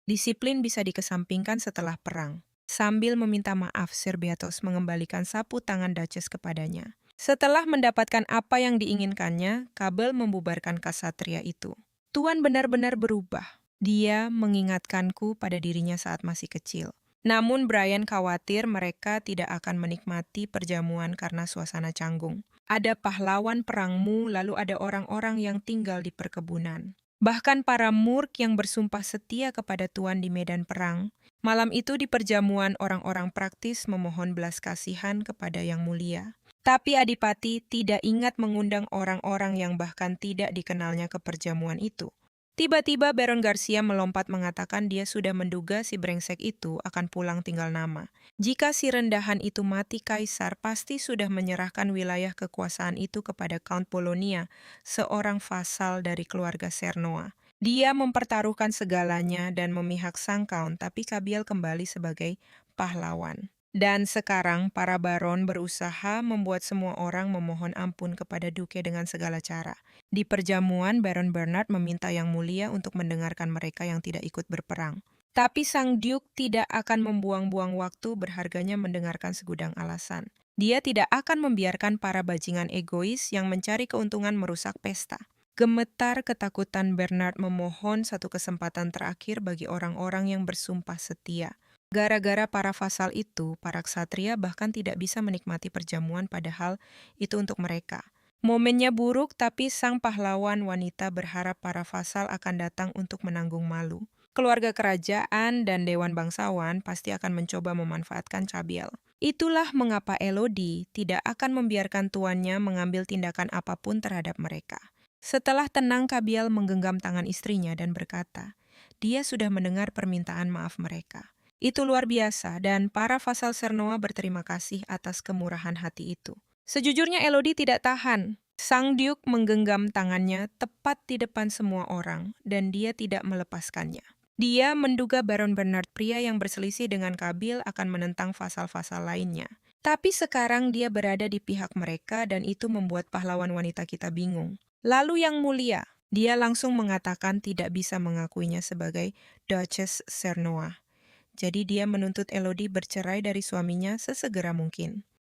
Disiplin bisa dikesampingkan setelah perang. Sambil meminta maaf, Sir Beatos mengembalikan sapu tangan Duchess kepadanya. Setelah mendapatkan apa yang diinginkannya, Kabil membubarkan ksatria itu. Tuan benar-benar berubah. Dia mengingatkanku pada dirinya saat masih kecil. Namun Brian khawatir mereka tidak akan menikmati perjamuan karena suasana canggung. Ada pahlawan perangmu, lalu ada orang-orang yang tinggal di perkebunan. Bahkan para murk yang bersumpah setia kepada Tuan di medan perang. Malam itu di perjamuan, orang-orang praktis memohon belas kasihan kepada Yang Mulia. Tapi Adipati tidak ingat mengundang orang-orang yang bahkan tidak dikenalnya ke perjamuan itu. Tiba-tiba Baron Garcia melompat mengatakan dia sudah menduga si brengsek itu akan pulang tinggal nama. Jika si rendahan itu mati, Kaisar pasti sudah menyerahkan wilayah kekuasaan itu kepada Count Polonia, seorang vasal dari keluarga Sernoa. Dia mempertaruhkan segalanya dan memihak sang Count, tapi Kabil kembali sebagai pahlawan. Dan sekarang para baron berusaha membuat semua orang memohon ampun kepada Duke dengan segala cara. Di perjamuan, Baron Bernard meminta Yang Mulia untuk mendengarkan mereka yang tidak ikut berperang. Tapi sang Duke tidak akan membuang-buang waktu berharganya mendengarkan segudang alasan. Dia tidak akan membiarkan para bajingan egois yang mencari keuntungan merusak pesta. Gemetar ketakutan, Bernard memohon satu kesempatan terakhir bagi orang-orang yang bersumpah setia. Gara-gara para vasal itu, para ksatria bahkan tidak bisa menikmati perjamuan, padahal itu untuk mereka. Momennya buruk, tapi sang pahlawan wanita berharap para vasal akan datang untuk menanggung malu. Keluarga kerajaan dan dewan bangsawan pasti akan mencoba memanfaatkan Kabil. Itulah mengapa Elodie tidak akan membiarkan tuannya mengambil tindakan apapun terhadap mereka. Setelah tenang, Kabil menggenggam tangan istrinya dan berkata, dia sudah mendengar permintaan maaf mereka. Itu luar biasa, dan para vasal Sernoa berterima kasih atas kemurahan hati itu. Sejujurnya Elodie tidak tahan. Sang Duke menggenggam tangannya tepat di depan semua orang, dan dia tidak melepaskannya. Dia menduga Baron Bernard, pria yang berselisih dengan Kabil, akan menentang vasal-vasal lainnya. Tapi sekarang dia berada di pihak mereka, dan itu membuat pahlawan wanita kita bingung. Lalu Yang Mulia, dia langsung mengatakan tidak bisa mengakuinya sebagai Duchess Sernoa. Jadi dia menuntut Elodie bercerai dari suaminya sesegera mungkin.